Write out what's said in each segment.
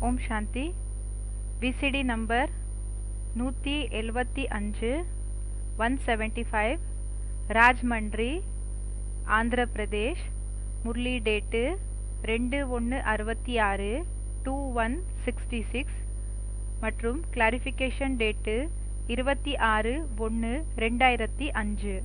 ஓம் சாந்தி. VCD number 175 175 Rajahmundry Andhra Pradesh. Murali date 2166 2166 மற்றும் clarification date 26/1/2005.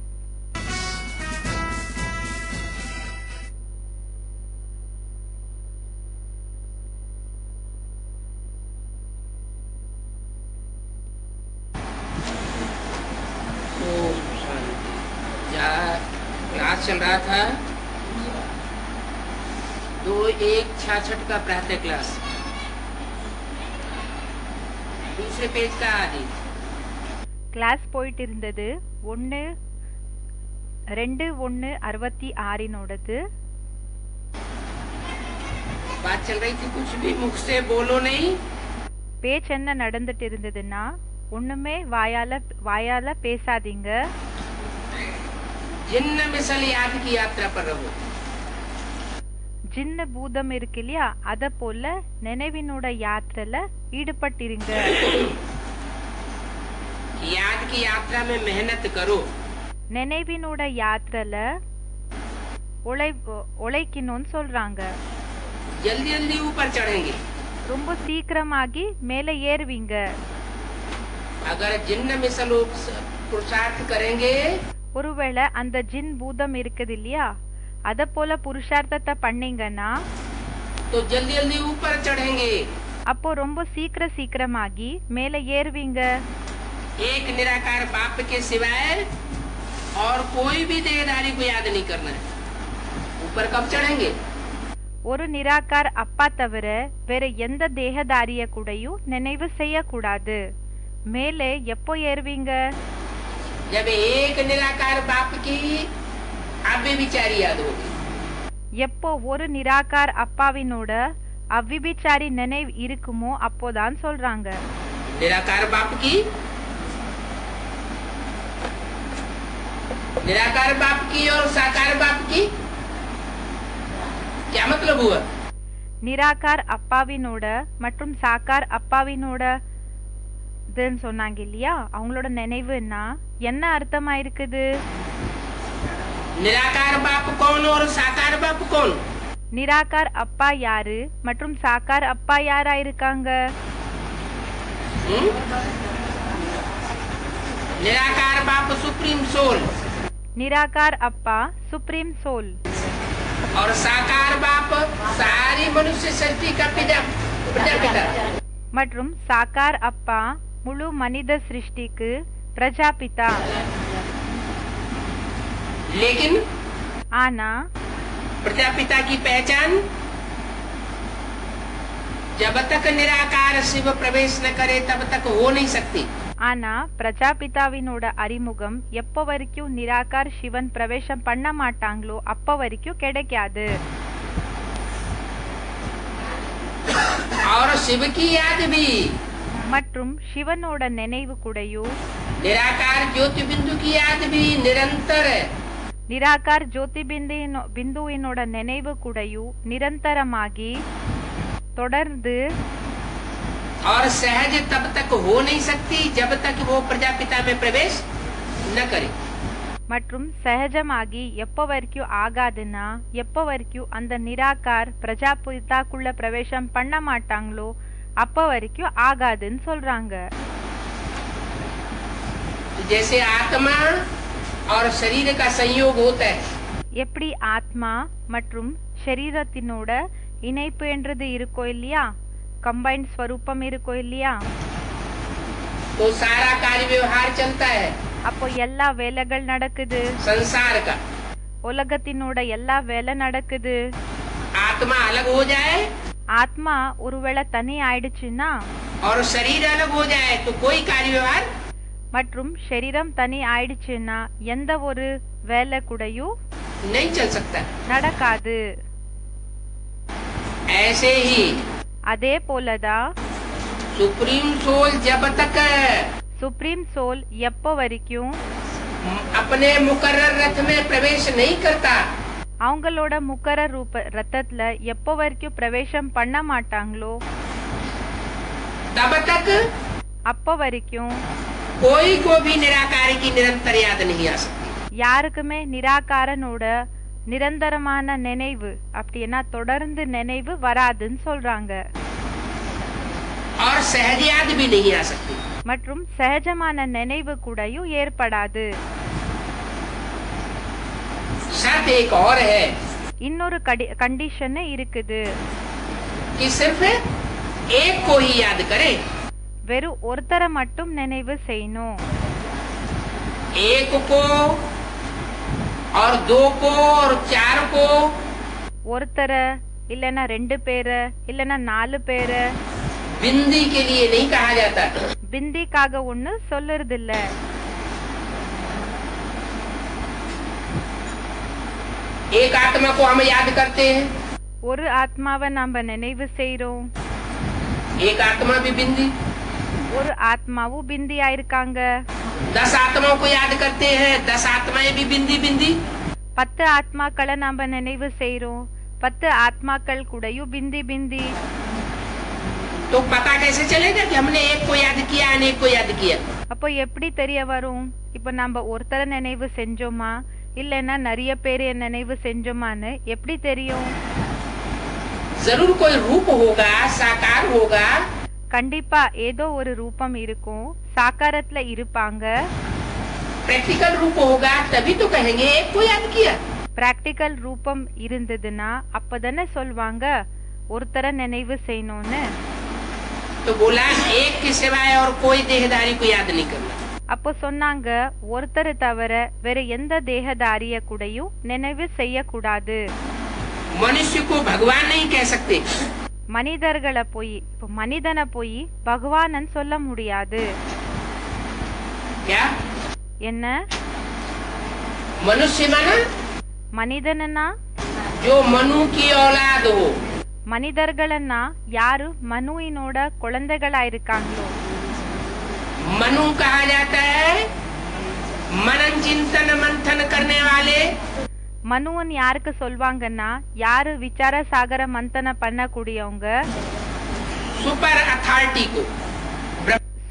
Class चल रहा था 2/1/66 का प्रातः क्लास, दूसरे पेज का आदि கிளாஸ் போயிட்டு இருந்தது 1/2/1/66 बात चल रही थी, कुछ भी मुख से बोलो नहीं. பேச்சு என்ன நடந்துட்டு இருந்ததுன்னா, ஒண்ணுமே வாயால பேசாதீங்க. जिन्न मिसल याद की यात्रा पर रहो. ஜின்ன பூதம் இருக்கு இல்லையா, அத போல நினைவினோட யாத்திரையில ஈடுபட்டிருங்க. याद की यात्रा में मेहनत करो. நினைவினோட யாத்திரையில உழைக்கணும்னு சொல்றாங்க. जल्दी जल्दी ऊपर चढ़ेंगे. ரொம்ப சீக்கிரமாகி மேல ஏறுவீங்க. अगर जिन्न मिसल पुरुषार्थ करेंगे, ஒருவேளை அந்த ஜின் பூதம் இருக்குது இல்லையா, அத போல புருஷார்த்தத்தை பண்ணீங்கன்னா तो जल्दी जल्दी ऊपर चढ़ेंगे. அப்போ ரொம்ப சீக்கிரமாகி மேல ஏறுவீங்க. एक निराकार बाप के सिवाय और कोई भी देहधारी को याद नहीं करना है. ऊपर कब चढ़ेंगे? ஒரு நிராகார் அப்பா தவிர வேற எந்த தேகதாரிய கூடயும் நினைவு செய்யக்கூடாது. மேலே எப்போ ஏறுவீங்க? जब एक निराकार बाप की अव्यभिचारी याद होगी. எப்போ ஒரு நிராகார் அப்பாவினோட அவ்விபிச்சாரி நினைவு இருக்குமோ அப்போதான் சொல்றாங்க. निराकार बाप की और साकार बाप की क्या मतलब हुआ? நிராகார் அப்பாவினோட மற்றும் சாக்கார் அப்பாவினோட சொன்னாங்க இல்லையா, அவங்களோட நினைவுன்னா என்ன அர்த்தமா இருக்குது? निराकार बाप कौन और साकार बाप कौन? நிராகார் அப்பா யாரு மற்றும் சாக்கார் அப்பா யாரா இருக்காங்க? निराकार बाप सुप्रीम सोल. निराकार அப்பா सुप्रीम सोल और साकार बाप सारी मनुष्य सृष्टि का प्रजापिता. மற்றும் சாக்கார் அப்பா முழு மனித சிருஷ்டிக்கு பிரஜாபிதா. लेकिन आना प्रजापिता की पहचान जब तक निराकार शिव प्रवेश न करे तब तक हो नहीं सकती. ஆனா பிரஜாபிதாவினோட அறிமுகம் எப்போ வரைக்கும் நிராகார் சிவன் பிரவேசம் பண்ண மாட்டாங்களோ அப்ப வரைக்கும் கிடைக்காது. और शिव की याद भी மற்றும் சிவனோட நினைவு கூடயும் निराकार ज्योति बिंदु की याद भी निरंतर. நிராகார் ஜோதி பிந்துவினோட நினைவு கூடயும் நிரந்தரமாகி தொடர்ந்து और सहज तब तक हो नहीं सकती जब तक वो प्रजापिता में प्रवेश न करे. மற்றும் சகஜமாகி எப்போ வரைக்கும் ஆகாதுன்னா எப்போ வரைக்கும் அந்த நிராகார் பிரஜாபிதாக்குள்ள பிரவேசம் பண்ண மாட்டாங்களோ அப்போ வரைக்கும் ஆகாதுன்னு சொல்றாங்க. जैसे आत्मा और शरीर का संयोग होता है, எப்படி ஆத்மா மற்றும் சரீரத்தினோட இணைப்பு என்றது இருக்கோ இல்லையா, கம்பைன்ட் ஸ்வரூபம் இருக்கோ இல்லையா, तो सारा कार्य व्यवहार चलता है. அப்போ எல்லா வேலைகள் நடக்குது. संसार का உலகத்தினோட எல்லா வேலை நடக்குது. आत्मा अलग हो जाए ஆத்மா ஒருவேளை தனி ஆயிடுச்சுன்னா और शरीर अलग हो जाए तो कोई कार्य व्यवहार மற்றும் சரீரம் தனி ஆயிடுச்சுன்னா எந்த ஒரு வேலை கூடயும் नहीं चल सकता. நடக்காது. ऐसे ही அதே போலதான் सुप्रीम सोल जब तक சுப்ரீம் சோல் எப்போ வரைக்கும் अपने मुकर्रर रथ में प्रवेश नहीं करता, அவங்களோட முக்கர ரூப ரத்தத்துல எப்போ வரைக்கும் பிரவேசம் பண்ண மாட்டாங்களோ तब तक அப்போ வரைக்கும் कोई को भी निराकार की निरंतर याद नहीं आ सकती। யாருக்குமே நிராகாரனோட நிரந்தரமான நினைவு அப்படின்னா தொடர்ந்து நினைவு வராதுன்னு சொல்றாங்க. और सहज याद भी नहीं आ सकती। மற்றும் சகஜமான நினைவு கூடயும் ஏற்படாது. शर्त एक और है இன்னொரு கண்டிஷன் இருக்குது. कि सिर्फ एक को ही याद करे। வெறும் ஒருத்தரை மட்டும் நினைவு செய்யணும். एक को और दो को और चार को ஒருத்தரை இல்லனா ரெண்டு பேரை இல்லனா நாலு பேரை बिंदी के लिए नहीं कहा जाता। பிந்திக்காக ஒண்ணு சொல்லுறது இல்ல. एक आत्मा को हम याद करते हैं। ஒரு ஆத்மாவை நாம நினைவு செய்றோம். एक आत्मा भी बिंदी। ஒரு ஆத்மாவும் பிந்தியா இருக்காங்க. 10 आत्माओं को याद करते हैं। 10 आत्माएं भी बिंदी बिंदी। 10 ஆத்மாக்களை நாம நினைவு செய்றோம். 10 ஆத்மாக்கள் கூடயும் பிந்தி பிந்தி. तो पता कैसे चलेगा कि हमने एक को याद किया अनेक को याद किया? அப்போ எப்படி தெரிய வரும்? இப்ப நம்ம ஒருத்தரை நினைவு செஞ்சோமா இல்லனா நிறைய பேரை நினைவு செஞ்சோமான்னு எப்படி தெரியும்? जरूर कोई रूप होगा, साकार होगा। கண்டிப்பா ஏதோ ஒரு ரூபம் இருக்கும், சாகாரத்துல இருப்பாங்க. प्रैक्टिकल रूप होगा तभी तो कहेंगे एक को याद किया। பிராக்டிக்கல் ரூபம் இருந்ததுன்னா அப்பதானே சொல்வாங்க ஒருத்தரை நினைவு செய்யணும்னு. तो बोला एक के सिवाय और कोई देहधारी को याद नहीं करना। அப்போ சொன்னாங்க ஒருத்தரை தவிர வேற எந்த தேகதாரிய கூடயும் நினைவு செய்யக்கூடாது. मनुष्य को भगवान नहीं कह सकते। மனிதர்களை போய் இப்போ மனிதனை போய் பகவானன் சொல்ல முடியாது. क्या? என்ன? मनुष्य माना மனிதனா जो मनु की औलाद हो। மனிதர்கள்னா யாரு மனுவினோட குழந்தைகளா இருக்காங்களோ. मनु कहा जाता है मनन चिंतन मंथन करने वाले। மனுவன் யாருக்கு சொல்வாங்கன்னா யாரு விசார சாகர மந்தன பண்ணக்கூடியவங்க. सुपर अथॉरिटी को,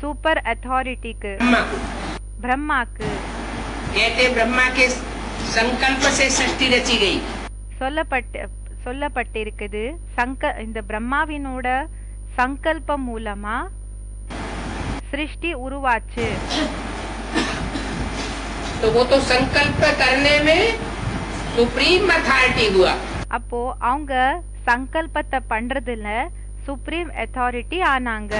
சூப்பர் அத்தாரிட்டிக்கு, ब्रह्मा को பிரம்மாக்கு. कहते ब्रह्मा के संकल्प से सृष्टि रची गई। சொல்லப்பட்டிருக்குது இந்த பிரம்மாவினோட சங்கல்பம் மூலமா சிருஷ்டி உருவாச்சு. तो वो तो संकल्प करने में सुप्रीम अथॉरिटी हुआ। அப்போ அவங்க சங்கல்பத்தை பண்றதுல சுப்ரீம் அத்தாரிட்டி ஆனாங்க.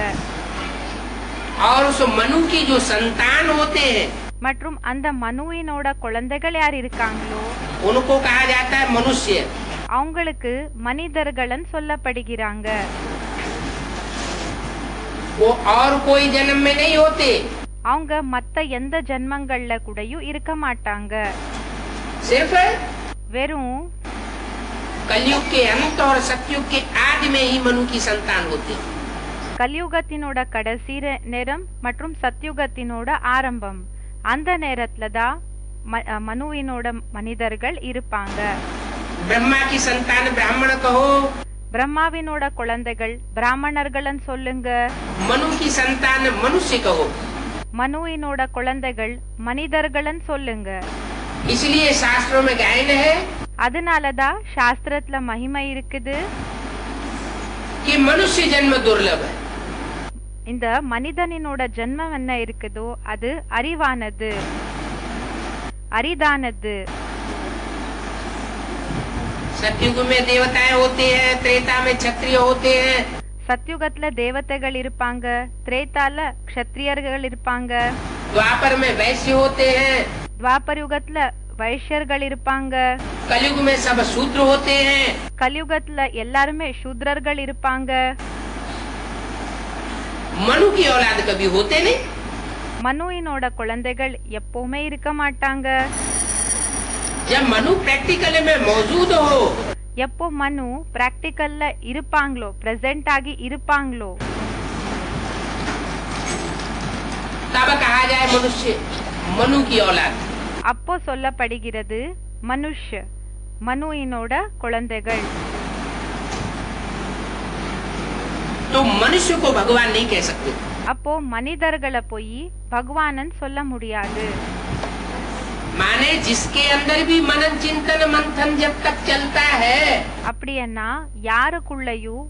और उस मनु की जो संतान होते हैं மற்றும் அந்த மனுவினோட குழந்தைகள் யார் இருக்காங்களோ उनको कहा जाता है मनुष्य। அவங்களுக்கு மனிதர்கள்னு சொல்லப்படுகிறாங்க. वो और कोई जन्म में नहीं होते। அவங்க மத்த எந்த ஜென்மங்கள்ல கூடயும் இருக்க மாட்டாங்க. सिर्फ வெறும் कलयुग के अंत और सतयुग के आदि में ही मनु की संतान होती है। கலியுகத்தினோட கடைசி நேரம் மற்றும் சத்யுகத்தினோட ஆரம்பம் அந்த நேரத்துல தான் மனுவினோட மனிதர்கள் இருப்பாங்க. ब्रह्मा की संतान ब्राह्मण कहो, பிரம்மாவினோட குழந்தைகள் பிராமணர்கள்னு சொல்லுங்க. मनु की संतान मनुष्य कहो। மனுவினோட குழந்தைகள் மனிதர்கள்னு சொல்லுங்க. इसलिए शास्त्रों में गायन है அதனாலதான் சாஸ்திரத்துல மகிமை இருக்குது. कि मनुष्य जन्म दुर्लभ है। இந்த மனிதனினோட ஜென்மம் என்ன இருக்குதோ அது அறிவானது, அரிதானது. सतयुग में देवताएं होते हैं, त्रेता में क्षत्रिय होते हैं। சத்யுகத்துல தேவதைகள் இருப்பாங்க, திரேதால க்ஷத்ரியர்கள் இருப்பாங்க, द्वापर में वैश्य होते हैं, துவாபர யுகத்துல வைஷ்யர்கள் இருப்பாங்க, कलयुग में सब शूद्र होते हैं। கலியுகத்துல எல்லாருமே சூத்ரர்கள் இருப்பாங்க. मनु की औलाद कभी होते नहीं। மனுவினோட குழந்தைகள் எப்பவுமே இருக்க மாட்டாங்க. जब मनु प्रैक्टिकल में मौजूद हो, எப்போ மனு பிராக்டிக்கல்ல இருப்பாங்களோ, பிரசன்ட் ஆகி இருப்பாங்களோ, तब कहा जाए मनुष्य मनु की औलाद। அப்போ சொல்லப்படுகிறது மனுஷ மனுவினோட குழந்தைகள். तो मनुष्य को भगवान नहीं कह सकते। அப்போ மனிதர்களை போய் பகவானன் சொல்ல முடியாது. माने जिसके अंदर भी मनन चिंतन मंथन जब तक चलता है, அப்படின்னா யாருக்குள்ளயும்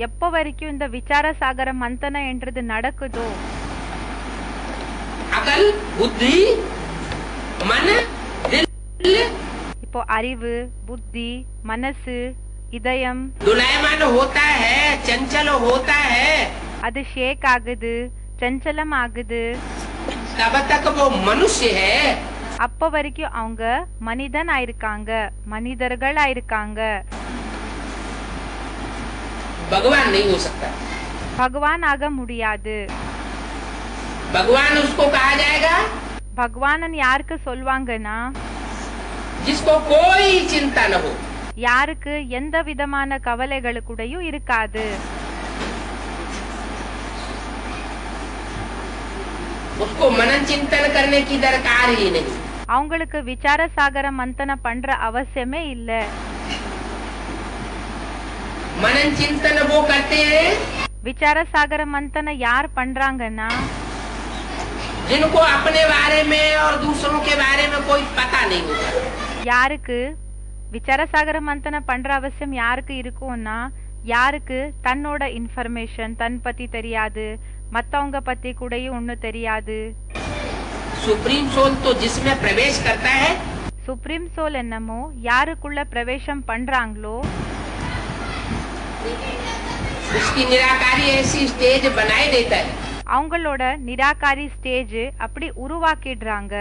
எப்ப வரைக்கும் இந்த விசார சாகர மந்தன என்றது நடக்குதோ, अकल बुद्धि मन दिल, இப்போ அறிவு, புத்தி, மனசு, இதயம் दुलायमान होता है, चंचल होता है, அது ஷேக் ஆகுது, சஞ்சலம் ஆகுது, तब तक वो मनुष्य है। அப்ப வரைக்கும் அவங்க மனிதன் ஆயிருக்காங்க, மனிதர்கள் ஆயிருக்காங்க. भगवान नहीं हो सकता। பகவான் ஆக முடியாது. भगवान उसको कहा जाएगा பகவானன் யாருக்கு சொல்வாங்கன்னா, जिसको कोई चिंता न हो, யாருக்கு எந்த விதமான கவலைகளுக்கூடயும் இருக்காது. उसको मनन चिंतन करने की दरकार ही नहीं। அவங்களுக்கு விசார சாகர மந்தன பண்ற அவசியமே இல்ல. मनन चिंतन वो करते हैं விசார சாகர மந்தன யார் பண்றாங்கன்னா, जिनको अपने बारे में और दूसरों के बारे में कोई पता नहीं होता। யாருக்கு விசார சாகர மந்தன பண்ற அவசியம் யாருக்கு இருக்கும்னா, யாருக்கு தன்னோட இன்ஃபர்மேஷன் தன் பத்தி தெரியாது, மத்தவங்க பத்தி கூடயும் ஒன்னும் தெரியாது. सुप्रीम सोल तो जिसमें प्रवेश करता है, சுப்ரீம் சோல் என்னமோ யாருக்குள்ள பிரவேசம் பண்றாங்களோ, उसकी निराकारी ऐसी स्टेज बनाए देता है, அவங்களோட நிராகாரி ஸ்டேஜ் அப்படி உருவாக்கிடுறாங்க.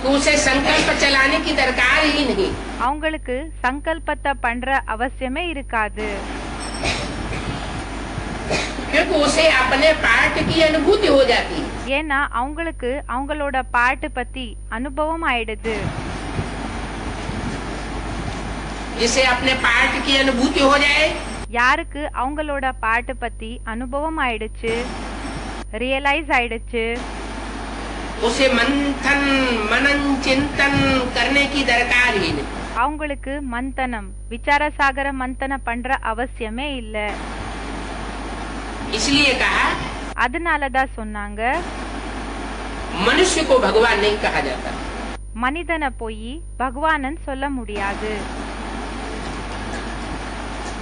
तो उसे संकल्प चलाने की दरकार ही नहीं। அவங்களுக்கு சங்கல்பத்தை பண்ற அவசியமே இருக்காது. क्योंकि उसे अपने पार्ट की अनुभूति हो जाती है। ஏன்னா அவங்களுக்கு அவங்களோட பாட்டு பத்தி அனுபவம் ஆயிடுது. जिसे अपने पार्ट की अनुभूति हो जाए, யாருக்கு அவங்களோட பாட்டு பத்தி அனுபவம் ஆயிடுச்சு, ரியலைஸ் ஆயிடுச்சு, उसे मंथन मनन चिंतन करने की दरकार ही नहीं। அவங்களுக்கு மந்தனம் விசார சாகர மந்தன பண்ற அவசியமே இல்ல. इसलिए कहा அதனாலதான் சொன்னாங்க, मनुष्य को भगवान नहीं कहा जाता। மனிதனை போய் பகவானன் சொல்ல முடியாது.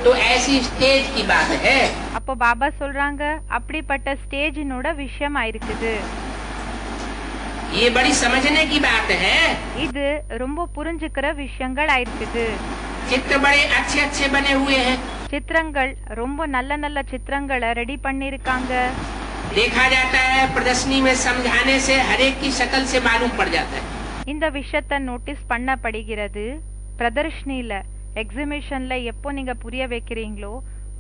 तो ऐसी स्टेज की बात है। அப்போ பாபா சொல்றாங்க, அப்படிப்பட்ட ஸ்டேஜினோட விஷயம் ஆயிருக்குது. ये बड़ी समझने की बात है। இது ரொம்ப புரிஞ்சுக்கிற விஷயங்கள் ஆயிருக்குது. चित्र बड़े अच्छे अच्छे बने हुए हैं, சித்திரங்கள் ரொம்ப நல்ல நல்ல சித்திரங்களை ரெடி பண்ணிருக்காங்க. देखा जाता है प्रदर्शनी में समझाने से हर एक की शक्ल से मालूम पड़ जाता है। இந்த விஷயத்தை நோட்டீஸ் பண்ணப்படுகிறது. பிரதர்ஷனில எக்ஸிபிஷன்ல எப்போ நீங்க புரிய வைக்கிறீங்களோ,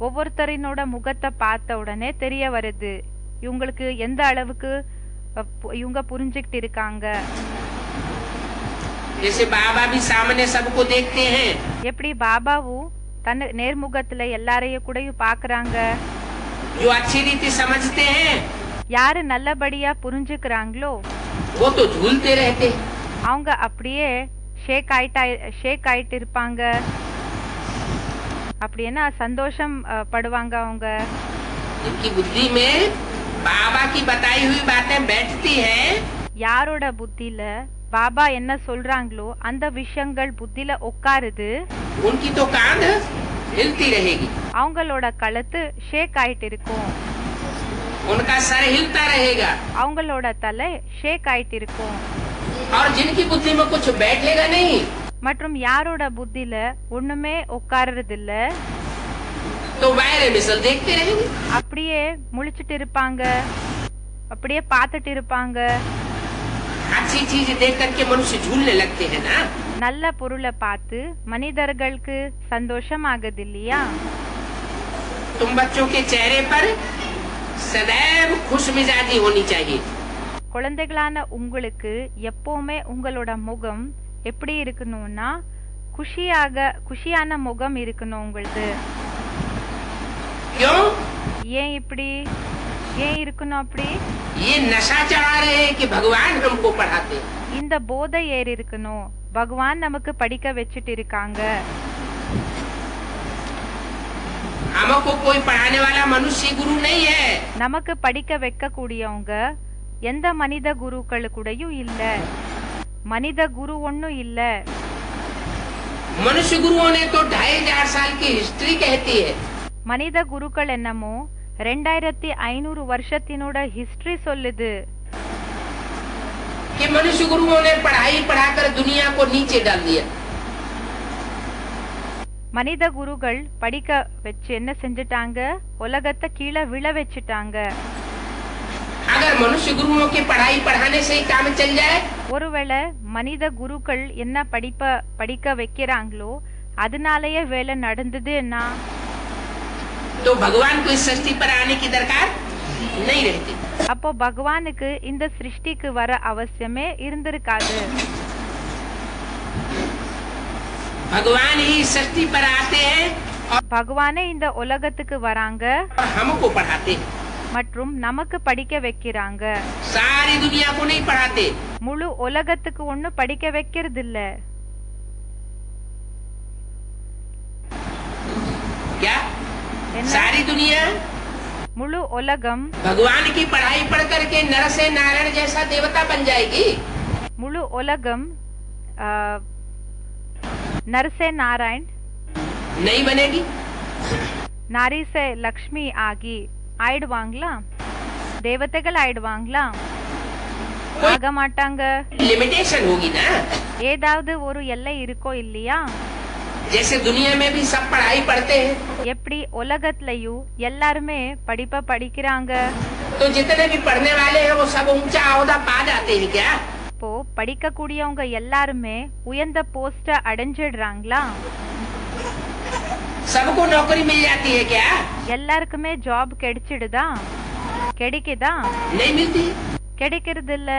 ஒவ்வொருத்தரினோட முகத்தை பார்த்த உடனே தெரிய வருது இவங்களுக்கு எந்த அளவுக்கு இவங்க புரிஞ்சுக்கிட்டு இருக்காங்க. जैसे बाबा भी सामने सबको देखते हैं, எப்படி பாபாவும் தன் நேர்முகத்துல எல்லாரையும் கூட பாக்குறாங்க. जो अच्छी रीति समझते हैं யாரு நல்லபடியா புரிஞ்சுக்கிறாங்களோ वो तो झूलते रहते, அவங்க அப்படியே ஷேக் ஆயிட்டு இருப்பாங்க. அப்படின்னா சந்தோஷம் படுவாங்க அவங்க. इनकी बुद्धि में बाबा की बताई हुई बातें बैठती हैं। யாரோட புத்தில பாபா என்ன சொல்றாங்களோ அந்த விஷயங்கள் புத்தில உட்காருது. उनकी तो कांध हिलती रहेगी, அவங்களோட கழுத்து ஷேக் ஆயிட்டு இருக்கும், उनका सर हिलता रहेगा। அவங்களோட தலை ஷேக் ஆயிட்டு இருக்கும். और जिनकी बुद्धि में कुछ बैठेगा नहीं, மற்றும் யாரோட புத்தில ஒண்ணுமே உட்காருறது இல்ல, तो वायरे मिसल देखते रहेंगे। அப்படியே முழிச்சிட்டு இருப்பாங்க, அப்படியே பார்த்துட்டு இருப்பாங்க. अच्छी चीज देख करके मनुष्य झूलने लगते हैं ना। நல்ல பொருளை பார்த்து மனிதர்களுக்கு சந்தோஷம் ஆகுது இல்லையா? तुम बच्चों के चेहरे पर सदैव खुश मिजाजी होनी चाहिए। குழந்தைகளான உங்களுக்கு எப்பவுமே உங்களோட முகம் எப்படி இருக்கணும்னா குஷியான முகம் இருக்கணும் உங்களுக்கு. क्यों? ஏன் இப்படி ஏன் இருக்கணும் அப்படி? ये नशा चढ़ा रहे हैं कि भगवान हमको पढ़ाते हैं। இந்த போதை ஏறி இருக்கணும், பகவான் நமக்கு படிக்க வச்சிட்டு இருக்காங்க. हमको कोई पढ़ाने वाला मनुष्य गुरु नहीं है। நமக்கு படிக்க வைக்க கூடியவங்க எந்த மனித குருக்களுக்கூடயும் இல்ல. மனித குரு ஒன்னும் இல்ல. मनुष्य गुरुओं ने तो 2500 साल की हिस्ट्री कहती है। மனித குருக்கள் என்னமோ 2500 வருஷத்தினோட ஹிஸ்டரி சொல்லுது. कि मनुष्य गुरुओं ने पढ़ाई पढ़ाकर दुनिया को नीचे डाल दिया। மனித குருகள் படிக்க வச்சு என்ன செஞ்சிட்டாங்க? உலகத்தை கீழே விழ வச்சிட்டாங்க. अगर मनुष्य गुरुओं की पढ़ाई पढ़ाने से ही काम चल जाए, ஒருவேளை மனித குருக்கள் என்ன படிக்க வைக்கிறாங்களோ அதனாலயே வேலை நடந்ததுன்னா तो भगवान को इस सृष्टि पर आने की दरकार नहीं रहती। அப்போ பகவானுக்கு இந்த சிருஷ்டிக்கு வர அவசியமே இருந்திருக்காது. भगवान ही सृष्टि पर आते हैं और பகவானே இந்த உலகத்துக்கு வராங்க हमको पढ़ाते हैं। மற்றும் நமக்கு படிக்க வைக்கிறாங்க. सारी दुनिया को नहीं पढ़ाते। முழு உலகத்துக்கு ஒண்ணு படிக்க வைக்கிறது இல்ல. क्या என்ன? सारी दुनिया முழு உலகம் भगवान की पढ़ाई पढ़ करके नर से नारायण जैसा देवता बन जाएगी? முழு உலகம் नर से नारायण नहीं बनेगी। नारी से लक्ष्मी आगी ஆயிடுவாங்களா? தேவதைகள் ஆயிடுவாங்களா? ஆக மாட்டாங்க. लिमिटेशन होगी ना। ஏதாவது ஒரு எல்லை இருக்கோ இல்லையா? जैसे दुनिया में भी सब पढ़ाई पढ़ते हैं, எப்படி உலகத்திலயும் எல்லாருமே படிப்ப படிக்கிறாங்க. तो जितने भी पढ़ने वाले हैं वो सब ऊंचा ओहदा पा जाते हैं क्या? இப்போ படிக்க கூடியவங்க எல்லாருமே உயர்ந்த போஸ்ட அடைஞ்சிடுறாங்களா? सबको नौकरी मिल जाती है क्या? எல்லாருக்குமே ஜாப் கிடைச்சிடுதா? கிடைக்குதா? नहीं मिलती। கிடைக்கிறது இல்ல.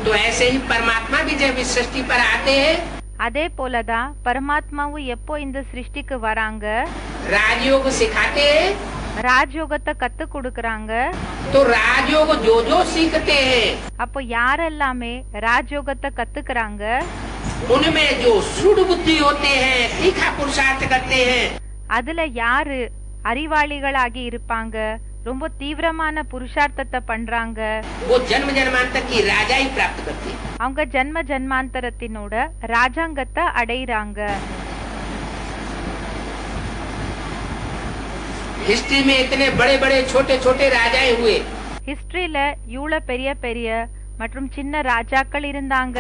तो ऐसे ही परमात्मा भी जब इस सृष्टि पर आते हैं, அதே போலதான் பரமாத்மாவும் எப்போ இந்த சிருஷ்டிக்கு வராங்க राजयोग सिखाते हैं। ராஜயோகத்தை கத்து கொடுக்கறாங்க. तो राजयोग जो जो सीखते हैं, அப்போ யாரெல்லாமே ராஜயோகத்தை கத்துக்கறாங்க उनमें जो सूढ़ बुद्धि होते हैं, तीखा पुरुषार्थ करते हैं, அதுல யாரு அறிவாளிகளாகி இருப்பாங்க, ரொம்ப தீவிரமான புருஷார்த்தத்தை பண்றாங்க, वो जन्म जन्मांतर की राजाई प्राप्त करते हैं। அவங்க ஜன்ம ஜன்மாந்தரத்தினோட ராஜாங்கத்தை அடைறாங்க. हिस्ट्री में इतने बड़े बड़े छोटे छोटे राजाएं हुए, ஹிஸ்டரியில இவ்வளவு பெரிய பெரிய மற்றும் சின்ன ராஜாக்கள் இருந்தாங்க.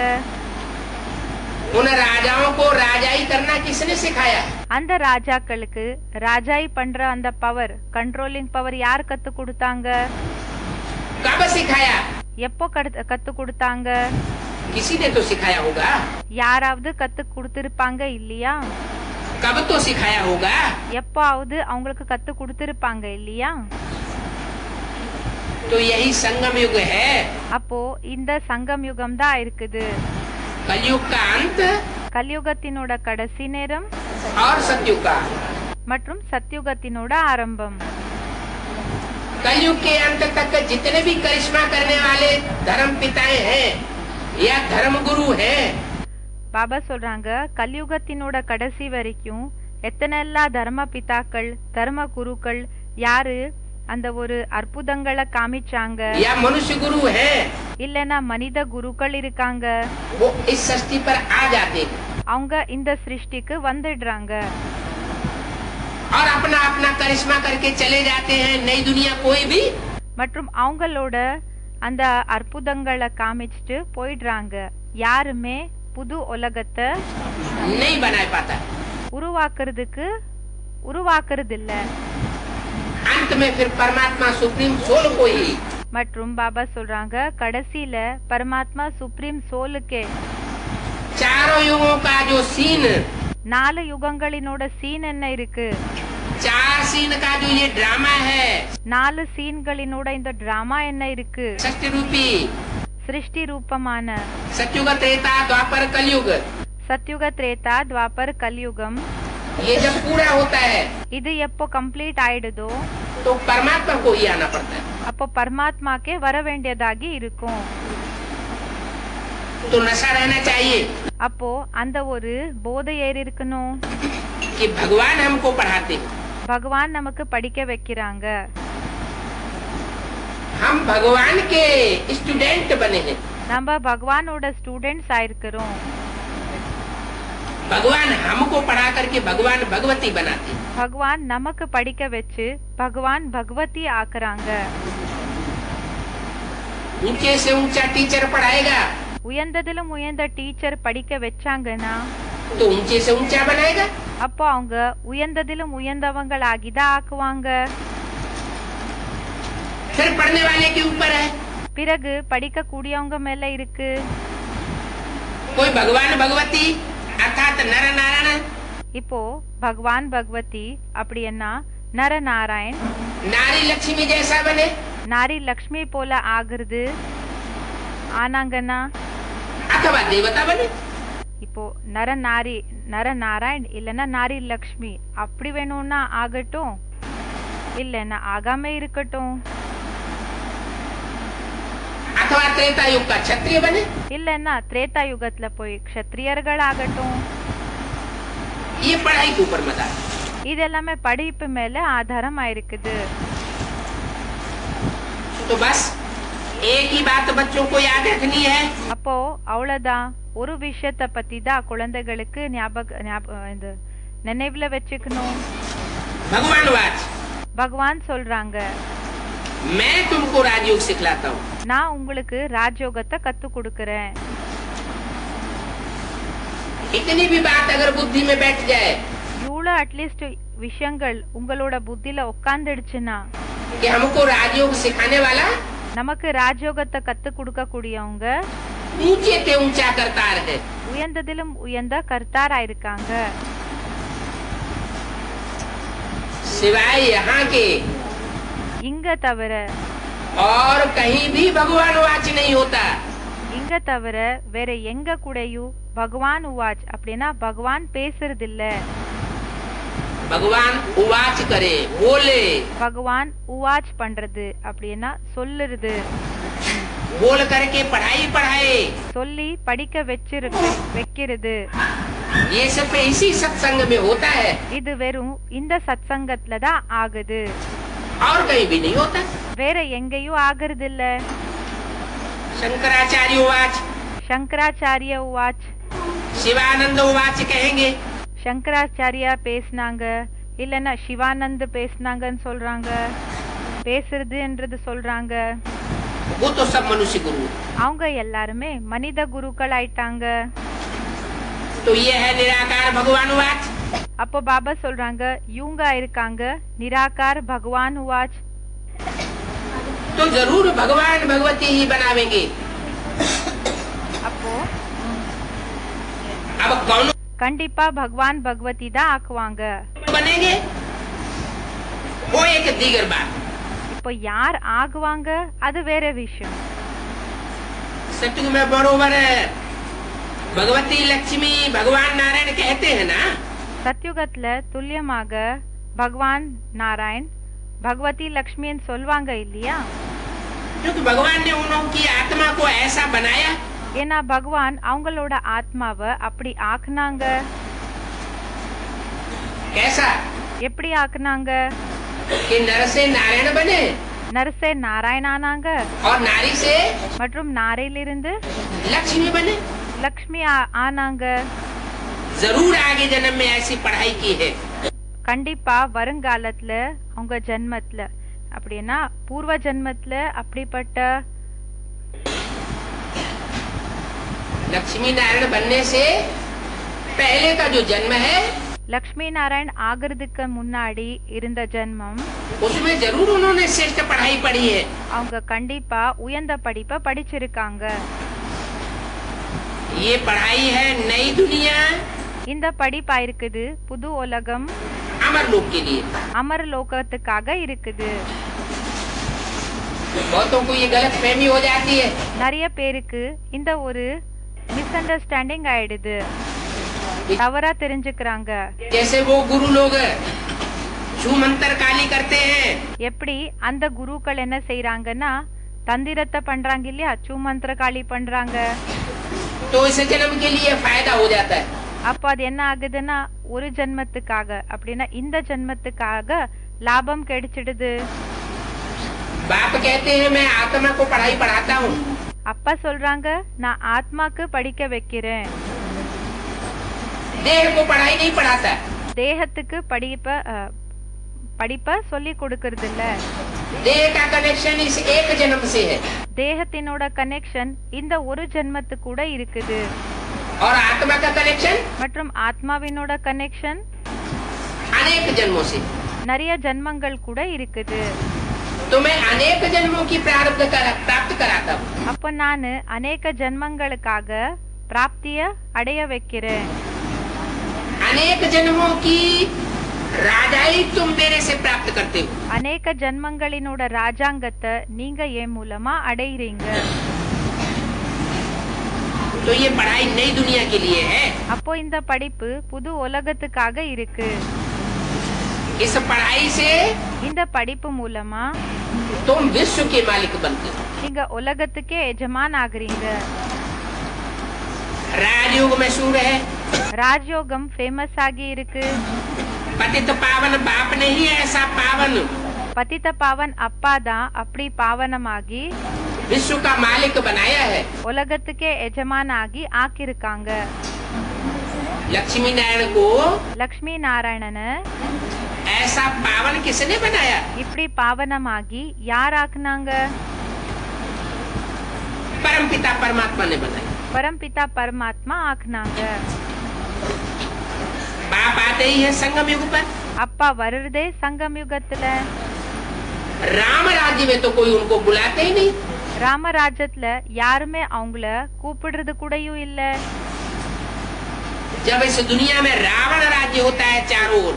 उन राजाओं को राजाई करना किसने सिखाया? அந்த ராஜாக்களுக்கு ராஜாய் பண்ற அந்த பவர், கண்ட்ரோலிங் பவர் யார் கத்து கொடுத்தாங்க? कब सिखाया? எப்போ கத்து கொடுத்தாங்க? किसी ने तो सिखाया होगा। யாராவது கத்து கொடுத்திருப்பாங்க இல்லையா? कब तो सिखाया होगा। எப்பாவது அவங்களுக்கு கத்து கொடுத்திருப்பாங்க இல்லையா? तो यही संगम युग है। அப்போ இந்த சங்கம் யுகம் தான் இருக்குது. कलयुग का अंत கலியுகத்தினோட கடைசி நேரம் और सतयुग का। மற்றும் சத்யுகத்தினோட ஆரம்பம். कलयुग के अंत तक जितने भी करिश्मा करने वाले धर्म पिताएं हैं या धर्म गुरु हैं, பாபா சொல்றாங்க கலியுகத்தினோட கடைசி வரைக்கும் எத்தனை எல்லா தர்ம பிதாக்கள், தர்ம குருக்கள் யாரு அந்த ஒரு அற்புதங்களை காமிச்சாங்க, या मनुष्य गुरु हैं, இல்லனா மனித குருக்கள் இருக்காங்க, वो इस सृष्टि पर आ जाते हैं அவங்க இந்த சிருஷ்டிக்கு வந்துடுறாங்க. और अपना अपना करिश्मा करके चले जाते हैं। नई दुनिया कोई भी மற்றும் அவங்களோட அந்த அற்புதங்களை காமிச்சிட்டு போயிடுறாங்க. யாருமே புது உலகத்தை नहीं बना पाता। உருவாக்குறது இல்ல. अंत में फिर परमात्मा सुप्रीम सोल को ही, மற்றும் பாபா சொல்றாங்க கடைசியில பரமாத்மா சுப்ரீம் சோலுக்கே चारों युगों का जो सीन, 4 யுகங்களினோட சீன் என்ன இருக்கு, 4 सीन का जो ये ड्रामा है, 4 சீன்களினோட இந்த டிராமா என்ன இருக்கு, सृष्टि रूपी சிருஷ்டி ரூபமான सतयुग त्रेता द्वापर कलयुग, சத்யுக திரேதா துவாபர் கலியுகம், ये जब पूरा होता है இது எப்போ கம்ப்ளீட் ஆயிடுதோ तो परमात्मा को ही आना पड़ता है। அப்போ பரமாத்மாக்கே வர வேண்டியதாகி இருக்கும். तो नशा रहना चाहिए அப்போ அந்த ஒரு போதை ஏறி இருக்கணும். कि भगवान हमको पढ़ाते हैं। பகவான் நமக்கு படிக்க வைக்கிறாங்க. हम भगवान के स्टूडेंट बने हैं. நம்ம பகவானோட ஸ்டூடெண்ட்ஸ் ஆயிருக்கிறோம். भगवान हमको पढ़ा करके भगवान भगवती बनाते. பகவான் நமக்கு படிக்க வச்சு பகவான் பகவதி ஆக்குறாங்க. ऊंचे से ऊंचा टीचर पढ़ाएगा உயர்ந்ததிலும் உயர்ந்த டீச்சர் படிக்க வச்சாங்கன்னா तो ऊंचे से ऊंचा बनाएगा. அப்போ அவங்க உயர்ந்ததிலும் உயர்ந்தவங்களாகிதான் ஆக்குவாங்க. फिर पढ़ने वाले के ऊपर है. பிறகு படிக்க கூடியவங்க மேல இருக்கு. कोई भगवान भगवती अर्थात नर नारायण. இப்போ பகவான் பகவதி அப்படின்னா நரநாராயண் नारी लक्ष्मी जैसा बने நாரி லக்ஷ்மி போல ஆகுறது ஆனாங்கன்னா अथवा देवता बने. இப்போ நரநாராயண் இல்லைன்னா நாரி லக்ஷ்மி அப்படி வேணும்னா ஆகட்டும், இல்லைன்னா ஆகாம இருக்கட்டும். अथवा त्रेता युग का क्षत्रिय बने. இல்லைன்னா திரேதா யுகத்துல போய் க்ஷத்ரியர்கள் ஆகட்டும். ये पढ़ाई के ऊपर मदार. இது எல்லாமே படிப்பு மேல ஆதாரம் ஆயிருக்குது. तो बस एक ही बात बच्चों को याद रखनी है. அப்போ அவ்வளவுதான். ஒரு விஷயத்தை பத்தி தான் குழந்தைகளுக்கு இந்த நினைவுல வச்சுக்கணும். भगवान वाच பகவான் சொல்றாங்க, मैं तुमको राजयोग सिखलाता हूँ. நான் உங்களுக்கு ராஜயோகத்தை கத்து கொடுக்கறேன். इतनी भी बात अगर बुद्धि में बैठ जाए இவ்வளோ அட்லீஸ்ட் விஷயங்கள் உங்களோட புத்தியில உட்காந்துடுச்சுன்னா कि हमको राजयोग सिखाने वाला நமக்கு ராஜயோகத்தை கத்து கொடுக்க கூடியவங்க ऊंचे से ऊंचा करतार है. உயர்ந்ததிலும் உயர்ந்த கர்த்தாரா இருக்காங்க. सिवाय यहाँ के இங்க தவிர और कहीं भी भगवान वाच नहीं होता. இங்க தவிர வேற எங்க கூடயும் பகவான் உவாச் அப்படின்னா பகவான் பேசுறது இல்ல. भगवान उवाच करे बोले. பகவான் உவாச் பண்றது அப்படின்னா சொல்லுறது. बोल करके पढ़ाई पढ़ाए. சொல்லி படிக்க வைக்கிறது. ये सब इसी सत्संग में होता है இது வெறும் இந்த சத்சங்கத்துல தான் ஆகுது. और कहीं भी नहीं होता. வேற எங்கேயும் ஆகுறது இல்ல. शंकराचार्य उवाच சங்கராச்சாரிய உவாச் शिवानंद उवाच कहेंगे. சங்கராச்சாரியா பேசினாங்க இல்லைன்னா சிவானந்த் பேசினாங்கன்னு சொல்றாங்க. பேசுறதுன்றது சொல்றாங்க. वो तो सब मनुष्य गुरु. அவங்க எல்லாருமே மனித குருக்கள் ஆயிட்டாங்க. तो ये है निराकार भगवान उवाच. அப்போ பாபா சொல்றாங்க இவங்க இருக்காங்க நிராகார் பகவான் உவாச். तो जरूर भगवान भगवती ही बनावेंगे. அப்போ अब कौन கண்டிப்பா பகவான் பகவதி தான் ஆக்குவாங்க. बनेंगे वो एक दीगर बात. இப்போ யார் ஆகுவாங்க அது வேற விஷயம். सत्युग में बरोबर भगवती लक्ष्मी भगवान नारायण कहते हैं ना. சத்யுகத்துல துல்லியமாக பகவான் நாராயண் பகவதி லக்ஷ்மின்னு சொல்வாங்க இல்லையா? क्योंकि भगवान ने उनकी आत्मा को ऐसा बनाया. ஏன்னா பகவான் அவங்களோட ஆத்மாவை அப்படி ஆக்குனாங்க. कैसा எப்படி ஆக்குனாங்க? कि नर से नारायण बने நரசே நாராயண் ஆனாங்க और नारी से மற்றும் நாரையிலிருந்து लक्ष्मी बने. லக்ஷ்மி ஆனாங்க. जरूर आगे जन्म में ऐसी पढ़ाई की है. கண்டிப்பா வருங்காலத்துல அவங்க ஜென்மத்துல அப்படின்னா பூர்வ ஜென்மத்துல அப்படிப்பட்ட लक्ष्मी नारायण बनने से पहले का जो जन्म है லக்ஷ்மி நாராயண் ஆகிறதுக்கு முன்னாடி இருந்த ஜென்மம் उसमें जरूर उन्होंने श्रेष्ठ पढ़ाई पढ़ी है. அவங்க கண்டிப்பா உயர்ந்த படிப்பை படிச்சிருக்காங்க. ये पढ़ाई है नई दुनिया இந்த படிப்பா இருக்குது புது உலகம் अमर लोक के लिए. அமர் லோகத்துக்காக இருக்குது. बहुतों को ये गलत फहमी हो जाती है. நிறைய பேருக்கு இந்த ஒரு மிஸ் அண்டர்ஸ்டாண்டிங் ஆயிடுது, தவறா தெரிஞ்சுக்கிறாங்க. जैसे वो गुरु लोग छू मंत्र काली करते हैं. எப்படி அந்த குருக்கள் என்ன செய்யறாங்கன்னா தந்திரத்தை பண்றாங்க இல்லையா, சூமந்திர காளி பண்றாங்க. तो इस जन्म के लिए फायदा हो जाता है. அப்போ அது என்ன ஆகுதுன்னா ஒரு ஜென்மத்துக்காக, அப்படின்னா இந்த ஜென்மத்துக்காக லாபம் கிடைச்சிடுது. बाप कहते हैं मैं आत्मा को पढ़ाई पढ़ाता हूँ, அப்பா சொல்றாங்க நான் ஆத்மாக்கு படிக்க வைக்கிறேன், देह को पढ़ाई नहीं पढ़ाता। தேகத்துக்கு படிப்ப சொல்லி கொடுக்கறது இல்ல. देह का कनेक्शन इस एक जन्म से है தேகத்தினோட கனெக்ஷன் இந்த ஒரு ஜென்மத்து கூட இருக்குது. और आत्मा का कनेक्शन மற்றும் ஆத்மாவினோட கனெக்ஷன் अनेक जन्मों से। நிறைய ஜென்மங்கள் கூட இருக்குது. तो मैं अनेक जन्मों की प्राप्त कराता हूँ। அப்ப நானு அநேக ஜென்மங்களுக்காக பிராப்திய அடைய வைக்கிறேன். अनेक जन्मों की राजाई तुम मेरे से प्राप्त करते हो। அநேக ஜென்மங்களினோட ராஜாங்கத்தை நீங்க என் மூலமா அடையிறீங்க. तो ये पढ़ाई नई दुनिया के लिए है। அப்போ இந்த படிப்பு புது உலகத்துக்காக இருக்கு. इस पढ़ाई से இந்த படிப்பு மூலமா तुम विश्व के मालिक बनते हो। நீங்க உலகத்துக்கே எஜமான் ஆகுறீங்க. राजयोग मशहूर है, ராஜயோகம் ஃபேமஸ் ஆகி இருக்கு. पतित पावन बाप नहीं है ऐसा पावन, பதித்த பாவன் அப்பா தான் அப்படி பாவனமாகி विश्व का मालिक बनाया है। உலகத்துக்கே எஜமான் ஆகி ஆக்கியிருக்காங்க. लक्ष्मी नारायण को லக்ஷ்மி நாராயணன ऐसा पावन किसने बनाया? இப்படி பாவனமாகி யார் ஆக்குனாங்க? परम पिता परमात्मा ने बनाया। பரம்பிதா பரமாத்மா ஆக்குனாங்க. बाप आते ही है संगम युग पर। அப்பா வருறதே சங்கம் யுகத்துல. राम राज्य में तो कोई उनको बुलाते ही नहीं। ராமராஜ்யத்துல யாருமே அவங்கள கூப்பிடுறது கூடயும் இல்ல. जब इस दुनिया में रावण राज्य होता है चारों ओर,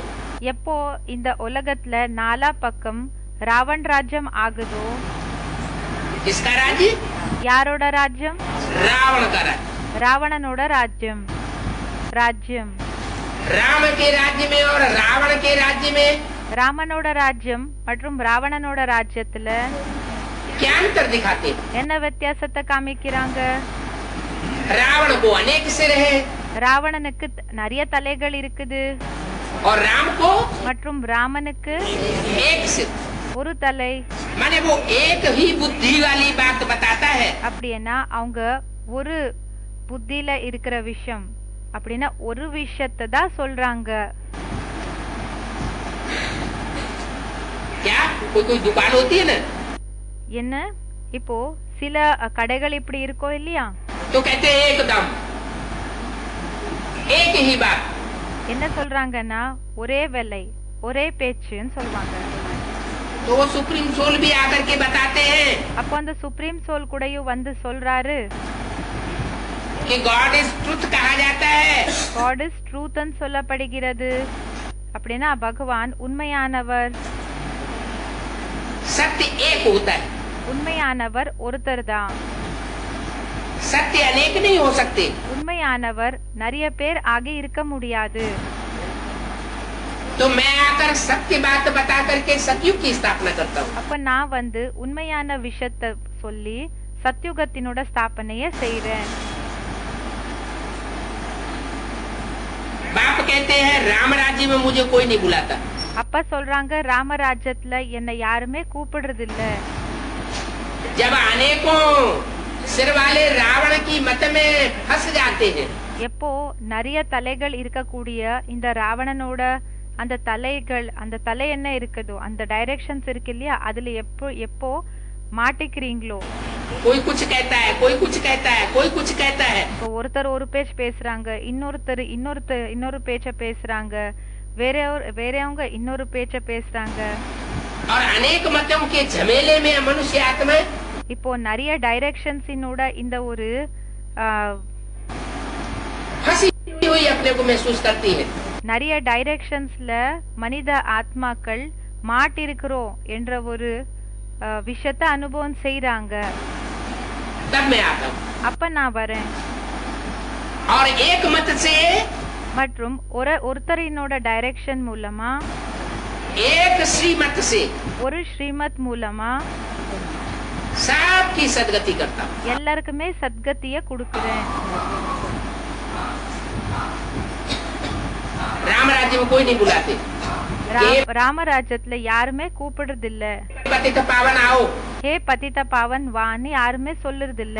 எப்போ இந்த உலகத்துல நாலா பக்கம் ராவண் ராஜ்யம் ஆகுதோ, किसका राज्य? யாரோட ராஜ்யம்? रावण का राज्य। ராவணனோட ராஜ்யம். ராஜ்யம் राम के राज्य में और रावण के राज्य में ராமனோட ராஜ்யம் மற்றும் ராவணனோட ராஜ்யத்துல क्या अंतर दिखाते हैं? என்ன வித்தியாசத்தை காமிக்கிறாங்க? रावण को अनेक सिर है ராவணனுக்கு நிறைய தலைகள் இருக்குது और राम को மற்றும் ராமனுக்கு एक सिर। ஒரு தலை. माने वो एक ही बुद्धि वाली बात बताता है। அப்படின்னா அவங்க ஒரு புத்தியில இருக்கிற விஷயம், அப்படின்னா ஒரு விஷயத்தை தான் சொல்றாங்க. क्या कोई कोई दुकान होती है ना, என்ன இப்போ சில கடைகள் இப்படி இருக்கோ இல்லையா, तो कहते हैं एक दाम, एक ही बात। என்ன சொல்றாங்கன்னா ஒரே விலை ஒரே பேச்சுன்னு சொல்லுவாங்க. तो वो सुप्रीम सोल भी आकर के बताते हैं அப்போ அந்த சுப்ரீம் சோல் கூடயும் வந்து சொல்றாரு कि गॉड इज ट्रुथ कहा जाता है। God is truth ன்னு சொல்லப்படுகிறது. அப்படின்னா பகவான் உண்மையானவர். सत्य एक होता है, உண்மையானவர் ஒருத்தர் தான். सत्य अनेक नहीं हो सकते। உண்மையானவர் நிறைய பேர் ஆகி இருக்க முடியாது. तो मैं आकर सत्य बात बता करके सतयुग की स्थापना करता हूँ। அப்ப நான் வந்து உண்மையான விஷயத்தை சொல்லி சத்யுகத்தினோட ஸ்தாபனைய செய்றேன். बाप कहते हैं राम राज्य में मुझे कोई नहीं बुलाता। அப்பா சொல்றாங்க ராமராஜ்யத்துல என்ன யாருமே கூப்பிடுறது இல்ல. जब अनेकों सिर वाले रावण की मत में फंस जाते हैं, எப்போ நிறைய தலைகள் இருக்கக்கூடிய இந்த ராவணனோட அந்த தலைகள், அந்த தலை என்ன இருக்குதோ அந்த டைரக்ஷன்ஸ் இருக்கு இல்லையா, அதுல எப்போ மாட்டிக்கிறீங்களோ, कोई कुछ कहता है, कोई कुछ कहता है, कोई कुछ कहता है, இப்போ ஒருத்தர் ஒரு பேச்சு பேசுறாங்க, இன்னொருத்தர் இன்னொரு பேச்ச பேசுறாங்க, வேறவங்க இன்னொரு பேச்ச பேசுறாங்க. और अनेक मतों के झमेले में मनुष्य आत्मा இப்போ நிறைய டைரக்ஷன்ஸினோட இந்த ஒரு फंसी हुई अपने को महसूस करती है। நிறைய டைரக்ஷன்ஸ்ல மனித ஆத்மாக்கள் மாட்டிருக்கிறோம் என்ற ஒரு விஷயத்தை அனுபவம் செய்றாங்க. तब मैं आता हूँ அப்ப நான் வரேன். और एक मत से, மற்றும் ஒருத்தரினோட டைரக்ஷன் மூலமா, एक श्रीमत से ஒரு ஸ்ரீமத் மூலமா सबकी सदगति करता हूँ। எல்லாருக்குமே சத்கதிய கொடுக்கிறேன். राम राज्य में कोई नहीं बुलाते। ராமராஜ்யத்துல யாருமே கூப்பிடுறது இல்ல. पतित पावन आओ, ஹே பதித பாவன் வான்னு யாருமே சொல்லுறது இல்ல.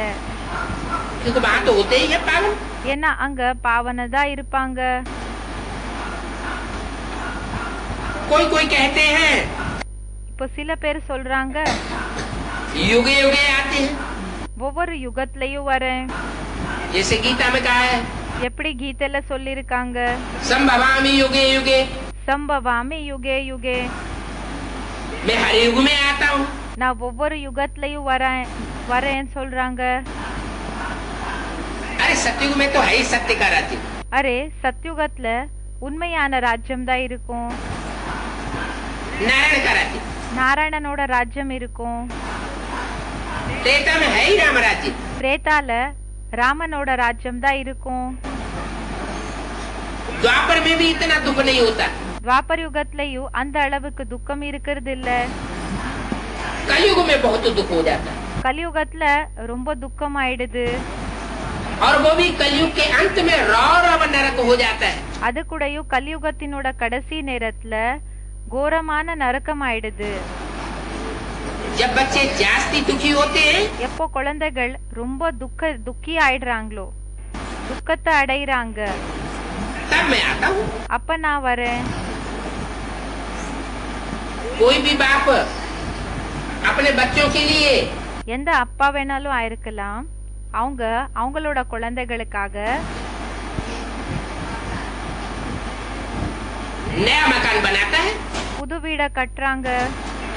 क्योंकि वहाँ तो होते ही है पावन। ஏன்னா அங்க பாவனை தான் இருப்பாங்க. कोई कोई कहते हैं இப்போ சில பேர் சொல்றாங்க युगे युगे आते हैं, ஒவ்வொரு யுகத்திலயும் வரேன். जैसे गीता में कहा है எப்படி கீதையில சொல்லிருக்காங்க, संभवामि युगे युगे, சம்பவாமி யுகே யுகே, मैं हर युग में आता हूँ। நான் ஒவ்வொரு யுகத்திலயும் வரேன்னு சொல்றாங்க. अरे सतयुग में तो है ही सत्य का राज्य। அரே சத்யுகத்துல உண்மையான ராஜ்யம் தான் இருக்கும், नारायण का राज्य। நாராயணனோட ராஜ்யம் இருக்கும். त्रेता में है ही राम राज्य। திரேதால ராமனோட ராஜ்யம் தான் இருக்கும். द्वापर में भी इतना दुख नहीं होता। துவாபர் யுகத்திலயும் அந்த அளவுக்கு துக்கம் இருக்கிறது இல்ல. कलयुग में बहुत दुख हो जाता है, கலியுகத்துல ரொம்ப துக்கம் ஆயிடுது. और वो भी कलयुग के अंत में रौरव नरक हो जाता है। அது கூடயும் கலியுகத்தினோட கடைசி நேரத்துல கோரமான நரக்கம் ஆயிடுது. जब बच्चे जास्ती दुखी होते हैं, எப்போ குழந்தைகள் ரொம்ப துக்கி ஆயிடுறாங்களோ, துக்கத்தை அடையிறாங்க, तब मैं आता हूँ। அப்ப நான் வரேன். कोई भी बाप अपने बच्चों के लिए எந்த அப்பா வேணாலும் ஆயிருக்கலாம், அவங்க அவங்களோட குழந்தைகளுக்காக नया मकान बनाता है। புது வீட கட்டுறாங்க.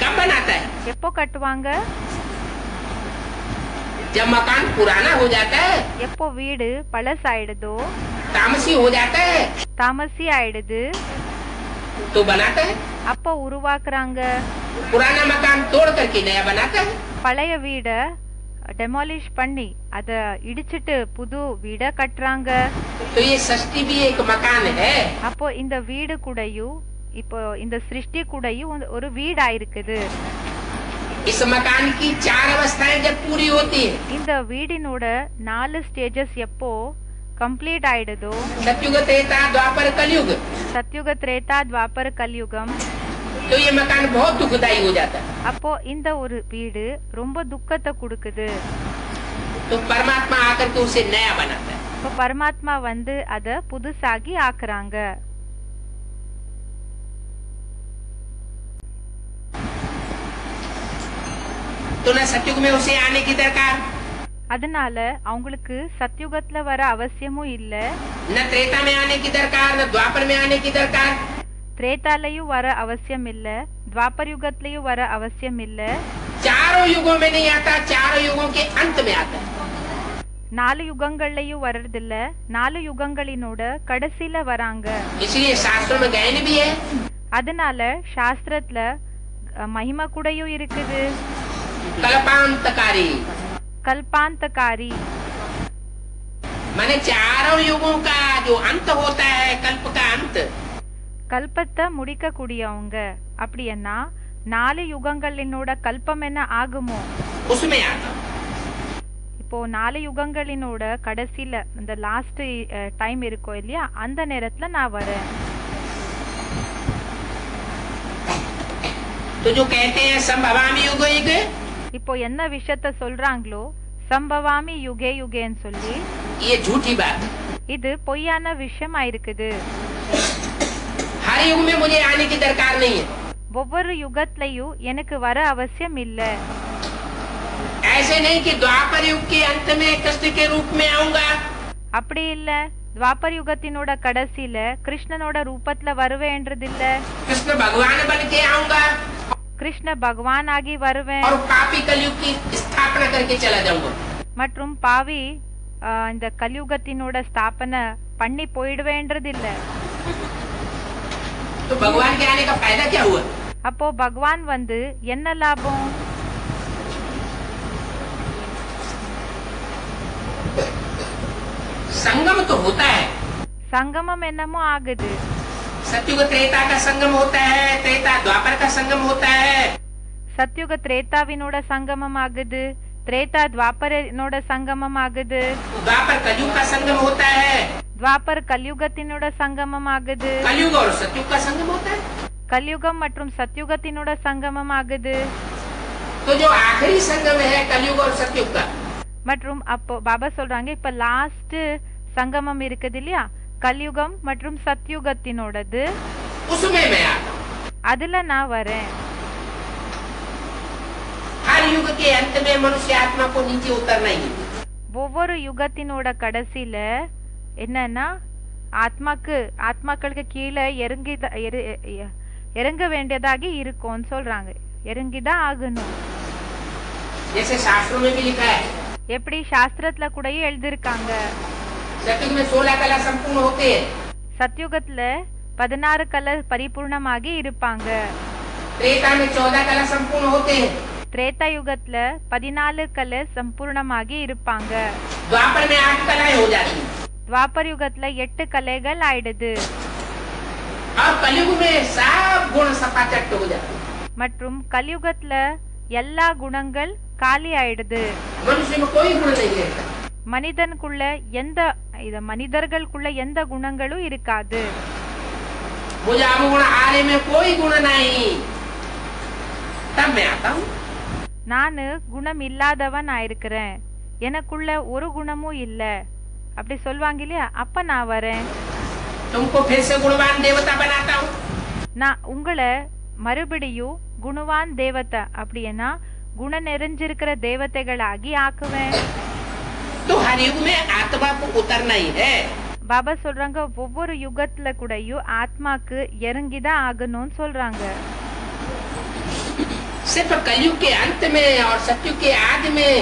कब बनाता है? எப்போ கட்டுவாங்க? जब मकान पुराना हो जाता है, எப்போ வீடு பழசாயிடுதோ, तामसी हो जाता है, தாமசி ஆயிடுது, तो बनाता है। அப்போ உருவாக்குறாங்க. पुराना मकान तोड़ करके नया बनाता है। பழைய வீட டெமாலிஷ் பண்ணி அத இடிச்சிட்டு புது வீட கட்டுறாங்க. तो ये सृष्टि भी एक मकान है। அப்போ இந்த வீடு கூடயும் இப்போ இந்த சிருஷ்டி கூடயும் ஒரு வீடா இருக்குது. इस मकान की 4 अवस्थाएं जब पूरी होती है, இந்த வீடினோட 4 ஸ்டேஜஸ் எப்போ கம்ப்ளீட் ஆயிடுதோ, सतयुग त्रेता द्वापर कलयुग, சத்யுக திரேதா துவாபர கலியுகம், तो ये मकान बहुत दुखदायी हो जाता है। அப்போ இந்த ஒரு வீடு ரொம்ப துக்கத்தை கொடுக்குது. तो परमात्मा आकर के उसे नया बनाता है। இப்போ பரமாத்மா வந்து அத புதுசாகி ஆக்குறாங்க. तो न सतयुग में उसे आने की दरकार, அதனால அவங்களுக்கு சத்யுகத்துல வர அவசியமும் இல்ல, न त्रेता में आने की दरकार, न द्वापर में आने की दरकार। திரேதாலையும் வர அவசியம் இல்ல, துவாபர் யுகத்திலயும் வர அவசியம் இல்ல. चारों युगों में नहीं आता, चारों युगों के अंत में आता है। 4 யுகங்கள்லயும் வர்றதில்ல, 4 யுகங்களினோட கடைசியில வராங்க. इसलिए शास्त्रों में गायन भी है, அதனால சாஸ்திரத்துல மகிமை கூடயும் இருக்குது. कल्पांतकारी, கல்பாந்தகாரி, माने चारों युगों का जो अंत होता है, कल्प का अंत, கல்பத்தை முடிக்க கூடியவங்க. அப்படின்னா 4 யுகங்களினோட கல்பம் என்ன ஆகுமோ, उसमें आता हूं। இப்போ 4 யுகங்களினோட கடைசியில இந்த லாஸ்ட் டைம் இருக்கும் இல்லையா, அந்த நேரத்துல நான் வரேன். तो जो कहते हैं संभवामि युग युग, இப்போ என்ன விஷயத்த சொல்றாங்களோ சம்பவாமி யுகே யுகேன்னு சொல்லி, ये झूठी बात है। இது பொய்யான விஷயமா இருக்குது. हर युग में मुझे आने की दरकार नहीं है। ஒவ்வொரு யுகத்திலயும் எனக்கு வர அவசியம் இல்ல. ऐसे नहीं कि द्वापर युग के अंत में कृष्ण के रूप में आऊंगा, அப்படி இல்ல, துவாபர் யுகத்தினோட கடைசியில கிருஷ்ணனோட ரூபத்துல வருவேன்றது இல்ல. कृष्ण भगवान बन के आऊंगा கிருஷ்ண பகவான் ஆகி வருவேன் और पापी कलयुग की स्थापना करके चला जाऊंगा। மற்றும் பாவி இந்த கலியுகத்தினோட ஸ்தாபனை பண்ணி போயிடுவேன்றது இல்ல. तो भगवान के आने का फायदा क्या हुआ? அப்போ பகவான் வந்து என்ன லாபம்? संगम तो होता है, சங்கமம் என்னமோ ஆகுது. सतयुग त्रेता का संगम होता है, त्रेता द्वापर का संगम होता है, சத்யுக திரேதாவினோட சங்கமம் ஆகுது, திரேதா துவாபரனோட சங்கமம் ஆகுது. द्वापर कलयुग का संगम होता है. துவாபர் கலியுகத்தினோட சங்கமம் ஆகுது. कलयुग और सतयुग का संगम होता है. கலியுகம் மற்றும் சத்யுகத்தினோட சங்கமம் ஆகுது. तो जो आखिरी संगम है कलयुग और सतयुग का, மற்றும் அப்போ பாபா சொல்றாங்க இப்ப லாஸ்ட் சங்கமம் இருக்குது இல்லையா, கலியுகம் மற்றும் சத்யுகத்தினோடது, उसमें मैं आता हूँ. அதுல நான் வரேன். हर युग के अंत में मनुष्य आत्मा को नीचे उतरना ही है. ஒவ்வொரு யுகத்தினோட கடைசியில என்னன்னா ஆத்மாக்களுக்கு கீழே இறங்க வேண்டியதாகி இருக்கும்னு சொல்றாங்க. இறங்கிதான் ஆகணும். जैसे शास्त्रों में भी लिखा है. எப்படி சாஸ்திரத்துல கூட எழுதிருக்காங்க. सतयुग में 16 कला संपूर्ण होते हैं. சத்யுகத்துல 16 கலர் பரிபூர்ணமாகி இருப்பாங்க. त्रेता में 14 कला संपूर्ण होते हैं. திரேதா யுகத்துல 14 கலர் சம்பூர்ணமாகி இருப்பாங்க. द्वापर में 8 कलाएं हो जाती हैं. துவாபர் யுகத்துல 8 கலைகள் ஆயிடுது. और कलयुग में सब गुण सपाचट हो जाते हैं. மற்றும் கலியுகத்துல எல்லா குணங்கள் காலி ஆயிடுது. मनुष्य में कोई गुण नहीं रहता. மனிதர்களுக்குள்ள எந்த குணங்களும் இருக்காது. मुझे अवगुण आने में कोई गुण नहीं. तब मैं आता हूँ. நானு குணம் இல்லாதவன் ஆயிருக்கிறேன், எனக்குள்ள ஒரு குணமும் இல்ல அப்படி சொல்வாங்க இல்லையா, அப்ப நான் வரேன். तुमको फिर से गुणवान देवता बनाता हूँ. நான் உங்களை மறுபடியும் குணவான் தேவதை அப்படின்னா குண நிறைஞ்சிருக்கிற தேவதைகளாகி ஆக்குவேன். तो हर युग में आत्मा को उतरना ही है. பாபா சொல்றாங்க ஒவ்வொரு யுகத்துல கூடயும் ஆத்மாக்கு இறங்கிதான் ஆகணும்னு சொல்றாங்க. सिर्फ कलयुग के अंत में और सतयुग के आदि में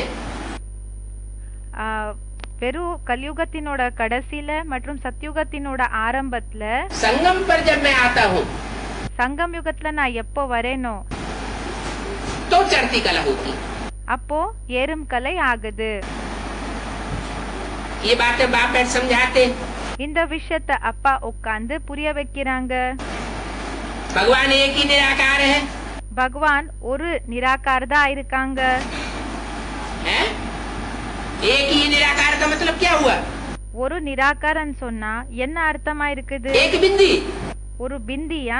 வெறும் கலியுகத்தினோட கடைசியில மற்றும் சத்யுகத்தினோட ஆரம்பத்துல संगम पर जब मैं आता हूँ சங்கம் யுகத்துல நான் எப்போ வரேனோ तो चढ़ती कला होती. அப்போ ஏறும் கலை ஆகுது. ये बातें बाप बैठ समझाते. இந்த விஷயத்த அப்பா உட்கார்ந்து புரிய வைக்கிறாங்க. भगवान एक ही निराकार है. பகவான் ஒரு நிராகாரதா இருக்காங்க. हैं? एक ही निराकार का मतलब क्या हुआ? ஒரு நிராகாரன் சொன்னா என்ன அர்த்தமா இருக்குது? एक बिंदी. ஒரு பிந்தியா?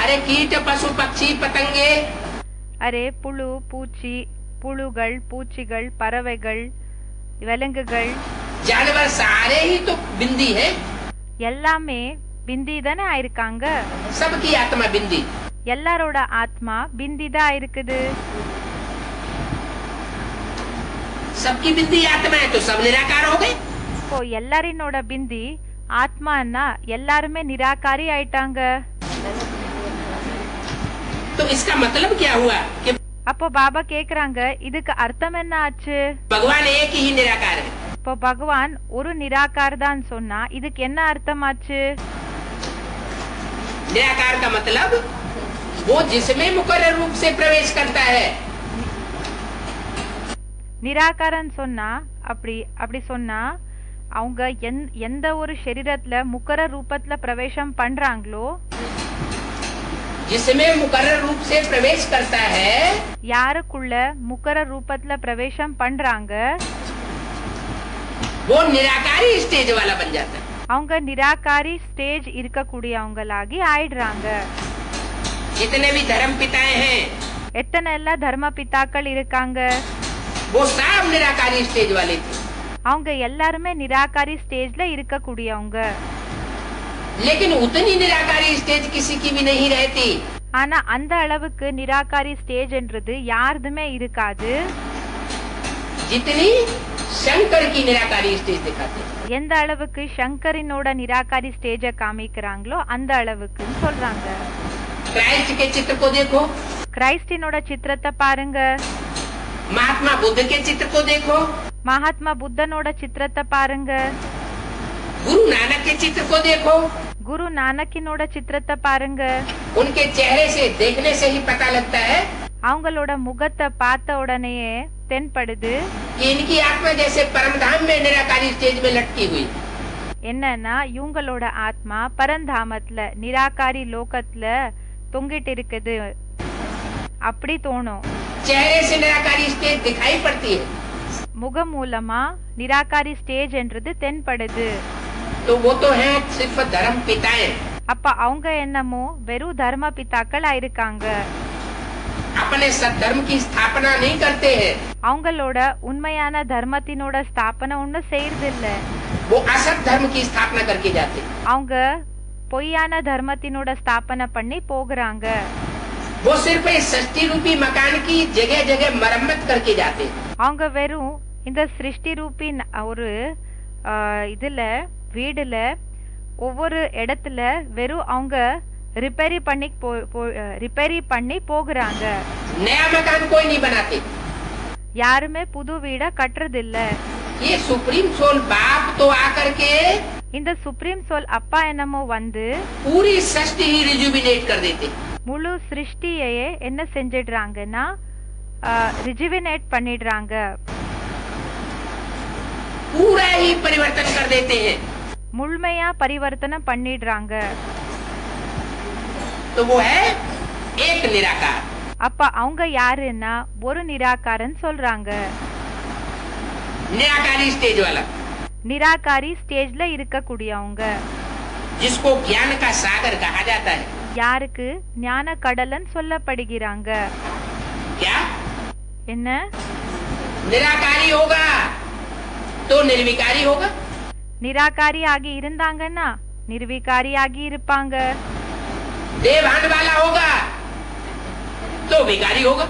अरे कीट पशु पक्षी पतंगे, அரே புழு பூச்சி, புழுகள் பூச்சிகள் பறவைகள் விலங்குகள் जानवर सारे ही तो बिंदी है. எல்லாமே பிந்தி தானே ஆயிருக்காங்க. सबकी आत्मा बिंदी. எல்லாரோட ஆத்மா பிந்தி தான் இருக்குது. सबकी बिंदी आत्मा है तो सब निराकार हो गए. இப்போ எல்லாரினோட பிந்தி ஆத்மான்னா எல்லாருமே நிராகாரி ஆயிட்டாங்க. तो इसका मतलब क्या हुआ कि அப்போ பாபா கேக்குறாங்க இதுக்கு அர்த்தம் என்ன ஆச்சு? भगवान एक ही निराकार है. இப்போ பகவான் ஒரு நிராகார் தான் சொன்னா இதுக்கு என்ன அர்த்தமாச்சு? निराकार का मतलब वो जिसमें मुकर्रर रूप से प्रवेश करता है. நிராகாரன் சொன்னா அப்படி சொன்னா அவங்க எந்த ஒரு சரீரத்துல முக்கர ரூபத்துல பிரவேசம் பண்றாங்களோ, जिसमें मुकर्रर रूप से प्रवेश करता है, யாருக்குள்ள முக்கர ரூபத்துல பிரவேசம் பண்றாங்க वो निराकारी स्टेज वाला बन जाता है. அவங்க நிராகாரி ஸ்டேஜ் இருக்கக்கூடியவங்களாகி ஆயிடுறாங்க. जितने भी धर्म पिताएं हैं எத்தனை எல்லாம் தர்ம பிதாக்கள் இருக்காங்க, वो सब निराकारी स्टेज वाले थे. அவங்க எல்லாருமே நிராகாரி ஸ்டேஜ்ல இருக்கக்கூடியவங்க. लेकिन उतनी निराकारी स्टेज किसी की भी नहीं रहती. ஆனா அந்த அளவுக்கு நிராகாரி ஸ்டேஜ்ன்றது யாருதுமே இருக்காது जितनी शंकर की निराकारी स्टेज दिखाते. எந்த அளவுக்கு சங்கரினோட நிராகாரி ஸ்டேஜ காமிக்கிறாங்களோ அந்த அளவுக்குன்னு சொல்றாங்க. क्राइस्ट के चित्र को देखो, கிரைஸ்டினோட சித்திரத்தை பாருங்க, महात्मा बुद्ध के चित्र को देखो, மகாத்மா புத்தனோட சித்திரத்தை பாருங்க, गुरु नानक के चित्र को देखो. குரு நானக்கினோட சித்திரத்தை பாருங்க. उनके चेहरे से देखने से ही पता लगता है அவங்களோட முகத்தை பார்த்த உடனேயே தென்படுது कि इनकी आत्मा जैसे परमधाम में निराकारी स्टेज में लटकी हुई. என்னன்னா இவங்களோட ஆத்மா பரந்தாமத்துல நிராகாரி லோகத்துல தொங்கிட்டு இருக்குது அப்படி தோணும். चेहरे से निराकारी स्टेज दिखाई पड़ती है, முகம் மூலமா நிராகாரி ஸ்டேஜ் என்றது தென்படுது. तो वो तो हैं सिर्फ धर्म पिताएं, அப்ப அவங்க என்னமோ வெறும் தர்ம பிதாக்கள் ஆயிருக்காங்க. अपने सद्धर्म की स्थापना नहीं करते हैं, அவங்களோட உண்மையான தர்மத்தினோட ஸ்தாபனை ஒன்னும் செய்யறது இல்ல. वो असत धर्म की स्थापना करके जाते हैं। அவங்க பொய்யான தர்மத்தினோட ஸ்தாபனை பண்ணி போகிறாங்க. वो सिर्फ इस सृष्टि रूपी मकान की जगह जगह मरम्मत करके जाते हैं। அவங்க வெறும் இந்த சிருஷ்டி ரூபி ஒரு இதுல வீடுல ஒவ்வொரு இடத்துல வெறும் அவங்க ரிப்பேரி பண்ணி போகிறாங்க. नया मकान कोई नहीं बनाते, யாருமே புது வீட கட்டுறது இல்ல. ये सुप्रीम सोल बाप तो आकर के இந்த சுப்ரீம் சோல் அப்பா என்னமோ வந்து पूरी सृष्टि ही रिजुविनेट कर देते, முழு சிருஷ்டியையே என்ன செஞ்சிடுறாங்கன்னா ரிஜுவினேட் பண்ணிடுறாங்க, पूरा ही परिवर्तन कर देते हैं। முழுமையா பரிவர்த்தனம் பண்ணிடுறாங்க. तो वो है एक निराकार। அப்ப அவங்க யாருன்னா ஒரு நிராகாரன் சொல்றாங்க. निराकारी स्टेज वाला, நிராகாரி ஸ்டேஜ்ல இருக்கக்கூடியவங்க, जिसको ज्ञान का सागर कहा जाता है। யாருக்கு ஞான கடலன் சொல்லப்படுகிறாங்க. क्या என்ன निराकारी होगा तो निर्विकारी होगा, நிராகாரி ஆகி இருந்தாங்கன்னா நிர்விகாரி ஆகி இருப்பாங்க. देवान वाला होगा तो विकारी होगा,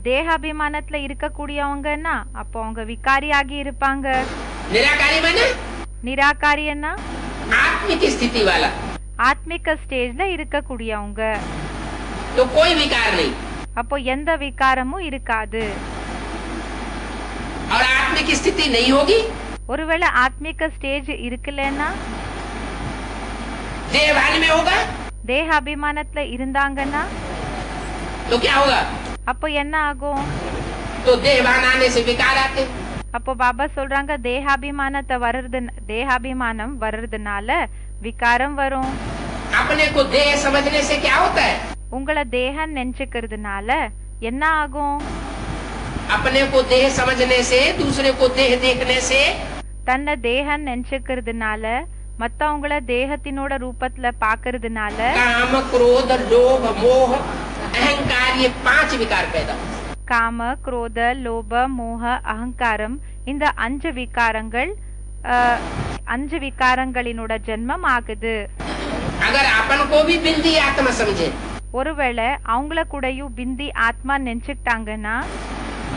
தேகாபிமானத்துல இருக்கக்கூடியவங்கன்னா அப்போ அவங்க விகாரி ஆகி இருப்பாங்க. निराकारी माने நிராகாரியன்னா आत्मिक स्थिति वाला, ஆத்மிக ஸ்டேஜ்ல இருக்கக்கூடியவங்க. तो कोई विकार नहीं, அப்போ எந்த விகாரமும் இருக்காது. और आत्मिक स्थिति नहीं होगी, ஒருவேளை ஆத்மிக ஸ்டேஜ் இருக்குல்லன்னா देवान में होगा தேக அபிமானத்துல இருந்தாங்கன்னா तो क्या होगा, அப்போ என்ன ஆகும்? तो देवान आने से विकार आते। அப்போ பாபா சொல்றாங்க தேகாபிமானம் வர்றதுனால விகாரம் வரும். अपने को देह समझने से क्या होता है, உங்களை தேகம் நினைச்சுக்கிறதுனால என்ன ஆகும்? अपने को देह समझने से, दूसरे को देह देखने से தன்னை தேகம் நினைச்சுக்கிறதுனால மத்தவங்கள தேகத்தினோட ரூபத்துல பாக்குறதுனால काम क्रोध लोभ मोह अहंकार ये 5 विकार पैदा होते हैं। காம குரோத லோப மோக அகங்காரம் இந்த 5 விகாரங்களினோட ஜென்மம் ஆகுது. अगर अपन को भी बिंदी आत्मा समझे ஒருவேளை அவங்கள கூடயும் பிந்தி ஆத்மா நினைச்சுட்டாங்கன்னா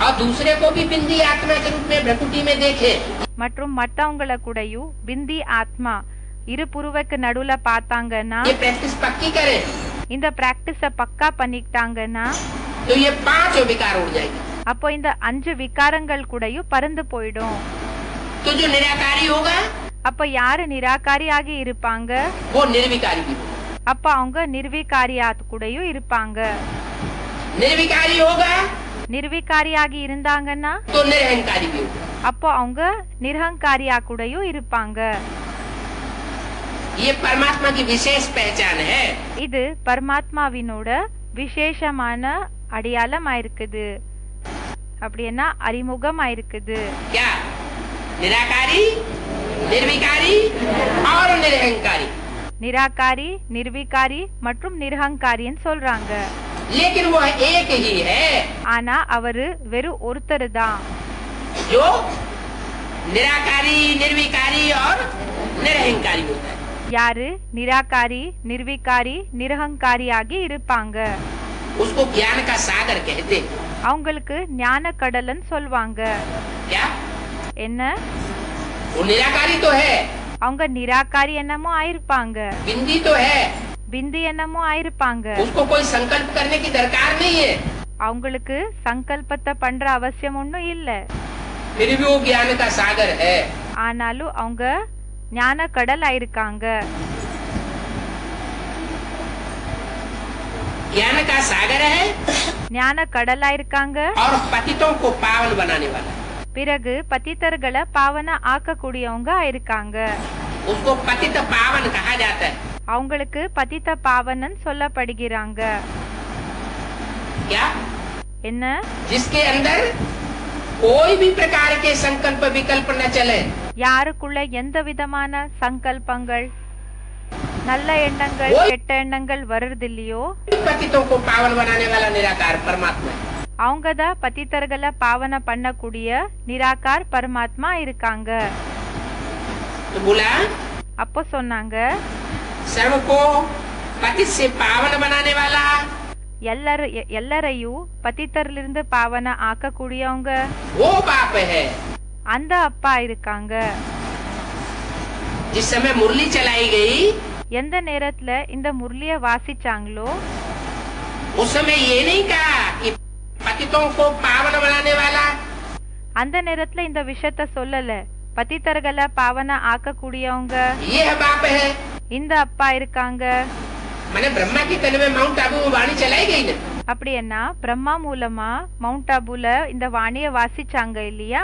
और दूसरे को भी बिंदी आत्मा के रूप में भ्रकुटी में देखे, மற்றும் மத்தவங்கள கூடயும் பிந்தி ஆத்மா இரு புருவக்கு நடுவுல பார்த்தாங்கன்னா ये प्रैक्टिस पक्की करें இந்த பிராக்டிஸ பக்கா பண்ணிட்டாங்கன்னா तो ये 5 विकार उड़ जाएगी। அப்போ இந்த 5 விகாரங்கள் கூடயும் பறந்து போயிடும். तो जो निराकारी होगा அப்ப யாரு நிராகாரி ஆகி இருப்பாங்க? वो निर्विकारी भी होगा। அப்ப அவங்க நிர்விகாரியாத் கூடயும் இருப்பாங்க. निर्विकारी होगा நிர்விகாரியாகி இருந்தாங்கன்னா तो निरहंकारी भी होगा। அப்போ அவங்க நிர்ஹங்காரியா கூடயும் இருப்பாங்க. ये परमात्मा की विशेष पहचान है। இது பரமாத்மாவினோட விசேஷமான அடையாளமா இருக்குது, அப்படின்னா அறிமுகமா இருக்குது. क्या निराकारी निर्विकारी और निरहंकारी, நிராகாரி நிர்விகாரி மற்றும் நிர்ஹங்காரின்னு சொல்றாங்க. लेकिन वो एक ही है ஆனா அவரு வெறும் ஒருத்தர் தான், जो निराकारी निर्विकारी और निरहंकारी होता है। யாரு நிராகாரி நிர்விகாரி நிர்ஹங்காரி ஆகி இருப்பாங்க. उसको ज्ञान का सागर कहते हैं। அவங்களுக்கு ஞான கடலன் சொல்வாங்க. क्या என்ன? वो निराकारी तो है, அவங்க நிராகாரி என்னமோ ஆயிருப்பாங்க, बिंदी तो है, பிந்தி என்னமோ ஆயிருப்பாங்க. उसको कोई संकल्प करने की दरकार नहीं है, அவங்களுக்கு சங்கல்பத்தை பண்ற அவசியம் ஒன்னும் இல்ல. फिर भी वो ज्ञान का सागर है। ஆனாலும் அவங்க ஞான கடல் ஆயிருக்காங்க. ज्ञान का सागर है ஞான கடல் ஆயிருக்காங்க. और पतितों को पावन बनाने वाला, பிறகு பतितர்களை பாவன ஆக்கக்கூடியவங்க ஆயிருக்காங்க. उसको पतित पावन कहा जाता है। அவங்களுக்கு பதித்த பாவனன் சொல்லப்படுகிறாங்க. क्या என்ன? जिसके अंदर कोई भी प्रकार के संकल्प विकल्प न चले, யாருக்குள்ள எந்த விதமான சங்கல்பங்கள், நல்ல எண்ணங்கள், கெட்ட எண்ணங்கள் வருதில்லையோ पतितों को पावन बनाने वाला निराकार परमात्मा है। அவங்கதான் பतितர்களை பாவன பண்ணக்கூடிய நிராகார் பரமாத்மா இருக்காங்க. तो बोला, அப்போ சொன்னாங்க, सर्व को पतित से पावन बनाने वाला எல்லாரையும் பतितர்லிருந்து பாவன ஆக்கக்கூடியவங்க वो बाप है। அந்த அப்பா இருக்காங்க. जिस समय मुरली चलाई गई, எந்த நேரத்துல இந்த முரளிய வாசிச்சாங்களோ उस समय ये नहीं कहा कि पतितों को पावन बनाने वाला, அந்த நேரத்துல இந்த விஷயத்த சொல்லல, பतितர்களை பாவன ஆக்கக்கூடியவங்க ये बाप है। இந்த அப்பா இருக்காங்க. मैंने ब्रह्मा के तन में माउंट आबू में वाणी चलाई गई ना, அப்படி என்ன பிரம்மா மூலமா மவுண்ட் ஆபுல இந்த வாணிய வாசிச்சாங்க இல்லையா?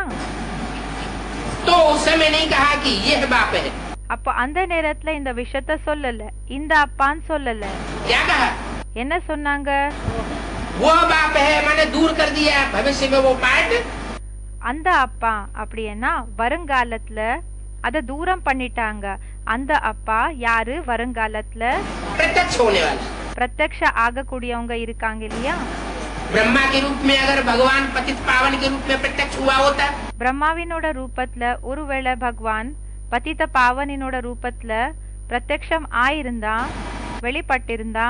तो उस समय नहीं कहा कि ये बाप है। அப்போ அந்த நேரத்துல இந்த விஷயத்த சொல்லல, இந்த அப்பான்னு சொல்லல. क्या कहा? என்ன சொன்னாங்க? वो बाप है, मैंने दूर कर दिया भविष्य में वो पार्ट। அந்த அப்பா அப்படின்னா வருங்காலத்துல அத தூரம் பண்ணிட்டாங்க. அந்த அப்பா யாரு? வருங்காலத்துல प्रत्यक्ष होने वाला। பிரத்யக்ஷ ஆகக்கூடியவங்க இருக்காங்க இல்லையா? ब्रह्मा के रूप में अगर भगवान पतित पावन के रूप में प्रत्यक्ष हुआ होता, பிரம்மாவினோட ரூபத்துல ஒருவேளை பகவான் பதித பாவனினோட ரூபத்துல பிரத்யக்ஷம் ஆயிருந்தா, வெளிப்பட்டிருந்தா,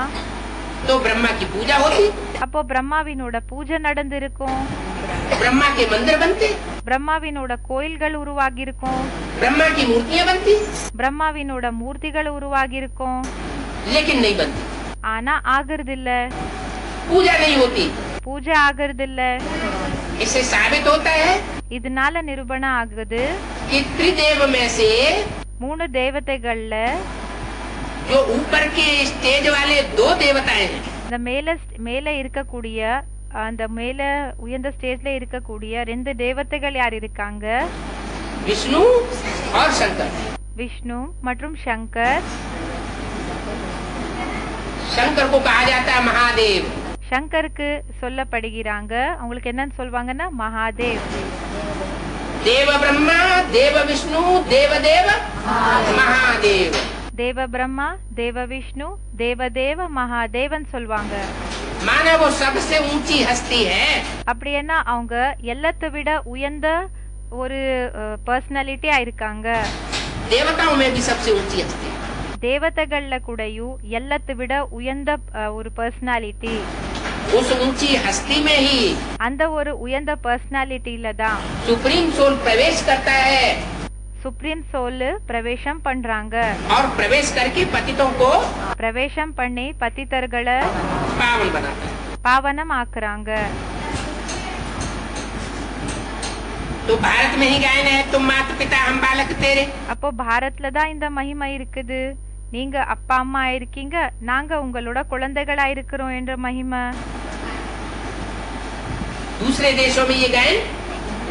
तो ब्रह्मा की पूजा होती, அப்போ பிரம்மாவினோட பூஜை நடந்திருக்கும், ब्रह्मा के मंदिर बनते, பிரம்மாவினோட கோயில்கள் உருவாகி இருக்கும், ब्रह्मा की मूर्तियां बनती, பிரம்மாவினோட மூர்த்திகள் உருவாகி இருக்கும். लेकिन नहीं बनती, ஆனா ஆகிறது இல்ல, पूजा नहीं होती। பூஜை ஆகிறது இல்ல. इससे साबित होता है இதனால நிரூபணம் ஆகுது, कि त्रिदेव में से மூணு தேவதைகள்ல जो ऊपर के स्टेज वाले दो देवताएं हैं, இந்த மேல இருக்கக்கூடிய அந்த மேல உயர்ந்த ஸ்டேஜ்ல இருக்கக்கூடிய ரெண்டு தேவதைகள் யார் இருக்காங்க? विष्णु और शंकर। விஷ்ணு மற்றும் சங்கர். शंकर को कहा जाता है महादेव। சங்கருக்கு சொல்லப்படுகிறாங்க, அவங்களுக்கு என்னன்னு சொல்வாங்கன்னா மகாதேவ். देव ब्रह्मा, देव विष्णु, देव देव महादेव। தேவ பிரம்மா, தேவ விஷ்ணு, தேவதேவ மகாதேவன் சொல்வாங்க. माना वो सबसे ऊंची हस्ती है। அப்படின்னா அவங்க எல்லாத்தை விட உயர்ந்த ஒரு பர்சனாலிட்டியா இருக்காங்க. देवताओं में भी सबसे ऊंची हस्ती, தேவதைகள்ல கூடயும் எல்லாத்தை விட உயர்ந்த ஒரு பர்சனாலிட்டி. उस ऊंची हस्ती में ही அந்த ஒரு உயர்ந்த பர்சனாலிட்டியில தான் सुप्रीम सोल प्रवेश करता है, சுப்ரீம் சோல் பிரவேசம் பண்றாங்க. और प्रवेश करके पतितों को பிரவேசம் பண்ணி பतितர்களை पावन बनाता है। பாவனம் ஆக்குறாங்க. तो भारत में ही गायन है, तुम माता पिता हम बालक तेरे। அப்போ பாரத்ல தான் இந்த மகிமை இருக்குது. நீங்க அப்பா அம்மா இருக்கீங்க, நாங்க உங்களோட குழந்தைகளா இருக்கிறோம் என்ற மகிமை. दूसरे देशों में ये गायन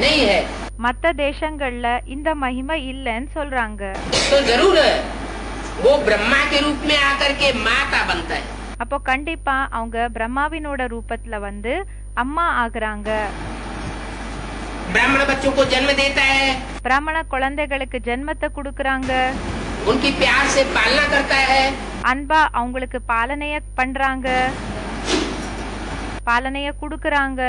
नहीं है, மத்த தேசங்கள்ல இந்த மகிமை இல்லைன்னு சொல்றாங்க. तो जरूर वो ब्रह्मा के रूप में आकर के माता बनता है। அப்போ கண்டிப்பா அவங்க பிரம்மாவினோட ரூபத்துல வந்து அம்மா ஆகுறாங்க. ब्राह्मण बच्चों को जन्म देता है, பிராமண குழந்தைகளுக்கு ஜென்மத்தை கொடுக்கறாங்க, उनकी प्यार से पालना करता है, அன்பா அவங்களுக்கு பாலனைய பண்றாங்க, பாலனைய கொடுக்கறாங்க.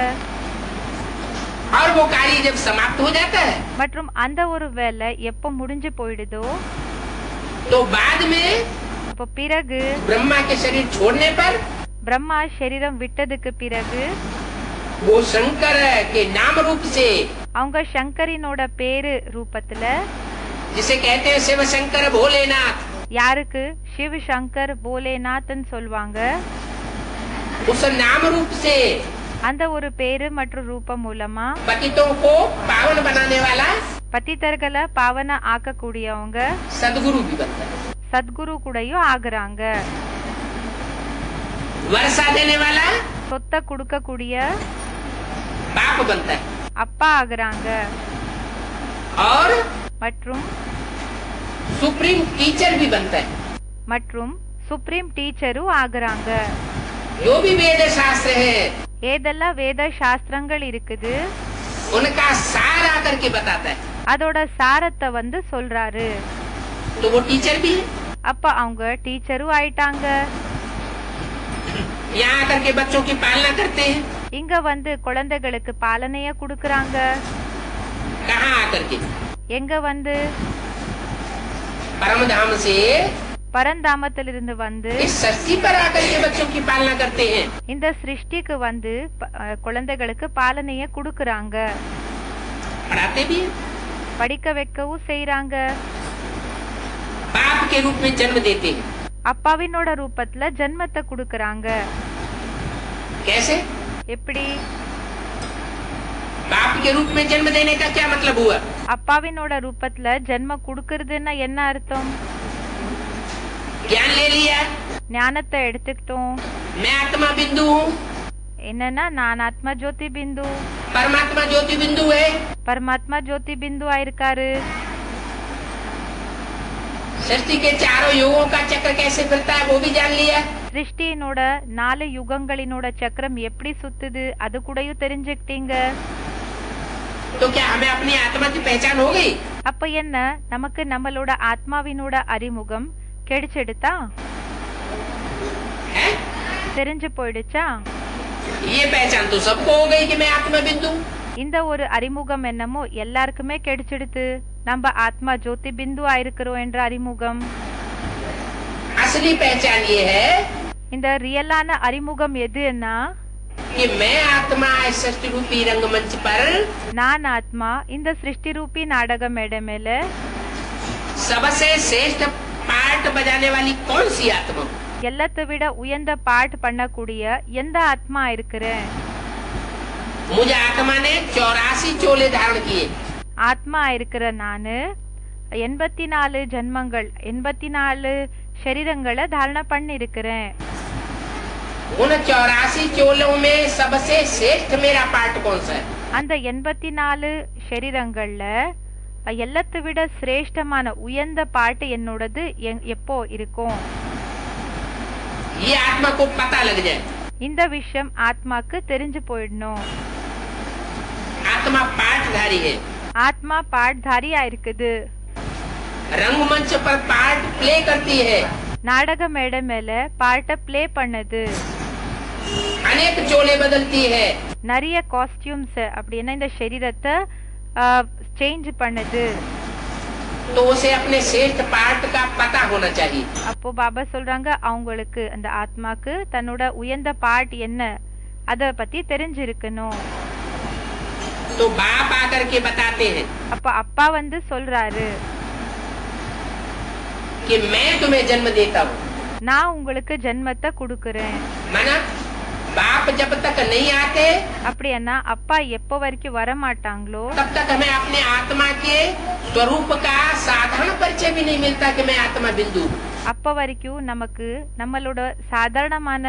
और वो कार्य जब समाप्त हो जाता है, மற்றும் அந்த ஒரு வேலை எப்போ முடிஞ்சு போயிடுதோ, तो बाद में அப்போ பிறகு ब्रह्मा के शरीर छोड़ने पर பிரம்மா சரீரம் விட்டதுக்கு பிறகு वो शंकर के नाम रूप से, அவங்க சங்கரினோட பேரு ரூபத்துல, जिसे कहते हैं शिव शंकर भोलेनाथ, யாருக்கு சிவ சங்கர் போலேநாத்ன்னு சொல்வாங்க, उस नाम रूप से அந்த ஒரு பேரு மற்றும் ரூபம் மூலமா पतितों को पावन बनाने वाला பतितர்களை பாவன ஆக்கக்கூடியவங்க सदगुरु भी बनता है। சத்குரு கூடயும் ஆகுறாங்க. वर्षा देने वाला சொத்தை கொடுக்கக்கூடிய बाप बनता है, அப்பா ஆகுறாங்க. और மற்றும் सुप्रीम टीचर भी बनता है। மற்றும் சுப்ரீம் டீச்சரும் ஆகுறாங்க. जो भी वेद शास्त्र है, ஏதெல்லாம் வேத சாஸ்திரங்கள் இருக்குது उनका सार आकर के बताता है। அதோட சாரத்தை வந்து சொல்றாரு। तो वो टीचर भी है। அப்ப அவங்க டீச்சரும் ஆயிட்டாங்க। यहाँ आकर के बच्चों की पालना करते हैं। இங்க வந்து குழந்தைகளுக்கு பாலனைய கொடுக்கறாங்க। कहाँ आकर के? எங்க வந்து? परम धाम से பரந்தாமத்திலிருந்து வந்து इस सृष्टि पर आकर के बच्चों की पालना करते हैं। இந்த சிருஷ்டிக்கு வந்து குழந்தைகளுக்கு பாலனைய கொடுக்கறாங்க। पढ़ाते भी हैं। படிக்க வைக்கவும் செய்றாங்க। बाप के रूप में जन्म देते हैं। அப்பாவினோட ரூபத்துல ஜன்மத்தை கொடுக்கறாங்க। कैसे? எப்படி? बाप के रूप में जन्म देने का क्या मतलब हुआ? அப்பாவினோட ரூபத்துல ஜன்ம கொடுக்கறதுன்னா என்ன அர்த்தம்? ज्ञान ले लिया, ஞானத்தை எடுத்துக்கிட்டோம்। मैं आत्मा बिंदु हूँ, என்னன்னா நான் ஆத்மா ஜோதி பிந்து, परमात्मा ज्योति बिंदु है। பரமாத்மா ஜோதி பிந்து ஆயிருக்காரு। सृष्टि के चारों युगों का चक्र कैसे फिरता है वो भी जान लिया। சிருஷ்டியினோட 4 யுகங்களினோட சக்கரம் எப்படி சுத்துது அது கூடயும் தெரிஞ்சுக்கிட்டீங்க। तो क्या हमें अपनी आत्मा की पहचान हो गई? அப்ப என்ன நமக்கு நம்மளோட ஆத்மாவினோட அறிமுகம் கிடைச்சிடுதா? है? தெரிஞ்சு போயிடுச்சா? ये पहचान तो सबको हो गई कि मैं आत्मा बिंदु। இந்த ஒரு அறிமுகம் என்னமோ எல்லாருக்குமே கிடைச்சிடுது, நம்ம ஆத்மா ஜோதி பிந்து ஆயிருக்கிறோம் என்ற அறிமுகம்। असली पहचान ये है இந்த ரியலான அறிமுகம் எதுன்னா कि मैं आत्मा इस सृष्टि रूपी रंगमंच पर நான் ஆத்மா இந்த சிருஷ்டி ரூபி நாடக மேடை மேல सबसे श्रेष्ठ पार्ट बजाने वाली कौन सी आत्मा? எல்லாத்தை விட உயர்ந்த பாட் பண்ணக்கூடிய எந்த ஆத்மா இருக்கிறேன்? मुझे आत्मा ने 84 चोले धारण किए। ஆத்மா இருக்கிற நானு 84 ஜன்மங்கள் 84 சரீரங்களை தாரண பண்ணி இருக்கிறேன்। उन 84 चोलों में सबसे श्रेष्ठ मेरा पार्ट कौन सा है? அந்த 84 சரீரங்கள்ல எல்லாத்தை விட சிரேஷ்டமான உயர்ந்த பாட்டு என்னோடது எப்போ இருக்கும்? ये आत्मा को पता लग जाए। இந்த விஷயம் ஆத்மாக்கு தெரிஞ்சு போயிடணும்। आत्मा पाठधारी है। ஆத்மா பாட்தாரியா இருக்குது, रंगमंच पर पार्ट प्ले करती है। நாடக மேடை மேல பாட்டை பிளே பண்ணுது, अनेक चोले बदलती है। நிறைய காஸ்டியூம்ஸ் அப்படின்னா இந்த சரீரத்தை சேஞ்ச் பண்ணுது। तो उसे अपने श्रेष्ठ पार्ट का पता होना चाहिए। அப்போ பாபா சொல்றாங்க அவங்களுக்கு அந்த ஆத்மாக்கு தன்னோட உயர்ந்த பாட் என்ன அத பத்தி தெரிஞ்சிருக்கணும்। तो बाप आकर के बताते हैं அப்ப அப்பா வந்து சொல்றாரு कि मैं तुम्हें जन्म देता हूँ। நான் உங்களுக்கு ஜென்மத்தை கொடுக்கறேன்। माना बाप जब तक नहीं आते அப்படின்னா அப்பா எப்போ வரைக்கும் வர மாட்டாங்களோ तब तक हमें अपने आत्मा के स्वरूप का साधारण परिचय भी नहीं मिलता कि मैं आत्मा बिंदु हूँ। அப்ப வரைக்கும் நமக்கு நம்மளோட சாதாரணமான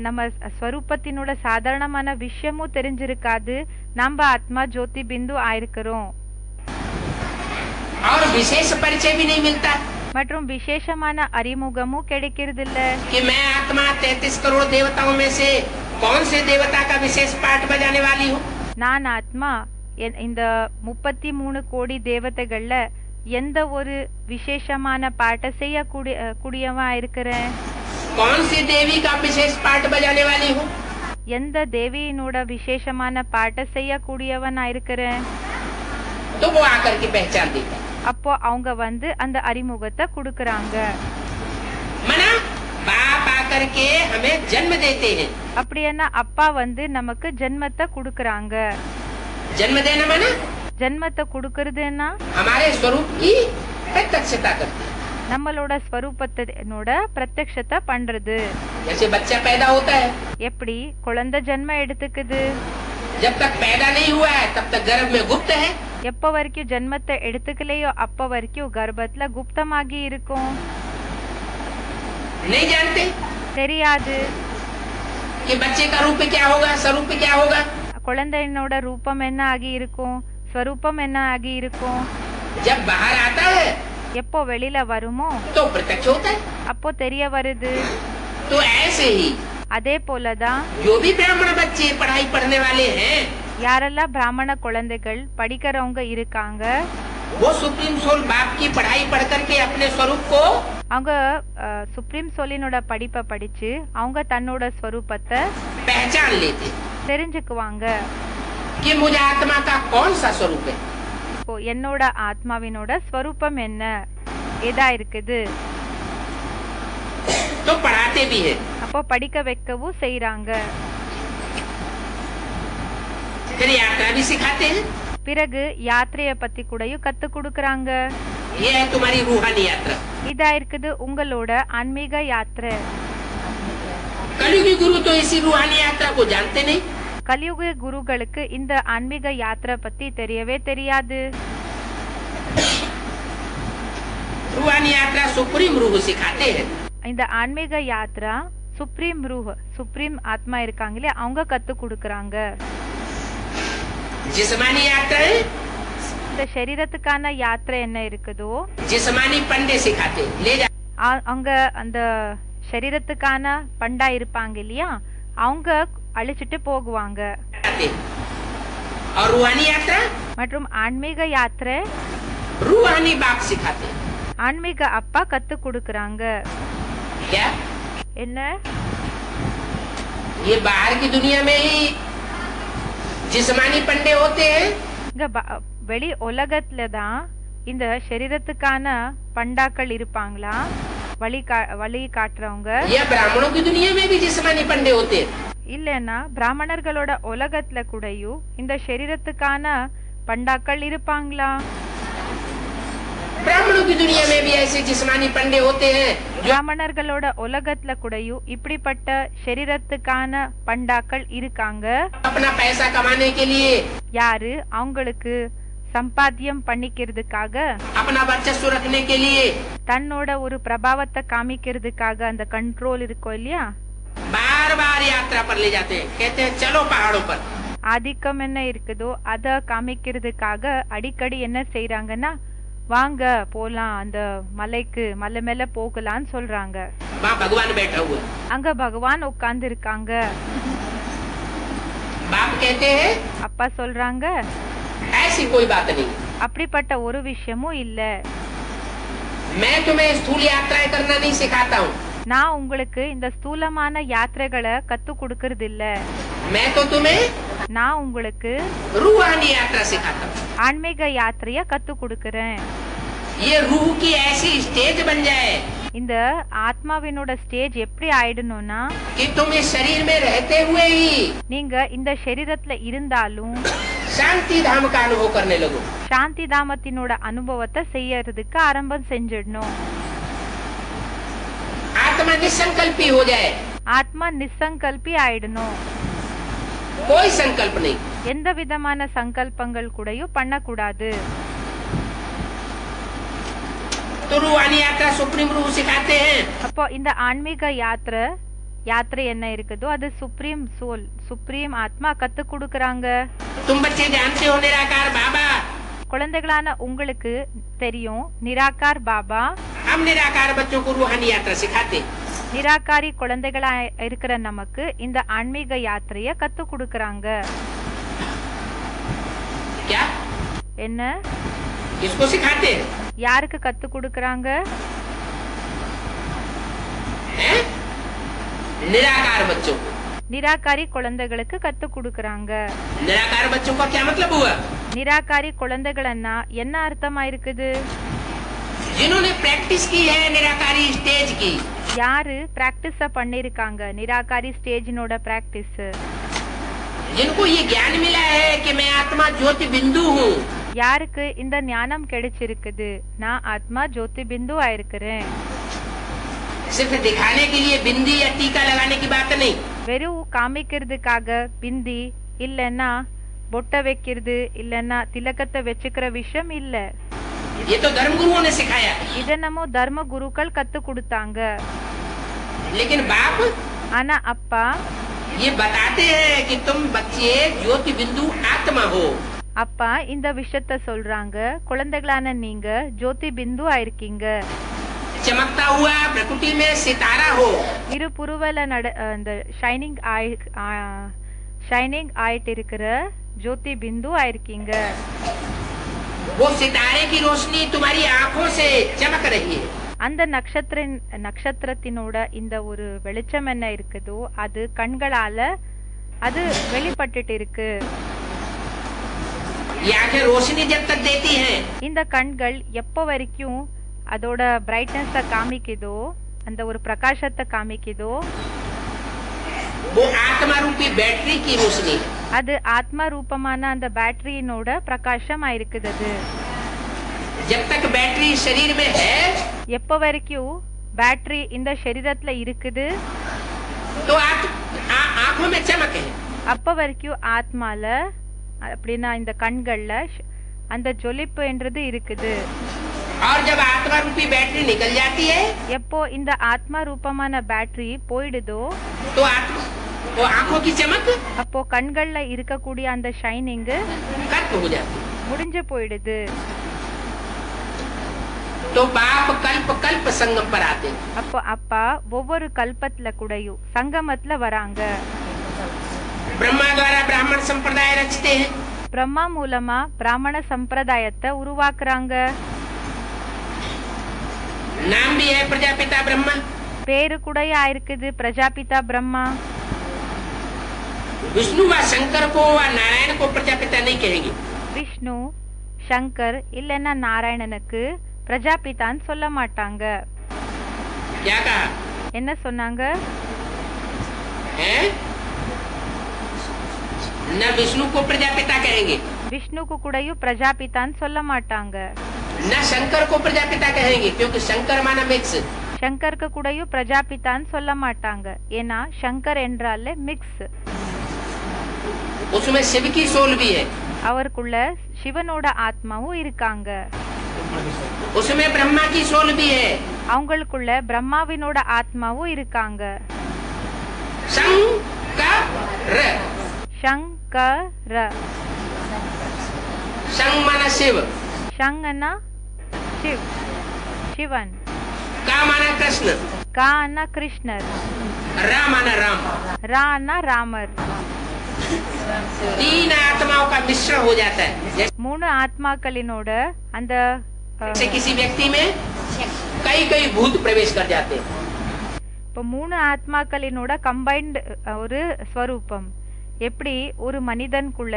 நம்ம ஸ்வரூபத்தினோட சாதாரணமான விஷயமும் தெரிஞ்சிருக்காது, நம்ம ஆத்மா ஜோதி பிந்து ஆயிருக்கிறோம்। और विशेष परिचय भी नहीं मिलता மற்றும் விசேஷமான அறிமுகமும் கிடைக்கிறது இல்ல कि मैं आत्मा 33 करोड़ देवताओं में से कौन से देवता का विशेष पाठ बजाने वाली हूँ। நான் ஆத்மா இந்த 33 கோடி தேவதைகள்ல எந்த ஒரு விசேஷமான பாட்டை செய்ய கூடியவா இருக்கிறேன்? कौन सी देवी का विशेष पाठ बजाने वाली हूँ। எந்த தேவியினோட விசேஷமான பாட்டை செய்ய கூடியவனா இருக்கிறேன்? तो वो आकर के पहचान देता। அப்போ அவங்க வந்து அந்த அறிமுகத்தை கொடுக்கறாங்க। मना बाप आकर के हमें जन्म देते हैं। அப்படின்னா அப்பா வந்து நமக்கு ஜென்மத்தை கொடுக்கறாங்க। जन्म देना माना ஜென்மத்தை கொடுக்கறதுன்னா हमारे स्वरूप की प्रत्यक्षता करते हैं। நம்மளோட ஸ்வரூபத்தினோட பிரத்யக்ஷத்தை பண்றது। जैसे बच्चा पैदा होता है, எப்படி குழந்தை ஜென்மம் எடுத்துக்குது? जब तक पैदा नहीं हुआ है तब तक गर्भ में गुप्त है। எப்ப வரைக்கும் ஜென்மத்தை எடுத்துக்கலையோ அப்ப வரைக்கும் கர்ப்பத்துல குப்தமாகி இருக்கும்। नहीं जानते தெரியாது कि बच्चे का रूप क्या होगा, स्वरूप क्या होगा। குழந்தையினோட ரூபம் என்ன ஆகி இருக்கும், ஸ்வரூபம் என்ன ஆகி இருக்கும்। जब बाहर आता है எப்போ வெளியில வருமோ तो प्रत्यक्ष होता है। அப்போ தெரிய வருது। तो ऐसे ही அதே போலதான் जो भी ब्राह्मण बच्चे पढ़ाई पढ़ने वाले हैं, யாரெல்லாம் பிராமண குழந்தைகள் படிக்கிறவங்க இருக்காங்க, वो सुप्रीम सोल बाप की पढ़ाई पढ़ करके अपने स्वरूप को அவங்க சுப்ரீம் சோலினோட படிப்பை படிச்சு அவங்க தன்னோட ஸ்வரூபத்தை पहचान लेते தெரிஞ்சுக்குவாங்க. कि मुझे आत्मा का कौन सा स्वरूप है। இப்போ என்னோட ஆத்மாவினோட ஸ்வரூபம் என்ன, ஏதா இருக்குது. तो पढ़ाते भी है। அப்போ படிக்க வைக்கவும் செய்யறாங்க. फिर यात्रा भी सिखाते हैं। பிறகு யாத்திரைய பத்தி கூடயும் கத்து கொடுக்கறாங்க. ये है तुम्हारी रूहानी यात्रा। இதா இருக்குது உங்களோட ஆன்மீக யாத்திரை. कलयुगी गुरु तो इसी रूहानी यात्रा को जानते नहीं। கலியுக குருகளுக்கு இந்த ஆன்மீக யாத்திரை பத்தி தெரியவே தெரியாது. रूहानी यात्रा सुप्रीम रूह सिखाते हैं। இந்த ஆன்மீக யாத்ரா சுப்ரீம் ரூஹ், சுப்ரீம் ஆத்மா இருக்காங்களே அவங்க கத்து கொடுக்கறாங்க. जिस्मानी यात्रा है, இந்த சரீரத்துக்கான யாத்திரை என்ன இருக்குதோ जिस्मानी पंडे सिखाते हैं। ले जा அவங்க அந்த சரீரத்துக்கான பண்டா இருப்பாங்க இல்லையா, அவங்க அழிச்சிட்டு போகுவாங்க. और रूहानी यात्रा, மற்றும் ஆன்மீக யாத்திரை रूहानी बाप सिखाते हैं। ஆன்மீக அப்பா கத்து கொடுக்கறாங்க. क्या என்ன, ये बाहर की दुनिया में ही जिस्मानी पंडे होते हैं। இங்க வெளி உலகத்துல தான் இந்த சரீரத்துக்கான பண்டாக்கள் இருப்பாங்களா, வழி காட்டுறவங்க. या ब्राह्मणों की दुनिया में भी जिस्मानी पंडे होते हैं। இல்லன்னா பிராமணர்களோட உலகத்துல கூடயும் இந்த சரீரத்துக்கான பண்டாக்கள் இருப்பாங்களா? ब्राह्मणों की दुनिया में भी ऐसे जिस्मानी पंडे होते हैं। பிராமணர்களோட உலகத்துல கூடயும் இப்படிப்பட்ட சரீரத்துக்கான பண்டாக்கள் இருக்காங்க. अपना पैसा कमाने के लिए, யாரு அவங்களுக்கு சம்பாத்தியம் பண்ணிக்கிறதுக்காக, अपना वर्चस्व रखने के लिए தன்னோட ஒரு பிரபாவத்தை காமிக்கிறதுக்காக அந்த கண்ட்ரோல் இருக்கும் இல்லையா, बार बार यात्रा पर ले जाते हैं। कहते हैं चलो पहाड़ों पर। ஆதிக்கம் என்ன இருக்குதோ அத காமிக்கிறதுக்காக அடிக்கடி என்ன செய்யறாங்கன்னா, வாங்க போலாம் அந்த மலை மேல போகலான்னு சொல்றாங்க. वहाँ भगवान बैठा हुआ है। அங்க பகவான் உட்கார்ந்து இருக்காங்க. बाप कहते हैं அப்பா சொல்றாங்க, ऐसी कोई बात नहीं, அப்படிப்பட்ட ஒரு விஷயமும் இல்ல. मैं तुम्हें स्थूल यात्राएं करना नहीं सिखाता हूँ। நான் உங்களுக்கு இந்த ஸ்தூலமான யாத்திரைகளை கத்து கொடுக்கறது இல்ல. मैं तो तुम्हें நான் உங்களுக்கு रूहानी यात्रा सिखाता हूँ। ஆன்மீக யாத்திரைய கத்து கொடுக்கறேன். ये रूह की ऐसी स्टेज बन जाए இந்த ஆத்மாவினோட ஸ்டேஜ் எப்படி ஆயிடணும்னா, कि तुम इस शरीर में रहते हुए ही நீங்க இந்த சரீரத்துல இருந்தாலும் शांति धाम का अनुभव करने लगो। சாந்தி தாமத்தினோட அனுபவத்தை செய்யறதுக்கு ஆரம்பம் செஞ்சிடணும். आत्मा निसंकल्पी हो जाए, ஆத்மா நிசங்கல்பி ஆயிடணும். कोई संकल्प नहीं। எந்த விதமான சங்கல்பங்கள் கூடயும் பண்ணக்கூடாது. तो रूहानी यात्रा सुप्रीम रूह सिखाते हैं। அப்போ இந்த ஆன்மீக யாத்திரை என்ன இருக்குதோ அது சுப்ரீம் சோல், சுப்ரீம் ஆத்மா கத்து கொடுக்கறாங்க. तुम बच्चे जानते हो निराकार बाबा। குழந்தைகளான உங்களுக்கு தெரியும் நிராகார் பாபா. हम निराकार बच्चों को रूहानी यात्रा सिखाते। நிராகாரி குழந்தைகளா இருக்கிற நமக்கு இந்த ஆன்மீக யாத்திரைய கத்து கொடுக்கறாங்க. क्या என்ன, किसको सिखाते हैं? யாருக்கு கத்து கொடுக்கறாங்க? हैं? निराकार बच्चों को। நிராகாரி குழந்தைகளுக்கு கத்து கொடுக்கறாங்க. निराकार बच्चों का क्या मतलब हुआ? நிராகாரி குழந்தைகள்னா என்ன அர்த்தமா இருக்குது? जिन्होंने प्रैक्टिस की है निराकारी स्टेज की। யாரு பிராக்டிஸ பண்ணிருக்காங்க நிராகாரி ஸ்டேஜினோட பிராக்டிஸ்? जिनको ये ज्ञान मिला है कि मैं आत्मा ज्योति बिंदु हूँ। யாருக்கு இந்த ஞானம் கிடைச்சிருக்குது, நான் ஆத்மா ஜோதி பிந்து ஆயிருக்கிறேன். सिर्फ दिखाने के लिए बिंदी या टीका लगाने की बात नहीं। வெறும் காமிக்கிறதுக்காக பிந்தி இல்லன்னா பொட்ட வைக்கிறது இல்லன்னா திலக்கத்தை வச்சுக்கிற விஷயம் இல்ல. ये तो धर्म गुरुओं ने सिखाया। இத நம்ம தர்ம குருக்கள் கத்து கொடுத்தாங்க. लेकिन बाप ஆனா அப்பா ये बताते हैं कि तुम बच्चे ज्योति बिंदु आत्मा हो। அப்பா இந்த விஷயத்த சொல்றாங்க, குழந்தைகளான நீங்க ஜோதி பிந்து ஆயிருக்கீங்க. चमकता हुआ प्रकृति में सितारा हो, இரு புருவல இந்த ஷைனிங் ஆயிட்டு இருக்கிற ஜோதி பிந்து ஆயிருக்கீங்க. वो सितारे की रोशनी तुम्हारी आंखों से चमक रही है. அந்த நட்சத்திரத்தினோட இந்த ஒரு வெளிச்சம் என்ன இருக்குதோ அது கண்களால அது வெளிப்பட்டுட்டு இருக்கு. ये आंखें रोशनी जब तक देती हैं, இந்த கண்கள் எப்போ வரைக்கும் அதோட பிரைட்னஸ் காமிக்குதோ, அந்த ஒரு பிரகாசத்தை காமிக்குதோ, वो आत्मा रूपी बैटरी की रोशनी है. அது ஆத்மா ரூபமான அந்த பேட்டரியினோட பிரகாசமா இருக்குது. அது जब तक बैटरी शरीर में है, எப்போ வரைக்கும் பேட்டரி இந்த சரீரத்துல இருக்குது, तो आंखों में चमक है. அப்ப வரைக்கும் ஆத்மால அப்படின்னா இந்த கண்கள்ல அந்த ஜொலிப்பு என்றது இருக்குது. और जब आत्मा रूपी बैटरी निकल जाती है, எப்போ இந்த ஆத்மா ரூபமான பேட்டரி போயிடுதோ, तो वो आंखों की चमक அப்போ கண்கள்ல இருக்கக்கூடிய அந்த ஷைனிங் खत्म हो जाती है. முடிஞ்சு போயிடுது. तो बाप कल्प कल्प संगम पर आते हैं. அப்போ அப்பா ஒவ்வொரு கல்பத்துல கூடயும் சங்கமத்துல வராங்க. ब्रह्मा द्वारा ब्राह्मण संप्रदाय रचते हैं. பிரம்மா மூலமா பிராமண சம்பிரதாயத்தை உருவாக்குறாங்க. नाम भी है प्रजापिता ब्रह्मा. பேரு கூடயா இருக்குது பிரஜாபிதா பிரம்மா. विष्णु व शंकर को व नारायण को प्रजापिता नहीं कहेंगे. விஷ்ணு சங்கர் இல்லைன்னா நாராயணனுக்கு பிரஜாபிதான்னு சொல்ல மாட்டாங்க. क्या कहा என்ன சொன்னாங்க? है? न विष्णु को प्रजापिता कहेंगे, விஷ்ணுக்கு கூடயும் பிரஜாபிதான்னு சொல்ல மாட்டாங்க. न शंकर को प्रजापिता कहेंगे, क्योंकि शंकर माना मिक्स. சங்கருக்கு கூடயும் பிரஜாபிதான்னு சொல்ல மாட்டாங்க. ஏன்னா சங்கர் என்றாலே மிக்ஸ். उसमें शिव की सोल भी है, அவருக்குள்ள சிவனோட ஆத்மாவும் இருக்காங்க. उसमें ब्रह्मा की सोल भी है. அவங்களுக்குள்ள பிரம்மாவினோட ஆத்மாவும் இருக்காங்க. शंकर சங்கர शंग माना शिव, ஷங்கன்னா சிவ் சிவன், का माना कृष्ण, கா அண்ணா கிருஷ்ணர், रा माना राम. ரா அண்ணா ராமர். तीन आत्माओं का मिश्रण हो जाता है. மூணு ஆத்மாக்களினோட அந்த जैसे किसी व्यक्ति में कई कई भूत प्रवेश कर जाते हैं. இப்போ மூணு ஆத்மாக்களினோட கம்பைன்டு ஒரு ஸ்வரூபம். எப்படி ஒரு மனிதனுக்குள்ள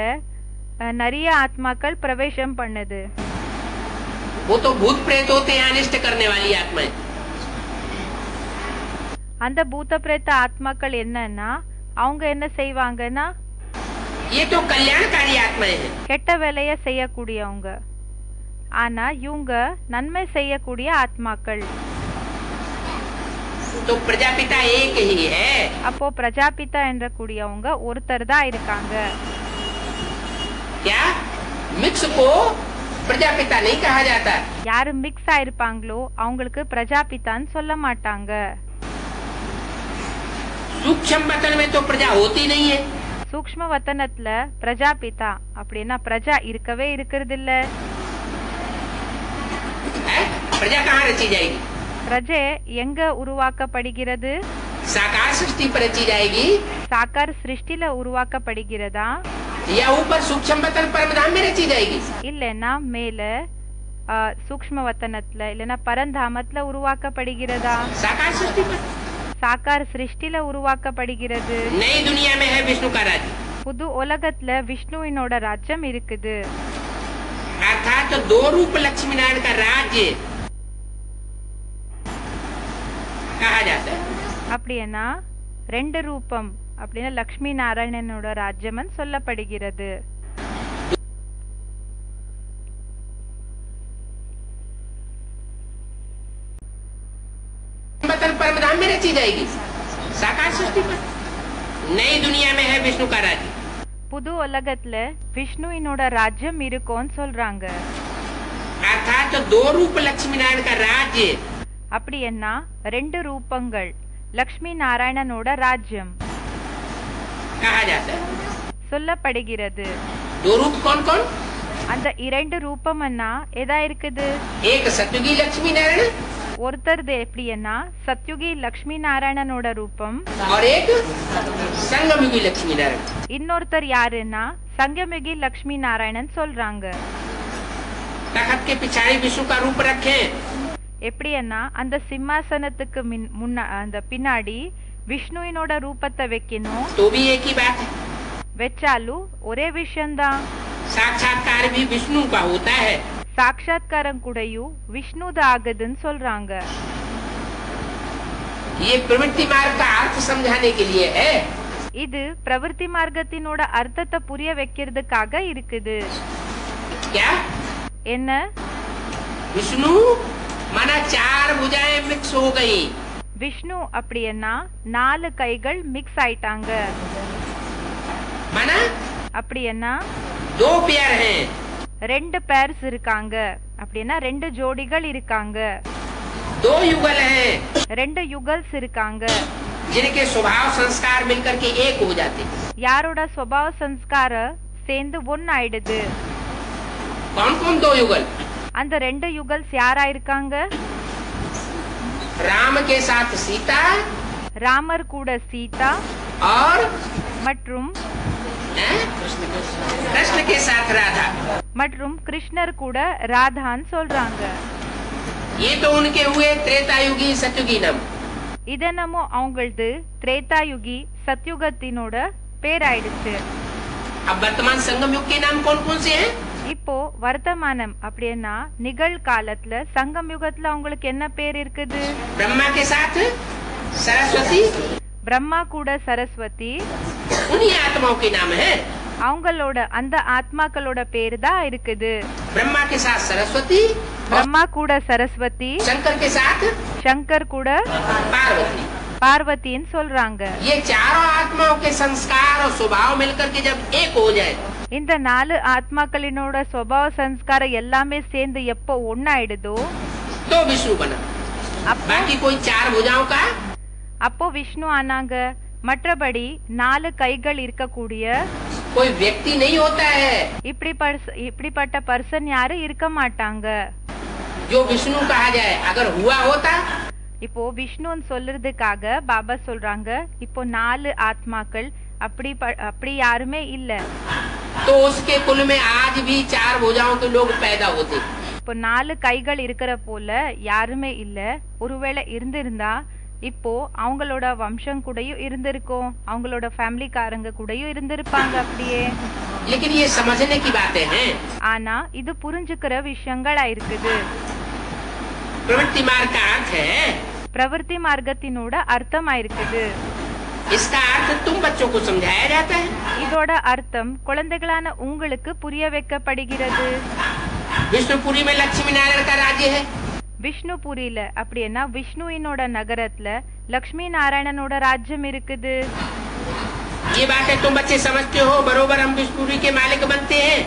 நிறைய ஆத்மாக்கள் பிரவேசம் பண்ணுது. वो तो भूत प्रेत होते हैं, अनिष्ट करने वाली आत्माएं. அந்த பூத பிரேத ஆத்மாக்கள் என்னன்னா அவங்க என்ன செய்வாங்கன்னா ये तो कल्याणकारी आत्माएं हैं. கெட்ட வேலைய செய்யக்கூடியவங்க. ஆனா இவங்க நன்மை செய்யக்கூடிய ஆத்மாக்கள். तो प्रजापिता एक ही है. அப்போ பிரஜாபிதா என்ற கூடியவங்க ஒருத்தர் தான் இருக்காங்க. क्या मिक्स को प्रजापिता नहीं कहा जाता. யாரு மிக்ஸ் ஆயிருப்பாங்களோ அவங்களுக்கு பிரஜாபிதான்னு சொல்ல மாட்டாங்க. सूक्ष्म वतन में तो प्रजा होती नहीं है. சூக்ஷ்ம வத்தனத்துல பிரஜாபிதா அப்படின்னா பிரஜா இருக்கவே இருக்கிறது இல்ல. प्रजा कहाँ रची जाएगी? பிரஜை எங்க உருவாக்கப்படுகிறது? साकार सृष्टि पर रची जाएगी சாக்கார் சிருஷ்டில உருவாக்கப்படுகிறதா? या ऊपर सूक्ष्म वतन परमधाम में रची जाएगी? இல்லைன்னா மேல சூக்ஷ்ம வத்தனத்துல இல்லைன்னா பரந்தாமத்துல உருவாக்கப்படுகிறதா? साकार सृष्टि पर. சாக்கார் சிருஷ்டில உருவாக்கப்படுகிறது. नई दुनिया में है विष्णु का राज्य. புது உலகத்துல விஷ்ணுவினோட ராஜ்யம் இருக்குது. अर्थात दो रूप लक्ष्मी नारायण का राज्य कहा जाता है. அப்படின்னா ரெண்டு ரூபம் அப்படின்னா லக்ஷ்மி நாராயணனோட ராஜ்யம்னு சொல்லப்படுகிறது. परमधाम में रची जाएगी साकार सृष्टि पर. नई दुनिया में है विष्णु का राज्य. புது உலகத்துல விஷ்ணுவினோட ராஜ்யம் இருக்கும்னு சொல்றாங்க. अर्थात दो रूप लक्ष्मी नारायण का राज्य அப்படின்னா ரெண்டு ரூபங்கள் லக்ஷ்மி நாராயணனோட ராஜ்யம் कहा जाता है. சொல்லப்படுகிறது. दो रूप कौन कौन? அந்த இரண்டு ரூபம்னா எதா இருக்குது? एक सतयुगी लक्ष्मी नारायण, ஒருத்தர் எப்படின்னா சத்யுகி லக்ஷ்மி நாராயணனோட ரூபம், और एक संगमयुगी लक्ष्मी नारायण। இன்னொருத்தர் யாருன்னா சங்கமிகி லக்ஷ்மி நாராயணன் சொல்றாங்க. तखत के पिछाड़ी विष्णु का रूप रखें, எப்படின்னா அந்த சிம்மாசனத்துக்கு அந்த பின்னாடி விஷ்ணுவினோட ரூபத்தை வைக்கணும். तो भी एक ही बात है। வச்சாலும் ஒரே விஷயம்தான். साक्षात्कार भी विष्णु का होता है। சாட்சாத்காரம் கூடயும் விஷ்ணுத ஆகுதுன்னு சொல்றாங்க. ये प्रवृत्ति मार्ग का अर्थ समझाने के लिए है। இது பிரவೃತ್ತಿ மார்க்கத்தினோட அர்த்தத்தை புரிய வைக்கிறதுக்காக இருக்குது. क्या? என்ன? विष्णु माना 4 भुजाएं मिक्स हो गई। விஷ்ணு அப்படின்னா 4 கைகள் மிக்ஸ் ஆயிட்டாங்க. माना அப்படின்னா 2 पेयर हैं, 2 பேர்ஸ் இருக்காங்க. அப்படின்னா 2 ஜோடிகள் இருக்காங்க. 2 युगल हैं, 2 யுகல்ஸ் இருக்காங்க. जिनके स्वभाव संस्कार मिलकर के एक हो जाते हैं। யாரோட स्वभाव संस्कार சேர்ந்து ஒன்னு ஆயிடுது. कौन कौन 2 युगल? அந்த 2 யுகல்ஸ் யாரா இருக்காங்க? राम के साथ सीता, ராமர் கூட சீதா, और மற்றும் कृष्ण के साथ राधा। மற்றும் கிருஷ்ணர் கூட ராதான்னு சொல்றாங்க. ये तो उनके हुए त्रेतायुगी सतयुगी नाम। இதனமோ அவங்களது திரேதாயுகி சத்யுகத்தினோட பேராயிடுச்சு. अब वर्तमान संगम युग के नाम कौन कौन से हैं? இப்போ வர்த்தமானம் அப்படின்னா நிகழ்காலத்துல சங்கம் யுகத்துல அவங்களுக்கு என்ன பேர் இருக்குது? ब्रह्मा के साथ सरस्वती, பிரம்மா கூட சரஸ்வதி, उन्हीं आत्माओं के नाम है। அவங்களோட அந்த ஆத்மாக்களோட பேர் தான் இருக்குது. ब्रह्मा के साथ सरस्वती, பிரம்மா கூட சரஸ்வதி, शंकर के साथ சங்கர் கூட पार्वती। பார்வதின்னு சொல்றாங்க. ये चारों आत्माओं के संस्कार और स्वभाव मिलकर के जब एक हो जाए, இந்த 4 ஆத்மாக்களினோட स्वभाव संस्कार எல்லாமே சேர்ந்து எப்போ ஒன்னாயிடுதோ तो विष्णु बना। बाकी कोई 4 भुजाओं का அப்போ விஷ்ணு ஆனாங்க. மற்றபடி 4 கைகள் இருக்கக்கூடிய कोई व्यक्ति नहीं होता है। இப்படிப்பட்ட பர்சன் யாரும் இருக்க மாட்டாங்க. जो विष्णु कहा जाए, अगर हुआ होता, இப்போ விஷ்ணுன்னு சொல்றதுக்காக பாபா சொல்றாங்க இப்போ 4 ஆத்மாக்கள் அப்படி யாருமே இல்ல. तो उसके कुल में आज भी 4 भुजाओं के लोग पैदा होते। இப்போ 4 கைகள் இருக்கிற போல யாருமே இல்ல. ஒருவேளை இருந்திருந்தா இப்போ அவங்களோட வம்சம் கூடயும் இருந்திருக்கும், அவங்களோட ஃபேமிலிக்காரங்க கூடயும் இருந்திருப்பாங்க அப்படியே. लेकिन ये समझने की बातें हैं। ஆனா இது புரிஞ்சுக்கிற விஷயங்களா இருக்குது. प्रवृत्ति मार्ग का अर्थ है, பிரவೃತ್ತಿ மார்க்கத்தினோட அர்த்தமா இருக்குது. इसका अर्थ तुम बच्चों को समझाया जाता है। இதோட அர்த்தம் குழந்தைகளான உங்களுக்கு புரிய வைக்கப்படுகிறது. विष्णुपुरी में लक्ष्मी नारायण का राज्य है। விஷ்ணுபுரியில அப்படின்னா விஷ்ணுவினோட நகரத்துல லக்ஷ்மி நாராயணனோட ராஜ்யம் இருக்குது. ये बातें तुम बच्चे समझते हो, बरोबर हम विष्णुपुरी के मालिक बनते हैं।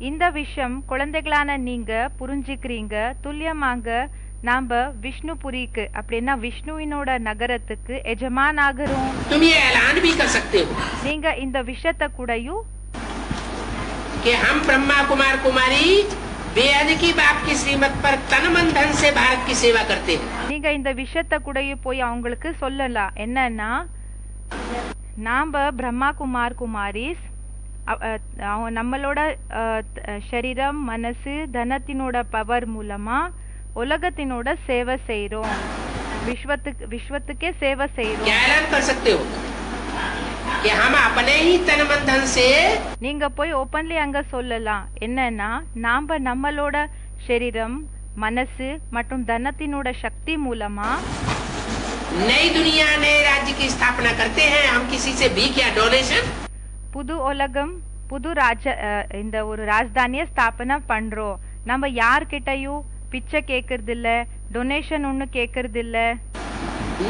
இந்த விஷயம் குழந்தைகளான நீங்க புரிஞ்சுக்கிறீங்க. துல்லியமாக நாம விஷ்ணுபுரிக்கு அப்படின்னா விஷ்ணுவினோட நகரத்துக்கு எஜமான் ஆகிறோம். तुम ये ऐलान भी कर सकते हो நீங்க இந்த விஷயத்தை கூடயும் कि हम ब्रह्मा कुमार कुमारी बेअद की बाप की श्रीमत पर तन मन धन से भारत की सेवा करते हैं। நீங்க இந்த விஷயத்தை கூடயும் போய் அவங்களுக்கு சொல்லலாம். என்னன்னா நாம பிரம்மா குமார் குமாரிஸ் நம்மளோட சரீரம் மனசு தனத்தினோட பவர் மூலமா உலகத்தினோட சேவை செய்யறோம், விஸ்வத்துக்கே சேவை செய்யறோம். क्या ऐलान कर सकते हो कि हम अपने ही तन मन धन से, நீங்க போய் ஓபன்லி அங்க சொல்லலாம். என்னன்னா நாம நம்மளோட சரீரம் மனசு மற்றும் தனத்தினோட சக்தி மூலமா नई दुनिया नए राज्य की स्थापना करते हैं। हम किसी से भीख या डोनेशन, புது உலகம் புது இந்த ஒரு ராஜதானிய ஸ்தாபனை பண்றோம். நம்ம யார்கிட்டயும் பிச்சை கேக்குறது இல்ல, டொனேஷன் ஒண்ணு கேக்குறது இல்ல,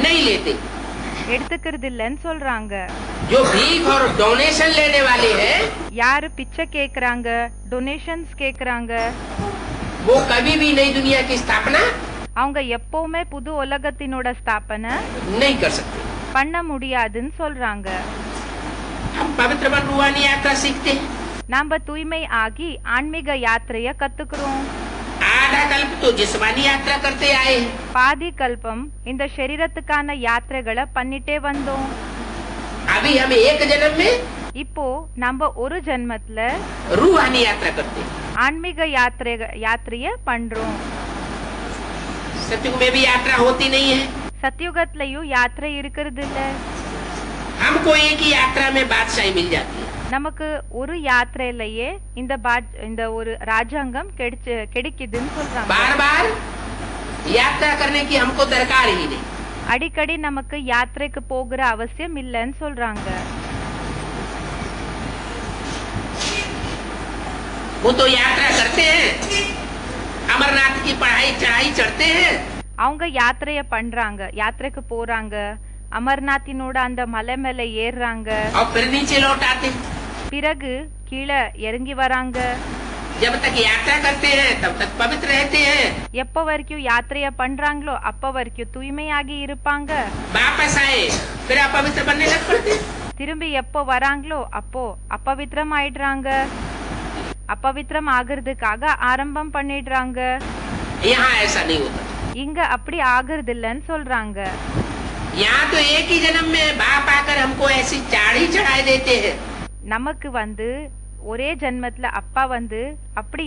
नहीं लेते। எடுத்துக்கிறது இல்லன்னு சொல்றாங்க. जो भीख और डोनेशन लेने वाले हैं, யாரு பிச்சை கேக்குறாங்க டொனேஷன்ஸ் கேக்குறாங்க वो कभी भी नई दुनिया की स्थापना அவங்க எப்பவுமே புது உலகத்தினோட ஸ்தாபனை नहीं कर सकते। பண்ண முடியாதுன்னு சொல்றாங்க. हम पवित्र बन रूहानी यात्रा सीखते हैं। நாம தூய்மை ஆகி ஆன்மீக யாத்திரைய கத்துக்கிறோம். आज आधा कल्प तो जिस्मानी यात्रा करते आए हैं। பாதி கல்பம் இந்த சரீரத்துக்கான யாத்திரைகளை பண்ணிட்டே வந்தோம். अभी हम एक जन्म में இப்போ நம்ம ஒரு ஜென்மத்துல रूहानी यात्रा करते हैं। ஆன்மீக யாத்திரைய பண்றோம். सतयुग में भी यात्रा होती नहीं है। சத்தியுகத்திலயும் யாத்திரை இருக்கிறது இல்ல. हमको एक ही यात्रा में बादशाही मिल जाती है। நமக்கு ஒரு யாத்திரையிலேயே இந்த ஒரு ராஜாங்கம் கிடைக்குதுன்னு சொல்றாங்க. बार बार यात्रा करने की हमको दरकार ही नहीं। அடிக்கடி நமக்கு யாத்திரைக்கு போகிற அவசியம் இல்லைன்னு சொல்றாங்க. वो तो यात्रा करते हैं, अमरनाथ की चढ़ाई चढ़ते हैं। அவங்க யாத்திரைய பண்றாங்க, யாத்திரைக்கு போறாங்க, அமர்நாத்தினோட அந்த மலை மேல ஏறுறாங்க, और फिर नीचे लौट आते हैं। பிறகு கீழே இறங்கி வராங்க. जब तक यात्रा करते हैं तब तक पवित्र रहते हैं। எப்ப வரைக்கும் யாத்திரைய பண்றாங்களோ அப்ப வரைக்கும் தூய்மையாகி இருப்பாங்க. वापस आए फिर अपवित्र बनने लग पड़ते हैं। திரும்பி எப்போ வராங்களோ அப்போ அப்பவித்திரம் ஆயிடுறாங்க. அப்பவித்திரம் ஆகிறதுக்காக ஆரம்பம் பண்ணிடுறாங்க. यहाँ ऐसा नहीं होता। இங்க அப்படி ஆகிறது இல்லன்னு சொல்றாங்க. यहाँ तो एक ही जन्म में बाप आकर हमको ऐसी चाड़ी चढ़ाई देते हैं। நமக்கு ஒரே ஜென்மத்துல அப்பா அப்படி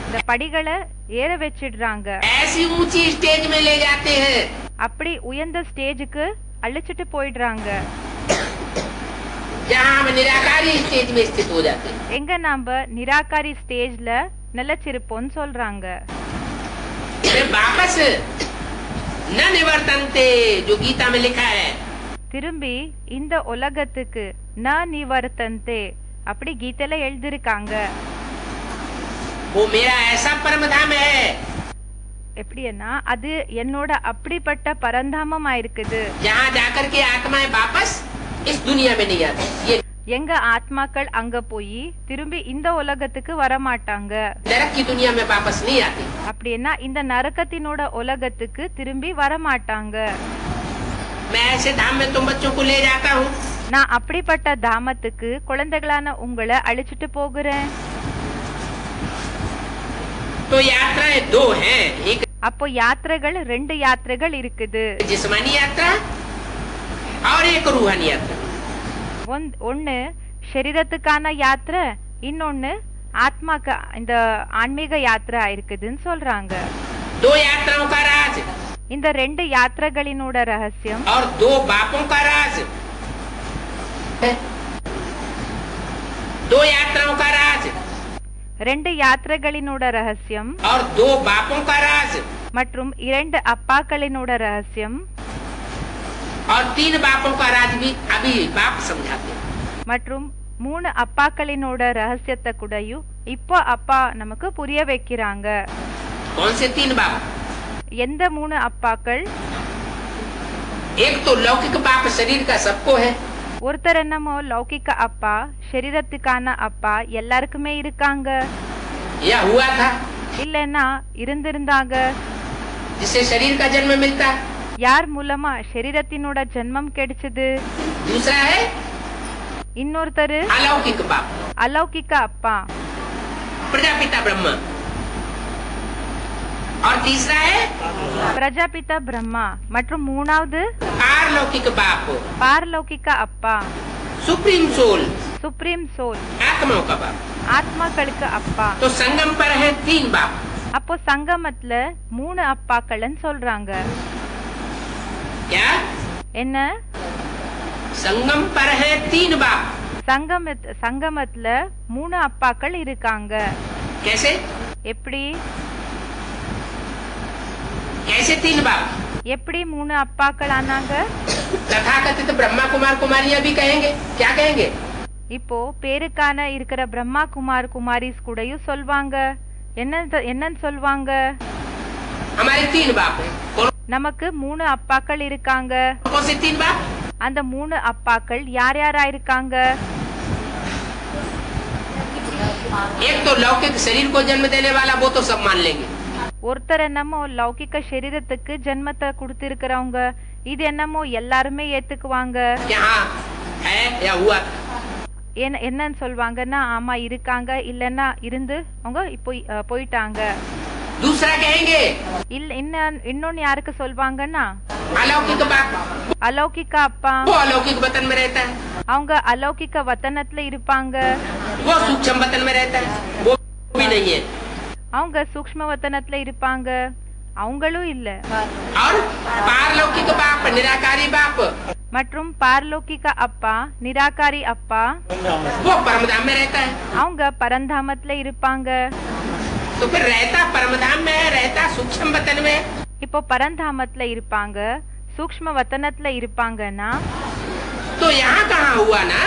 இந்த படிகளை ஏற வச்சிடுறாங்க. ऐसी ऊंची स्टेज में ले जाते हैं। அப்படி உயர்ந்த ஸ்டேஜுக்கு அழைச்சிட்டு போயிடுறாங்க. जहाँ हम निराकारी स्टेज में स्थित हो जाते हैं। எங்க நாம நிராகாரி ஸ்டேஜ்ல நிலைச்சிருப்போம்னு சொல்றாங்க. फिर वापस न निवर्तन्ते जो गीता में लिखा है। திரும்பி இந்த உலகத்துக்கு ந நிவர்த்தந்தே அப்படி கீதையில எழுதிருக்காங்க. वो मेरा ऐसा परम धाम है। எப்படின்னா அது என்னோட அப்படிப்பட்ட பரந்தாமமா இருக்குது. जहाँ जाकर के आत्माएं वापस इस दुनिया में नहीं आती। ये எங்க ஆத்மாக்கள் அங்க போய் திரும்பி இந்த உலகத்துக்கு வரமாட்டாங்க. नरक की दुनिया में वापस नहीं आती। அப்படின்னா இந்த நரகத்தினோட உலகத்துக்கு திரும்பி வரமாட்டாங்க. मैं ऐसे धाम में तुम बच्चों को ले जाता हूँ। நான் அப்படிப்பட்ட தாமத்துக்கு குழந்தைகளான உங்களை அழைச்சிட்டு போகிறேன். तो यात्राएं दो हैं। एक அப்போ யாத்திரைகள் ரெண்டு யாத்திரைகள் இருக்குது. जिस्मानी यात्रा और एक रूहानी यात्रा। ஒன்னு சரீரத்துக்கான யாத்திரை, இன்னொன்னு ஆத்மாக்கு இந்த ஆன்மீக யாத்திரை இருக்குதுன்னு சொல்றாங்க. दो यात्राओं का राज இந்த ரெண்டு யாத்திரைகளினோட ரகசியம் और दो बापों का राज। दो यात्राओं का राज ரெண்டு யாத்திரைகளினோட ரகசியம் और दो बापों का राज மற்றும் இரண்டு அப்பாக்களினோட ரகசியம் और तीन बापों का राज भी अभी बाप समझाते हैं। மற்றும் மூணு அப்பாக்களினோட ரகசியத்தை கூடயும் இப்போ அப்பா நமக்கு புரிய வைக்கிறாங்க. कौन से तीन बाप? எந்த மூணு அப்பாக்கள்? एक तो लौकिक बाप शरीर का सबको है। ஒருத்தர் என்னமோ லௌகிக்க அப்பா, சரீரத்துக்கான அப்பா எல்லாருக்குமே இருக்காங்க. यह हुआ था இல்லன்னா இருந்திருந்தாங்க. जिससे शरीर का जन्म मिलता है। யார் மூலமா சரீரத்தினோட ஜென்மம் கிடைச்சது? दूसरा है இன்னொருத்தர் अलौकिक बाप, அலௌகிக்க அப்பா, प्रजापिता ब्रह्मा। और तीसरा है பிரஜாபிதா பிரம்மா. மற்றும் மூணாவது पारलौकिक बाप, பார்லௌகிக்க அப்பா, सुप्रीम सोल, சுப்ரீம் சோல், आत्माओं का बाप। ஆத்மாக்களுக்கு அப்பா. तो संगम पर है तीन बाप। அப்போ சங்கமத்துல மூணு அப்பாக்கள்னு சொல்றாங்க. क्या? என்ன? संगम पर है तीन बाप। சங்கமத்துல மூணு அப்பாக்கள் இருக்காங்க. कैसे? எப்படி? कैसे तीन बाप? எப்படி மூணு அப்பாக்கள் ஆனாங்க? तथाकथित ब्रह्मा कुमार कुमारियां भी कहेंगे। क्या कहेंगे? இப்போ பேருக்கான இருக்கிற பிரம்மா குமார் குமாரிஸ் கூடயும் சொல்வாங்க. என்னன்னு சொல்வாங்க? हमारे तीन बाप हैं। நமக்கு மூணு அப்பாக்கள் இருக்காங்க. कौन से तीन बाप? அந்த மூணு அப்பாக்கள் யார் யாரா இருக்காங்க? एक तो लौकिक शरीर को जन्म देने वाला, वो तो सब मान लेंगे। ஒருத்தர் என்னமோ லௌகிக்க சரீரத்துக்கு ஜென்மத்தை கொடுத்திருக்கிறவங்க, இது என்னமோ எல்லாருமே ஏத்துக்குவாங்க. यहाँ है या हुआ? என்னன்னு சொல்வாங்கன்னா ஆமா இருக்காங்க, இல்லன்னா இருந்து அவங்க இப்போ போயிட்டாங்க. दूसरा कहेंगे இல்ல இன்னொன்னு யாருக்கு சொல்வாங்கன்னா अलौकिक बाप, அலௌகிக அப்பா. वो अलौकिक वतन में रहता है, அவங்க அலௌகிக வத்தனத்துல இருப்பாங்க. वो सूक्ष्म वतन में रहता है, वो भी नहीं है. அவங்க சூக்ஷ்ம வத்தனத்துல இருப்பாங்க, அவங்களும் இல்ல. और पारलौकिक बाप, निराकारी बाप, மற்றும் பார்லோகிக அப்பா, நிராகாரி அப்பா, वो परमधाम में रहता है. அவங்க பரந்தாமத்துல இருப்பாங்க. तो फिर रहता परमधाम में है, रहता सूक्ष्म वतन में. இப்போ பரந்தாமத்துல இருப்பாங்க, சூக்ஷ்ம வத்தனத்துல இருப்பாங்கன்னா तो यहाँ कहाँ हुआ ना,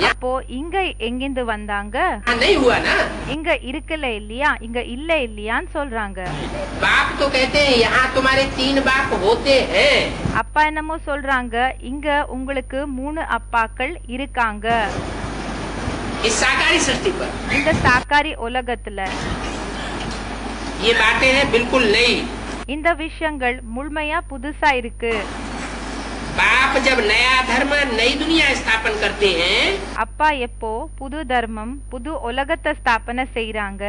அப்போ இங்க எங்கிருந்து வந்தாங்க? यहाँ नहीं हुआ ना. இங்க இருக்கல இல்லையா, இங்க இல்ல இல்லையான்னு சொல்றாங்க. बाप तो कहते हैं यहाँ तुम्हारे 3 बाप होते हैं. அப்பா என்னமோ சொல்றாங்க, இங்க உங்களுக்கு 3 அப்பாக்கள் இருக்காங்க इस साकारी सृष्टि पर. இந்த சாக்காரி உலகத்துல. ये बातें हैं बिल्कुल नई. இந்த விஷயங்கள் முழுமையா புதுசா இருக்கு. बाप जब नया धर्म नई दुनिया स्थापन करते हैं, அப்பா எப்போ புது தர்மம் புது உலகத்தை ஸ்தாபனை செய்யறாங்க,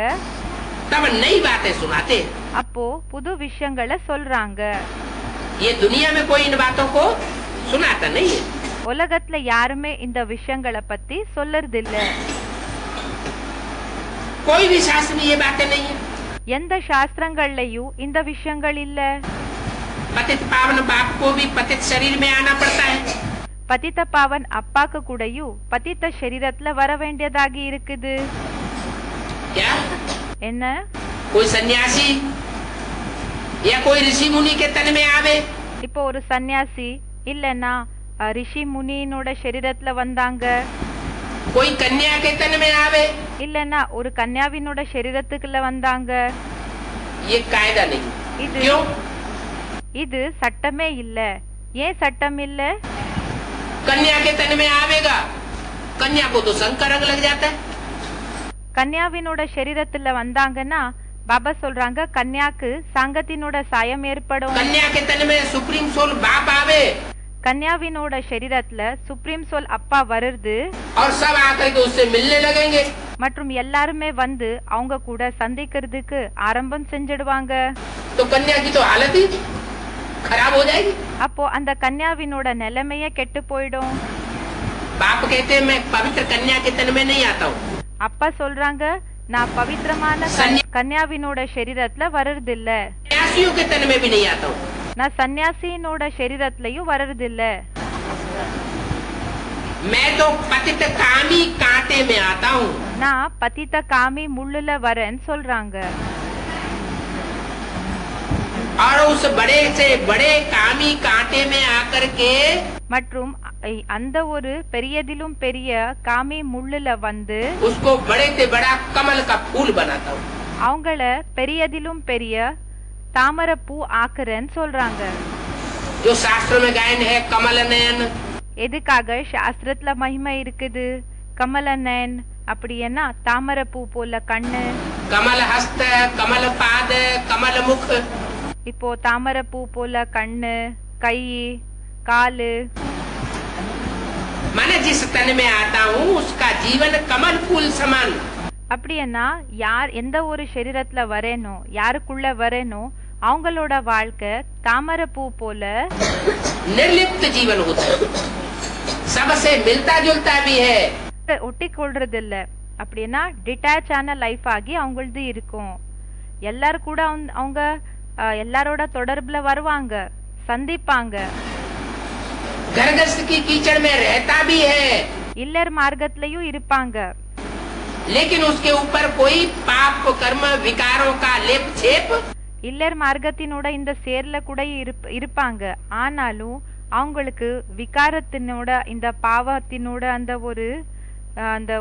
तब नई बातें सुनाते हैं. அப்போ புது விஷயங்களை சொல்றாங்க. ये दुनिया में कोई इन बातों को सुनाता नहीं है. உலகத்துல யாருமே இந்த விஷயங்களை பத்தி சொல்லறது இல்ல. कोई भी शास्त्र में ये बातें नहीं है. எந்த சாஸ்திரங்கள்லயும் இந்த விஷயங்கள் இல்ல. पतित पावन बाप को भी पतित शरीर में आना पड़ता है. பதித்த பாவன் அப்பாக்கு கூடயும் பதித்த சரீரத்துல வர வேண்டியதாகி இருக்குது. क्या என்ன? कोई सन्यासी या कोई ऋषि मुनि के तन में आवे, இப்போ ஒரு சன்னியாசி இல்லன்னா ரிஷி முனியினோட சரீரத்துல வந்தாங்க, कोई कन्या के तन में आवे, இல்லன்னா ஒரு கன்யாவினோட சரீரத்துக்குள்ள வந்தாங்க. ये कायदा नहीं. இது क्यों? இது சட்டமே இல்ல. ஏன் சட்டம் இல்ல? कन्या के तन में आवेगा, कन्या को तो संग का रंग लग जाता है. கன்யாவினோட சரீரத்துல வந்தாங்கன்னா பாபா சொல்றாங்க கன்யாக்கு சாங்கத்தினோட சாயம் ஏற்படும். कन्या के तन में सुप्रीम सोल बाप आवे கன்யாவினோட சரீரத்துல சுப்ரீம் சோல் அப்பா வருது और सब आकर के उससे मिलने लगेंगे. மற்றும் எல்லாருமே வந்து அவங்க கூட சந்திக்கிறதுக்கு ஆரம்பம் செஞ்சிடுவாங்க. तो कन्या की तो हालत ही खराब हो जाएगी. அப்போ அந்த கன்யாவினோட நிலைமையே கெட்டு போயிடும். बाप कहते हैं मैं पवित्र कन्या के तन में नहीं आता हूँ. அப்பா சொல்றாங்க நான் பவித்திரமான கன்யாவினோட சரீரத்துல வர்றதில்ல, सन्यासियों के तन में भी नहीं आता हूँ. நான் சன்னியாசினோட சரீரத்திலயும் வர்றதில்ல. मैं तो पतित कामी कांटे में आता हूँ. நான் பதித்த காமி முள்ளுல வரேன்னு சொல்றாங்க. और उस बड़े से बड़े कामी कांटे में आकर के மற்றும் அந்த ஒரு பெரியதிலும் பெரிய காமி முள்ளுல வந்து उसको बड़े से बड़ा कमल का फूल बनाता हूँ. அவங்கள பெரியதிலும் பெரிய தாமரை பூ ஆக்குறேன்னு சொல்றாங்க. जो शास्त्र में गायन है कमल नयन, எதுக்காக சாஸ்திரத்துல மகிமை இருக்குது? கமலநயன் அப்படின்னா தாமரை பூ போல கண்ணு, कमल हस्त, कमल पाद, कमल मुख. இப்போ தாமரை பூ போல கண்ணு, கை, காலு. मैंने जिस तन में आता हूँ उसका जीवन कमल फूल समान. அப்படின்னா யார் எந்த ஒரு சரீரத்துல வரேனோ, யாருக்குள்ள வரேனோ அவங்களோட வாழ்க்கை தாமரை பூ போல निर्लिप्त जीवन होता है, सबसे मिलता जुलता भी है. ஒட்டி கொள்றது இல்ல. அப்படின்னா டிட்டாச் ஆன லைஃப் ஆகி அவங்களது இருக்கும். எல்லாரும் கூட அவங்க எல்லாரோட தொடர்புல வருவாங்க, சந்திப்பாங்க. गर्गस्त की कीचड़ में रहता भी है, இல்லர் மார்க்கத்திலயும் இருப்பாங்க. लेकिन उसके ऊपर कोई पाप कर्म विकारों का लेप छेप. இல்லர் மார்க்கத்தினோட இந்த சேர்ல கூட இருப்பாங்க. ஆனாலும் அவங்களுக்கு விகாரத்தினோட இந்த பாவத்தினோட அந்த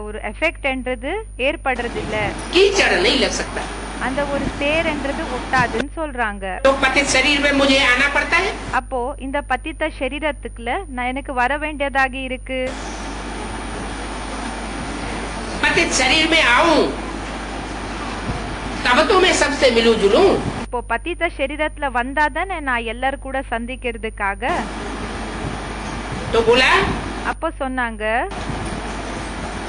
ஒரு எஃபெக்ட் என்றது ஏற்படுறது இல்ல. कीचड़ नहीं लग सकता. அந்த ஒரு சேர் என்றது ஒட்டாதுன்னு சொல்றாங்க. तो पतित शरीर में मुझे आना पड़ता है. அப்போ இந்த பதித்த சரீரத்துக்குள்ள நான் எனக்கு வர வேண்டியதாக இருக்கு. पतित शरीर में आऊं तब तो मैं सबसे मिलूं जुलूं. இப்போ பதித்த சரீரத்துல வந்தாதானே நான் எல்லாரும் கூட சந்திக்கிறதுக்காக. तो बोला அப்போ சொன்னாங்க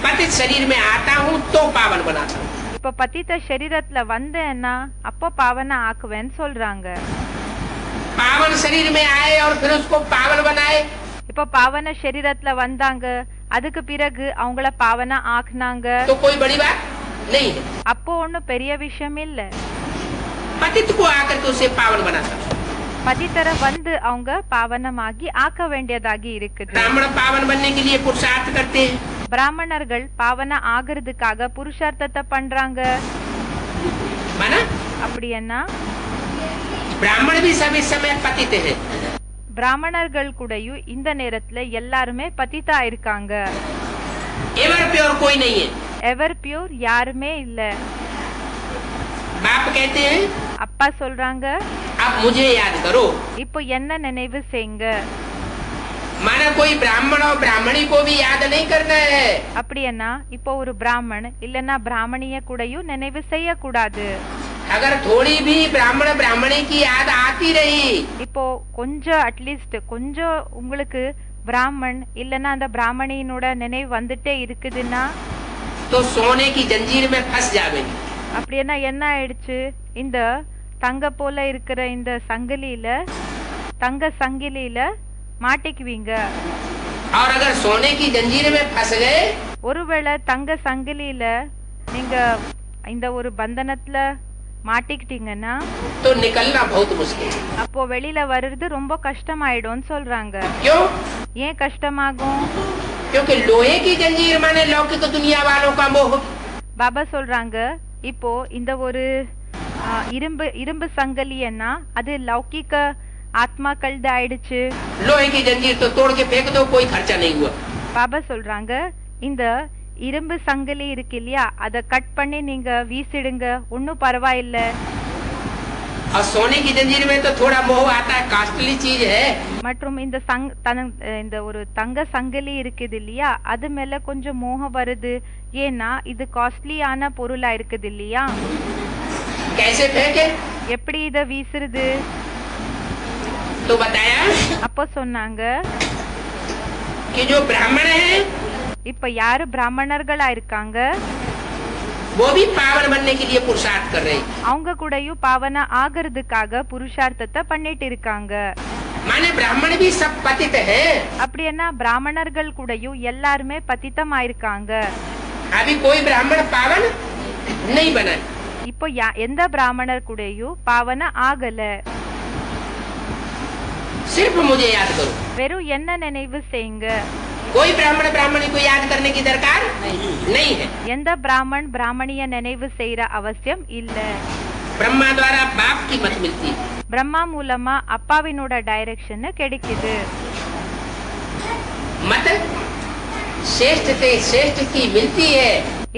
पतित शरीर में आता हूँ तो पावन बनाता हूँ. இப்ப பதித்த சரீரத்துல வந்தேன்னா அப்போ பாவன ஆக்குவேன்னு சொல்றாங்க. पावन शरीर में आए और फिर उसको पावन बनाए, இப்ப பாவன சரீரத்துல வந்தாங்க, அதுக்கு பிறகு அவங்கள பாவன ஆக்குனாங்க. तो कोई बड़ी बात नहीं है। அப்போ ஒண்ணும் பெரிய விஷயம் இல்ல. पतित को आकर के उसे पावन बनाता। பதித்தர வந்து அவங்க பாவனமாகி ஆக்க வேண்டியதாகி இருக்குது. ब्राह्मण पावन बनने के लिए पुरुषार्थ करते हैं। பிராமணர்கள் பாவன ஆகிறதுக்காக புருஷார்த்தத்தை பண்றாங்க. माना அப்படி என்ன ब्राह्मण भी सब इस समय पतित है। பிராமணர்கள் கூடயும் இந்த நேரத்துல எல்லாருமே பதித்தா இருக்காங்க. एवर प्योर कोई नहीं है। எவர் பியூர் யாருமே இல்ல. बाप कहते हैं அப்பா சொல்றாங்க, अब मुझे याद करो। இப்போ என்ன நினைவு செய்யுங்க. माना कोई ब्राह्मण और ब्राह्मणी को भी याद नहीं करना है। அப்படி என்ன இப்போ ஒரு பிராமணன் இல்லனா பிராமணிய கூடயும் நினைவு செய்ய கூடாது. अगर थोड़ी भी ब्राह्मण ब्राह्मणी की याद आती रही, இப்போ கொஞ்சம் அட்லீஸ்ட் கொஞ்சம் உங்களுக்கு பிராமன் இல்லனா அந்த பிராமணியினோட நினைவு வந்துட்டே இருக்குதுன்னா तो सोने की जंजीर में फंस जावेंगे। அப்படின்னா என்ன ஆயிடுச்சு, இந்த தங்க போல இருக்கிற இந்த சங்கிலியில தங்க சங்கிலியில மாட்டிக்குவீங்க. और अगर सोने की जंजीर में फंस गए, ஒருவேளை தங்க சங்கிலியில நீங்க இந்த ஒரு பந்தனத்துல மாட்டிக்கிட்டீங்கன்னா तो निकलना बहुत मुश्किल है। அப்போ வெளியில வர்றது ரொம்ப கஷ்டமாயிடும்னு சொல்றாங்க. क्यों? ஏன் கஷ்டமாகும்? क्योंकि लोहे की जंजीर माने लौकिक दुनिया वालों का मोह। பாபா சொல்றாங்க, இப்போ இந்த ஒரு இரும்பு சங்கிலின்னா அது லௌகிக ஆத்மாக்கள் தான் ஆயிடுச்சு. लोहे की जंजीर तो तोड़ के फेंक दो, कोई खर्चा नहीं हुआ। பாபா சொல்றாங்க, இந்த இரும்பு சங்கிலி இருக்கு இல்லையா, அத கட் பண்ணி நீங்க வீசிடுங்க, ஒன்னும் பரவாயில்ல. और सोने की जंजीर में तो थोड़ा मोह आता है, कास्टली चीज है। மற்றும் இந்த ஒரு தங்க சங்கிலி இருக்குது இல்லையா, அது மேல கொஞ்சம் மோகம் வருது. ஏன்னா இது காஸ்ட்லியான பொருளா இருக்குது இல்லையா. कैसे फेंके? எப்படி இத வீசுறது? तो बताया அப்போ சொன்னாங்க, कि जो ब्राह्मण है இப்ப யாரு பிராமணர்களா இருக்காங்க वो भी पावन बनने के लिए पुरुषार्थ कर रहे हैं। அவங்க கூடயும் பாவன ஆகிறதுக்காக புருஷார்த்தத்தை பண்ணிட்டு இருக்காங்க. माने ब्राह्मण भी सब पतित हैं। அப்படின்னா பிராமணர்கள் கூடயும் எல்லாருமே பதித்தமாயிருக்காங்க. अभी कोई ब्राह्मण पावन नहीं बना। இப்போ எந்த பிராமணர் கூடயும் பாவன ஆகல. सिर्फ मुझे याद करो। வெறும் என்ன நினைவு செய்யுங்க. कोई ब्राह्मण ब्राह्मणी को याद करने की दरकार नहीं है। எந்த பிராமண் பிராமணிய நினைவு செய்யற அவசியம் இல்ல. ब्रह्मा द्वारा बाप की मत मिलती है। பிரம்மா மூலமா அப்பாவினோட டைரக்ஷன் கிடைக்குது. मत श्रेष्ठ से श्रेष्ठ की मिलती है।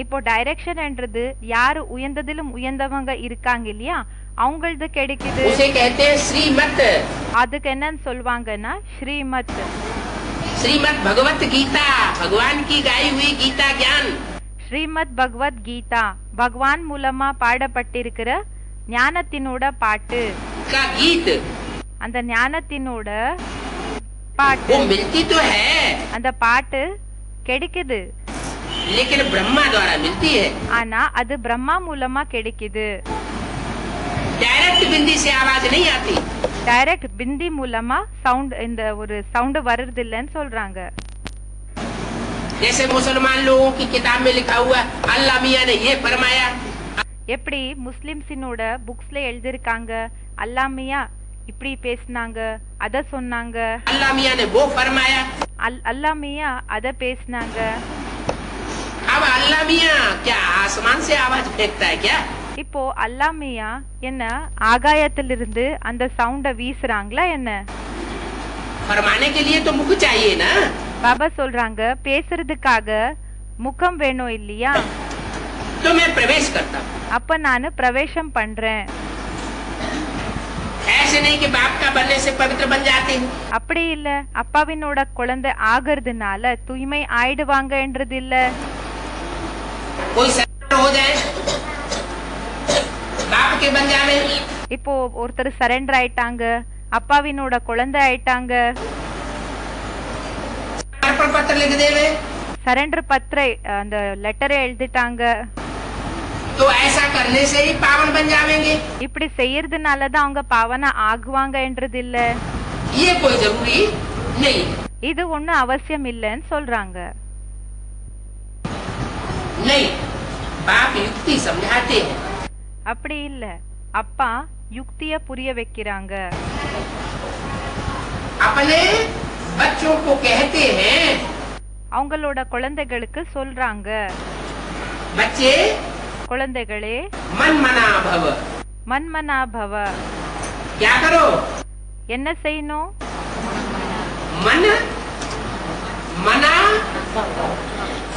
இப்போ டைரக்ஷன்ன்றது யாரு உயர்ந்ததிலும் உயர்ந்தவங்க இருக்காங்க இல்லையா, அவங்களது கிடைக்குது. उसे कहते हैं श्रीमत। அதுக்கு என்னன்னு சொல்வாங்கன்னா ஸ்ரீமத். श्रीमद भगवत गीता, भगवान की गाई हुई गीता ज्ञान। ஸ்ரீமத் பகவத் கீதா பகவான் மூலமா பாடப்பட்டிருக்கிற ஞானத்தினோட பாட்டு. का गीत, அந்த ஞானத்தினோட பாட்டு, वो मिलती तो है, அந்த பாட்டு கிடைக்குது. लेकिन ब्रह्मा द्वारा मिलती है। ஆனா அது பிரம்மா மூலமா கிடைக்குது. डायरेक्ट बिंदी से आवाज नहीं आती। டைரக்ட் பிந்தி மூலமா சவுண்ட் இந்த ஒரு சவுண்ட் வர்றது இல்லைன்னு சொல்றாங்க. जैसे मुसलमान लोगों की किताब में लिखा हुआ अल्लाह मियां ने ये फरमाया। எப்படி முஸ்லிம்ஸினோட புக்ஸ்ல எழுதிருக்காங்க, அல்லாமியா இப்படி பேசினாங்க, அத சொன்னாங்க, अल्लाह मियां ने वो फरमाया। அல்லாமியா அத பேசினாங்க. अब अल्लाह मियां क्या आसमान से आवाज फेंकता है क्या? இப்போ அல்லாமியா என்ன ஆகாயத்திலிருந்து அந்த சவுண்ட வீசுறாங்களா என்ன? फरमाने के लिए तो मुख चाहिए ना। பாபா சொல்றாங்க, பேசுறதுக்காக முகம் வேணும் இல்லையா. तो मैं प्रवेश करता हूँ। அப்ப நானு பிரவேசம் பண்றேன். ऐसे नहीं कि बाप का बनने से पवित्र बन जाते हैं। அப்படி இல்ல, அப்பாவினோட குழந்தை ஆகிறதுனால தூய்மை ஆயிடுவாங்கன்றது இல்ல. कोई सरेंडर हो जाए, बाप के बन जावे। இப்போ ஒருத்தர் சரண்டர் ஆயிட்டாங்க, அப்பாவினோட குழந்தை ஆயிட்டாங்க, अर्पण पत्र लिख देवे, சரண்டர் பத்திர அந்த லெட்டரை எழுதிட்டாங்க. तो करने से ही पावन बन जाएंगे, இப்படி செய்யறதுனால தான் அவங்க பாவன ஆகுவாங்கன்றது இல்ல. ये कोई जरूरी नहीं। இது ஒண்ணும் அவசியம் இல்லைன்னு சொல்றாங்க. नहीं, बाप युक्ति समझाते हैं। அப்படி இல்ல, அப்பா யுக்திய புரிய வைக்கிறாங்க. अपने बच्चों को कहते हैं, அவங்களோட குழந்தைகளுக்கு சொல்றாங்க, बच्चे குழந்தைகளே मनमना भव। மன்மனா பவ. क्या करो? என்ன செய்யணும்? मन मना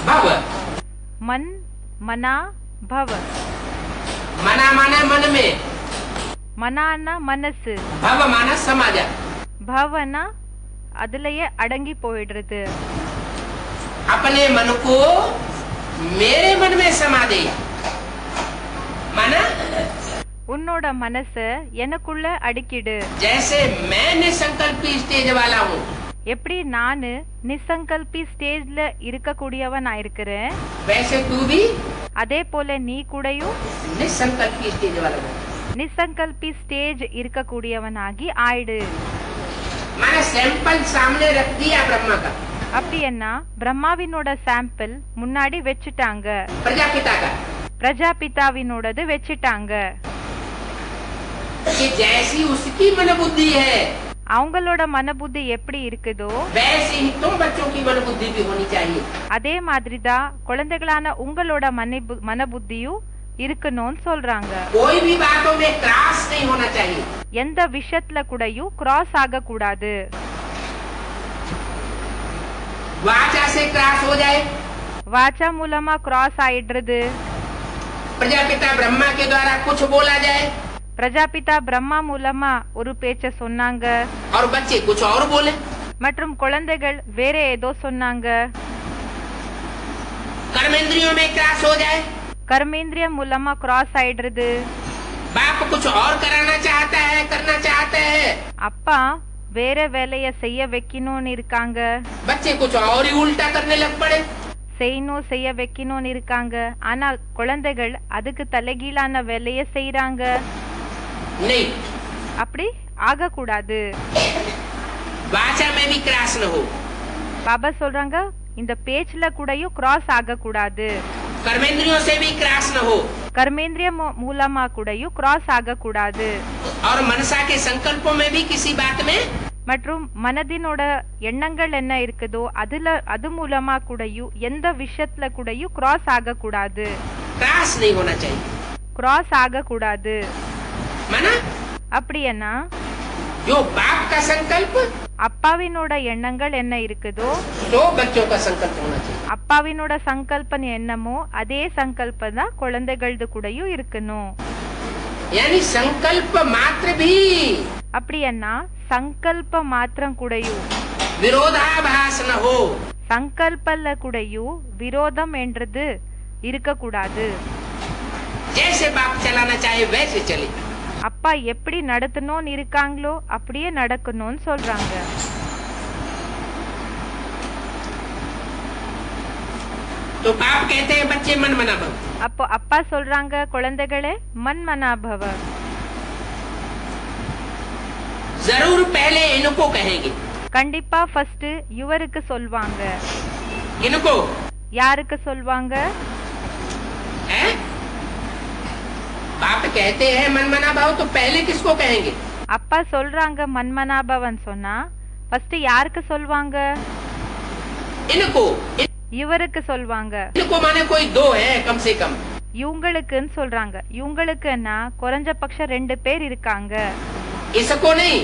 भव। மன் மனா பவ. मना माना मन में, மனானா மனசு, भव माना समाज। பவனா அதுலயே அடங்கி போயிடுறது. अपने मन को मेरे मन में समा दे। माना உன்னோட மனச எனக்குள்ள அடிக்கிடு. जैसे मैं निसंकल्पी स्टेज वाला हूँ, எப்படி நானு நிசங்கல்பி ஸ்டேஜ்ல இருக்கக்கூடியவன் இருக்கிறேன், वैसे तू भी அதே போல நீ கூடயும் निसंकल्पी स्टेज वाला हूँ। நிசங்கல்பி ஸ்டேஜ் இருக்கக்கூடியவனாகி ஆயிடு. माना सैंपल सामने रख दिया ब्रह्मा का, அப்படின்னா பிரம்மாவினோட சாம்பிள் முன்னாடி வச்சுட்டாங்க, प्रजापिता का, பிரஜாபிதாவினோடது வச்சுட்டாங்க. कि जैसी उसकी मन बुद्धि है, அவங்களோட மனபுத்தி எப்படி இருக்குதோ वैसे ही तुम बच्चों की मन बुद्धि भी होनी चाहिए। அதே மாதிரிதான் குழந்தைகளான உங்களோட மனபுத்தியும் இருக்கணும்னு சொல்றாங்க. कोई भी बातों में क्रॉस नहीं होना चाहिए। எந்த விஷயத்துல கூடயும் கிராஸ் ஆக கூடாது. वाचा से क्रॉस हो जाए, வாச்சா மூலமா கிராஸ் ஆயிடுறது. प्रजापिता ब्रह्मा के द्वारा कुछ बोला जाए பிரஜாபிதா பிரம்மா மூலமா ஒரு பேச்ச சொன்னாங்க, और बच्चे कुछ और बोले, மற்றும் குழந்தைகள் வேற ஏதோ சொன்னாங்க. कर्मेंद्रियों में क्रॉस हो जाए, கர்மேந்திரிய மூலமா கிராஸ் ஆயிடுறது. बाप कुछ और कराना चाहता है, करना चाहता है, அப்பா வேற வேலைய செய்ய வைக்கணும்னு இருக்காங்க, बच्चे कुछ और ही उल्टा करने लग पड़े। செய்யணும் செய்ய வைக்கணும்னு இருக்காங்க, ஆனா குழந்தைகள் அதுக்கு தலைகீழான வேலைய செய்யறாங்க. नहीं, அப்படி ஆக கூடாது. वाचा में भी क्रॉस न हो, பாபா சொல்றாங்க இந்த பேச்சுல கூடயும் கிராஸ் ஆக கூடாது. कर्मेंद्रियों से भी क्रॉस न हो, கர்மேந்திரிய மூலமா கூடயும் கிராஸ் ஆக கூடாது. और मनसा के संकल्पों में भी किसी बात में, மற்றும் மனதினோட எண்ணங்கள் என்ன இருக்குதோ அது மூலமா கூடயும் எந்த விஷயத்துல கூடயும் கிராஸ் ஆக கூடாது. क्रॉस नहीं होना चाहिए। கிராஸ் ஆக கூடாது. माना அப்படின்னா जो बाप का संकल्प, அப்பாவினோட எண்ணங்கள் என்ன இருக்குதோ तो बच्चों का संकल्प होना चाहिए। அப்பாவினோட சங்கல்பம் என்னமோ அதே சங்கல்பம் தான் குழந்தைகளது கூடயும் இருக்கணும். यानी संकल्प मात्र भी அப்படின்னா சங்கல்ப மாத்திரம் கூடயும் विरोधाभास न हो। சங்கல்பல்ல கூடயும் விரோதம் என்றது இருக்கக்கூடாது. जैसे बाप चलाना चाहे वैसे चले। அப்பா எப்படி நடத்தணும்னு இருக்காங்களோ அப்படியே நடக்கணும்னு சொல்றாங்க. तो बाप कहते हैं बच्चे मन मना भव। அப்போ அப்பா சொல்றாங்க குழந்தைகளே மன்மனா பவ. जरूर पहले इनको कहेंगे। கண்டிப்பா ஃபர்ஸ்ட் இவருக்கு சொல்வாங்க. इनको யாருக்கு சொல்வாங்க? है? बाप कहते हैं मन मना भाव, तो पहले किसको कहेंगे? அப்பா சொல்றாங்க மன்மனா பவன் சொன்னா ஃபர்ஸ்ட் யாருக்கு சொல்வாங்க? इनको। இவருக்கு சொல்வாங்க. इनको माने कोई दो है कम से कम। இவங்களுக்குன்னு சொல்றாங்க. இவங்களுக்குன்னா குறைஞ்சபட்சம் 2 பேர் இருக்காங்க. इसको नहीं।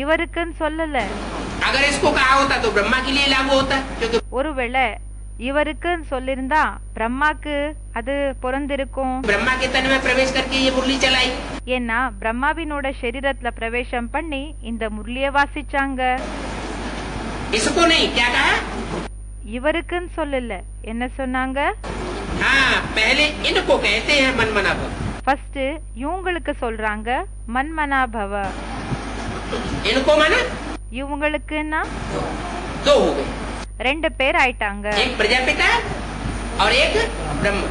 இவருக்குன்னு சொல்லல. अगर इसको कहा होता तो ब्रह्मा के लिए लागू होता, क्योंकि ஒருவேளை இவருக்குன்னு சொல்லிருந்தா பிரம்மாக்கு அது பொருந்திருக்கும். ब्रह्मा के तन में प्रवेश करके ये मुरली चलाई। ஏன்னா பிரம்மாவினோட शरीरத்துல பிரவேசம் பண்ணி இந்த முரளிய வாசிச்சாங்க. इसको नहीं, क्या कहा? இவருக்குன்னு சொல்லல. என்ன சொன்னாங்க? हाँ, पहले इनको कहते हैं मन मना भव। ஃபர்ஸ்ட் இவங்களுக்கு சொல்றாங்க மன்மனா பவ. इनको माना இவங்களுக்குன்னா दो हो गए, 2 பேர் ஆயிட்டாங்க. एक प्रजापिता और एक ब्रह्मा।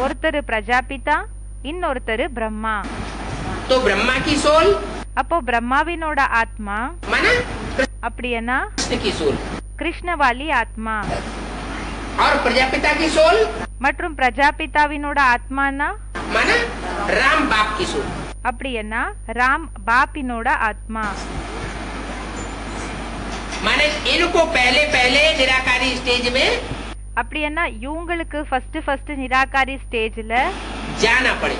ஒருத்தர் பிரஜாபிதா, இன்னொருத்தரு பிரம்மா. तो ब्रह्मा की सोल அப்போ பிரம்மாவினோட ஆத்மா माना அப்படின்னா कृष्ण की सोल, கிருஷ்ணவாலி ஆத்மா. और प्रजापिता की सोल மற்றும் பிரஜாபிதாவினோட ஆத்மானா माना राम बाप की सोल. அப்படின்னா ராம் பாப்பினோட ஆத்மா. माने इनको पहले पहले निराकारी स्टेज में அப்படின்னா இவங்களுக்கு ஃபர்ஸ்ட் நிராகாரி ஸ்டேஜ்ல जाना पड़े.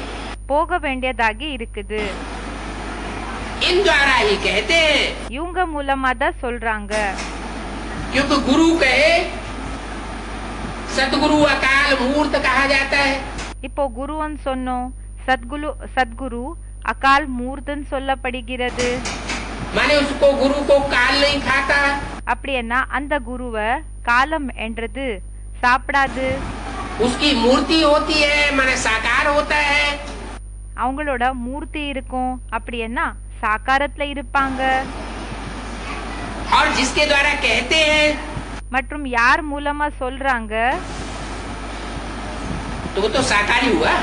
போக வேண்டியதாகி இருக்குது. इन द्वारा ही कहते हैं, இவங்க மூலமா தான் சொல்றாங்க. क्योंकि गुरु कहे सतगुरु अकाल मूर्त कहा जाता है. இப்போ குருன்னு சொன்னோம், சத்குரு அகால் மூர்த்தன் சொல்லப்படுகிறது. माने उसको गुरु को काल नहीं खाता. அப்படின்னா அந்த குருவை காலம் என்றது சாப்பிடாது. उसकी मूर्ति होती है, माने साकार होता है. அவங்களோட மூர்த்தி இருக்கும், அப்படின்னா சாக்காரத்துல இருப்பாங்க. और जिसके द्वारा कहते हैं மற்றும் யார் மூலமா சொல்றாங்க, तो वो तो साकारी हुआ.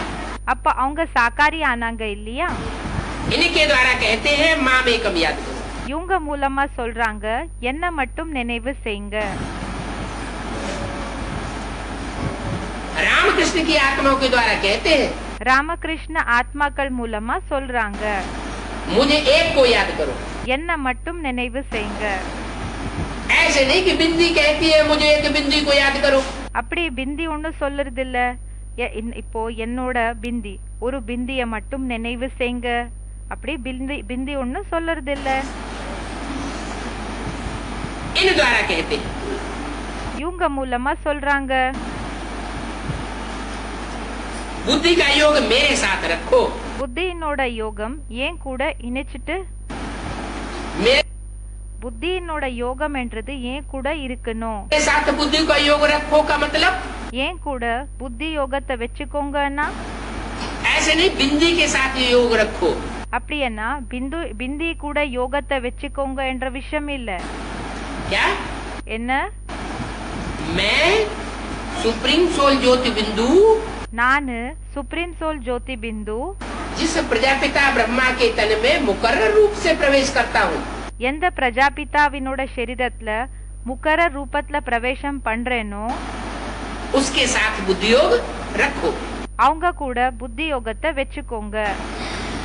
அப்ப அவங்க சாக்காரி ஆனாங்க இல்லையா? इनके द्वारा कहते हैं माम एकम याद करो. இவங்க மூலமா சொல்றாங்க என்ன மட்டும் நினைவு செய்யுங்க. रामकृष्ण की आत्माओं के द्वारा कहते हैं ராமகிருஷ்ண ஆத்மாக்கள் மூலமா சொல்றாங்க मुझे एक को याद करो. என்ன மட்டும் நினைவு செய்யுங்க. ऐसे नहीं कि बिंदी कहती है मुझे एक बिंदी को याद करो. அப்படி பிந்தி ஒண்ணு சொல்லுறது இல்ல. இப்போ என்னோட பிந்தி ஒரு பிந்திய மட்டும் நினைவு செய்யுங்க, அப்படி பிந்தி ஒண்ணு சொல்லுறது இல்ல. इन द्वारा कहते हैं இவங்க மூலமா சொல்றாங்க बुद्धि का योग मेरे साथ रखो. புத்தியினோட யோகம் ஏன் கூட இணைச்சிட்டு, मेरे புத்தியினோட யோகம் என்றது ஏன் கூட இருக்கணும். साथ बुद्धि का योग रखो का मतलब ஏன் கூட புத்தி யோகத்தை வச்சுக்கோங்கன்னா, ऐसे नहीं बिंदी के साथ योग रखो. அப்படின்னா பிந்தி கூட யோகத்தை வச்சுக்கோங்க என்ற விஷயம் இல்ல. क्या என்ன, मैं सुप्रीम सोल ज्योति बिंदु நானு சுப்ரீம் சோல் ஜோதி பிந்து जिस प्रजापिता ब्रह्मा के तन में मुकर्रर रूप से प्रवेश करता हूँ, எந்த பிரஜாபிதாவினோட शरीरத்துல முக்கர ரூபத்துல பிரவேசம் பண்றேனோ उसके साथ बुद्धि योग रखो. அவங்க கூட புத்தி யோகத்தை வச்சுக்கோங்க.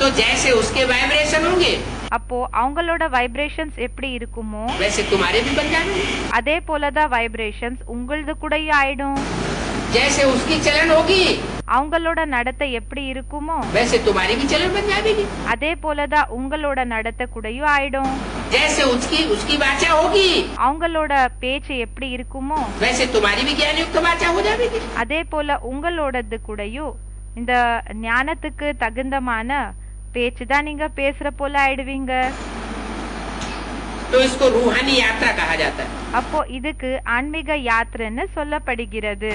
तो जैसे उसके वाइब्रेशन होंगे அப்போ அவங்களோட வைப்ரேஷன்ஸ் எப்படி இருக்குமோ वैसे तुम्हारे भी बन जाएंगे. அதே போலதான் வைப்ரேஷன்ஸ் உங்களது கூடயும் ஆயிடும். जैसे उसकी चलन होगी அவங்களோட நடத்தை எப்படி இருக்குமோ वैसे तुम्हारी भी चलन बन जाएगी. அதே போலதான் உங்களோட நடத்தை கூடயும் ஆயிடும். जैसे उसकी वाचा होगी அவங்களோட பேச்சு எப்படி இருக்குமோ वैसे तुम्हारी भी ज्ञान युक्त वाचा हो जाएगी. அதே போல உங்களோடது கூடயும் இந்த ஞானத்துக்கு தகுந்தமான பேச்சு தான் நீங்க பேசுற போல ஆயிடுவீங்க. तो इसको रूहानी यात्रा कहा जाता है. அப்போ இதுக்கு ஆன்மீக யாத்திரைன்னு சொல்லப்படுகிறது.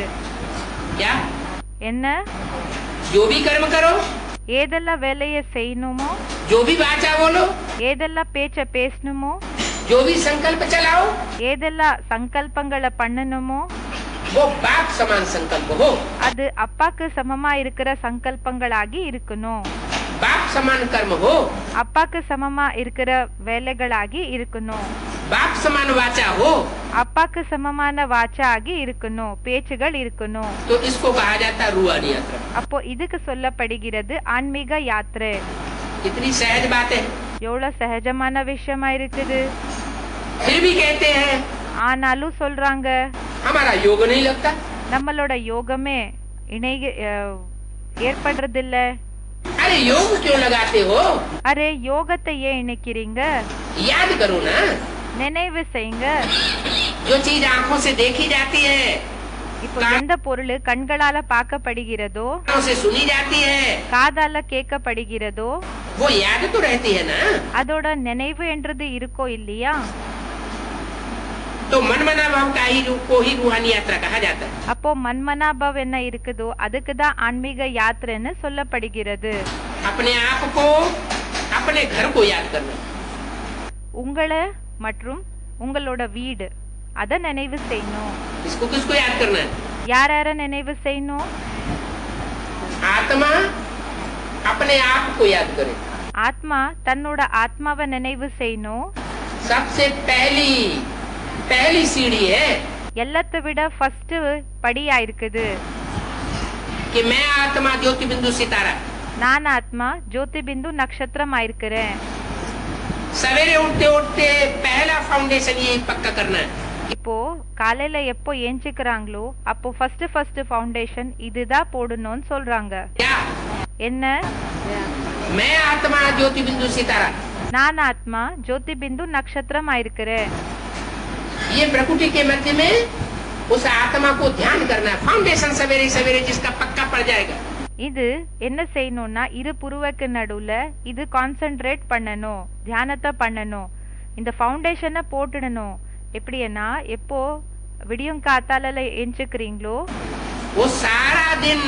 क्या என்ன, जो भी कर्म करो, ஏதெல்லாம் வேலையை செய்யணுமோ, जो भी वाचा बोलो, ஏதெல்லாம் பேச்ச பேசணுமோ, जो भी संकल्प चलाओ, ஏதெல்லாம் சங்கல்பங்களை பண்ணணுமோ वो बाप समान संकल्प हो. அது அப்பாக்கு சமமா இருக்கிற சங்கல்பங்களாகி இருக்கணும். बाप समान कर्म हो, அப்பாக்கு சமமா இருக்கிற வேலைகளாகி இருக்கணும். बाप समान वाचा हो, அப்பாக்கு சமமான வாச்சா ஆகி இருக்கணும், பேச்சுகள் இருக்கணும். तो इसको कहा जाता है रूहानी यात्रा. அப்போ இதுக்கு சொல்லப்படுகிறது ஆன்மீக யாத்திரை. कितनी सहज बात है. எவ்வளவு சகஜமான விஷயமா இருக்குது. फिर भी कहते हैं ஆனாலும் சொல்றாங்க हमारा योग नहीं लगता. நம்மளோட யோகமே ஏற்படுறதில்ல. अरे योग क्यों लगाते हो? அரே யோகத்தை ஏன் இணைக்கிறீங்க? याद करो ना, நினைவு செய்யுங்க. जो चीज आंखों से देखी जाती है, இப்போ எந்த பொருள் கண்களால பார்க்கப்படுகிறதோ, कानों से सुनी जाती है, காதால கேட்கப்படுகிறதோ, वो याद तो रहती है ना. அதோட நினைவு என்றது இருக்கோ இல்லையா? तो मनमना भाव का ही को ही रूहानी यात्रा कहा जाता है. அப்போ மன்மனாபவ் என்ன இருக்குதோ அதுக்கு தான் ஆன்மீக யாத்திரைன்னு சொல்லப்படுகிறது. अपने आप को, अपने घर को याद करना. உங்களை மற்றும் உங்களோட வீடு அத நினைவு செய்யணும். इसको किसको याद करना है? யார நினைவு செய்யணும்? आत्मा अपने आप को याद करे। ஆத்மா தன்னோட ஆத்மாவை நினைவு செய்யணும். सबसे पहली सीढ़ी है எல்லாத்தை விட ஃபர்ஸ்ட் படியா இருக்குது कि मैं आत्मा ज्योति बिंदु सितारा, நான் ஆத்மா ஜோதி பிந்து நட்சத்திரம் ஆயிருக்கிறேன். सवेरे उठते उठते पहला फाउंडेशन ये पक्का करना है। இப்போ காலையில எப்போ ஏஞ்சிக்கிறாங்களோ அப்போ ஃபர்ஸ்ட் ஃபவுண்டேஷன் இதுதான் போடணும்னு சொல்றாங்க. क्या? என்ன? मैं आत्मा ज्योति बिंदु सितारा, நான் ஆத்மா ஜோதி பிந்து நட்சத்திரம் ஆயிருக்கிறேன். ये प्रकृति के मध्य में उस आत्मा को ध्यान करना है। फाउंडेशन सवेरे सवेरे जिसका पक्का पड़ जाएगा। இது என்ன செய்யணும்னா இரு புருவக்கு நடுவுல இது கான்சென்ட்ரேட் பண்ணணும், தியானத்தை பண்ணணும், இந்த ஃபவுண்டேஷனை போட்டுடணும். எப்படின்னா எப்போ விடியும் காத்தால எஞ்சிக்கிறீங்களோ वो सारा दिन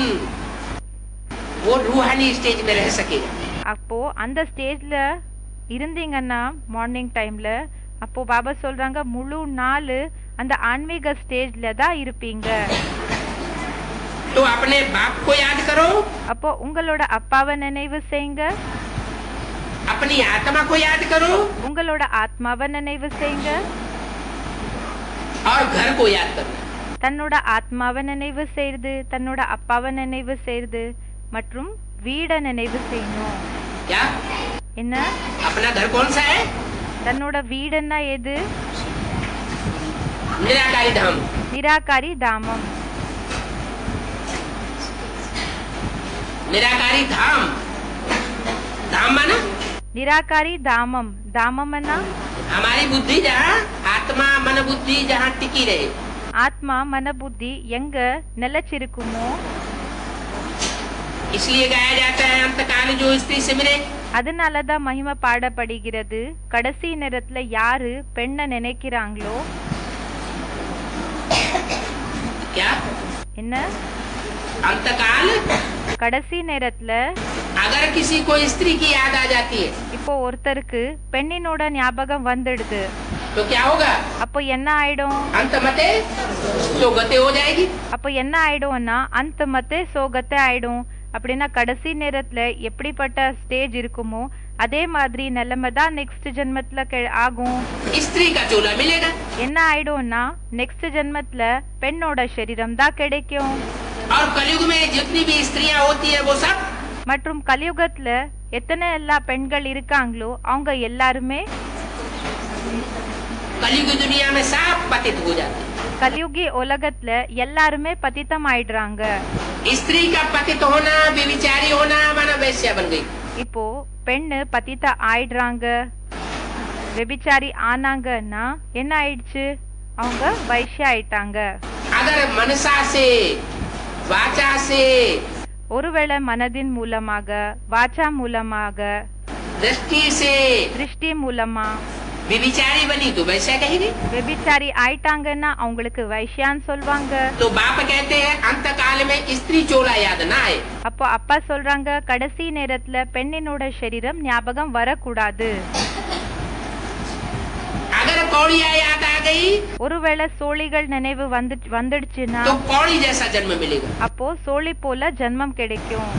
वो रूहानी स्टेज में रह सकेगा। அப்போ அந்த ஸ்டேஜ்ல இருந்தீங்கன்னா மார்னிங் டைம்ல அப்போ பாபா சொல்றாங்க முழு நாள் அந்த ஆன்மீக ஸ்டேஜ்ல தான் இருப்பீங்க. तो अपने बाप को याद करो, அப்போ உங்களோட அப்பாவை நினைவு செய்யுங்க, अपनी आत्मा को याद करो உங்களோட ஆத்மாவை நினைவு செய்யுங்க, और घर को याद करना। தன்னோட ஆத்மாவை நினைவு செய்யுது, தன்னோட அப்பாவை நினைவு செய்யுது மற்றும் வீட நினைவு செய்யணும். क्या? என்ன? अपना घर कौन सा है? தன்னோட வீடுன்னா எது? निराकारी धाम। நிராகாரி தாமம். निराकारी धाम, धाम माना நிராகாரி தாமம். தாமம்னா हमारी बुद्धि जहाँ आत्मा मन बुद्धि जहाँ टिकी रहे। ஆத்மா மன புத்தி எங்க நிலைச்சிருக்குமோ इसलिए गाया जाता है अंतकाल जो स्त्री सिमरे। அதனாலதான் மகிமை பாடப்படுகிறது. கடைசி நேரத்துல யாரு பெண்ணை நினைக்கிறாங்களோ क्या? என்ன? अंतकाल கடைசி நேரத்துல अगर किसी को स्त्री की याद आ जाती है இப்போ ஒருத்தருக்கு பெண்ணினோட ஞாபகம் வந்துடுது, तो क्या होगा? அப்போ என்ன ஆயிடும்? अंत मते तो गते हो जाएगी। அப்போ என்ன ஆயிடும்னா அந்த மத்தே சோகத்தை ஆயிடும். அப்படின்னா கடைசி நேரத்துல எப்படிப்பட்ட ஸ்டேஜ் இருக்குமோ அதே மாதிரி நிலைமை தான் நெக்ஸ்ட் ஜென்மத்துல ஆகும். स्त्री का चोला मिलेगा। என்ன ஆயிடும்னா நெக்ஸ்ட் ஜென்மத்துல பெண்ணோட சரீரம் தான் கிடைக்கும். और कलयुग में जितनी भी स्त्रियां होती है वो सब மற்றும் கலியுகத்துல எத்தனை எல்லா பெண்கள் இருக்காங்களோ அவங்க எல்லாருமே कलयुग दुनिया में सब पतित हो जाते हैं। கலியுகி உலகத்துல எல்லாருமே பதித்தம் ஆயிடுறாங்க. स्त्री का पतित होना व्यभिचारी होना माना वैश्या बन गई। இப்போ பெண்ணு பதித்த ஆயிடுறாங்க, வெபிச்சாரி ஆனாங்கன்னா என்ன ஆயிடுச்சு? அவங்க வைஷ்யா ஆயிட்டாங்க. अगर मनसा से वाचा से ஒருவேளை மனதின் மூலமாக, வாச்சா மூலமாக, दृष्टि से திருஷ்டி மூலமா व्यभिचारी बनी तो वैश्या कहेगी। வெபிச்சாரி ஆயிட்டாங்கன்னா அவங்களுக்கு வைஷ்யான்னு சொல்வாங்க. तो बाप कहते हैं अंत काल में स्त्री चोला याद ना आए। அப்போ அப்பா சொல்றாங்க கடைசி நேரத்துல பெண்ணினோட சரீரம் ஞாபகம் வரக்கூடாது. अगर कौड़िया याद आ गई ஒருவேளை சோழிகள் நினைவு வந்துடுச்சுன்னா तो कौड़ी जैसा जन्म मिलेगा। அப்போ சோழி போல ஜென்மம் கிடைக்கும்.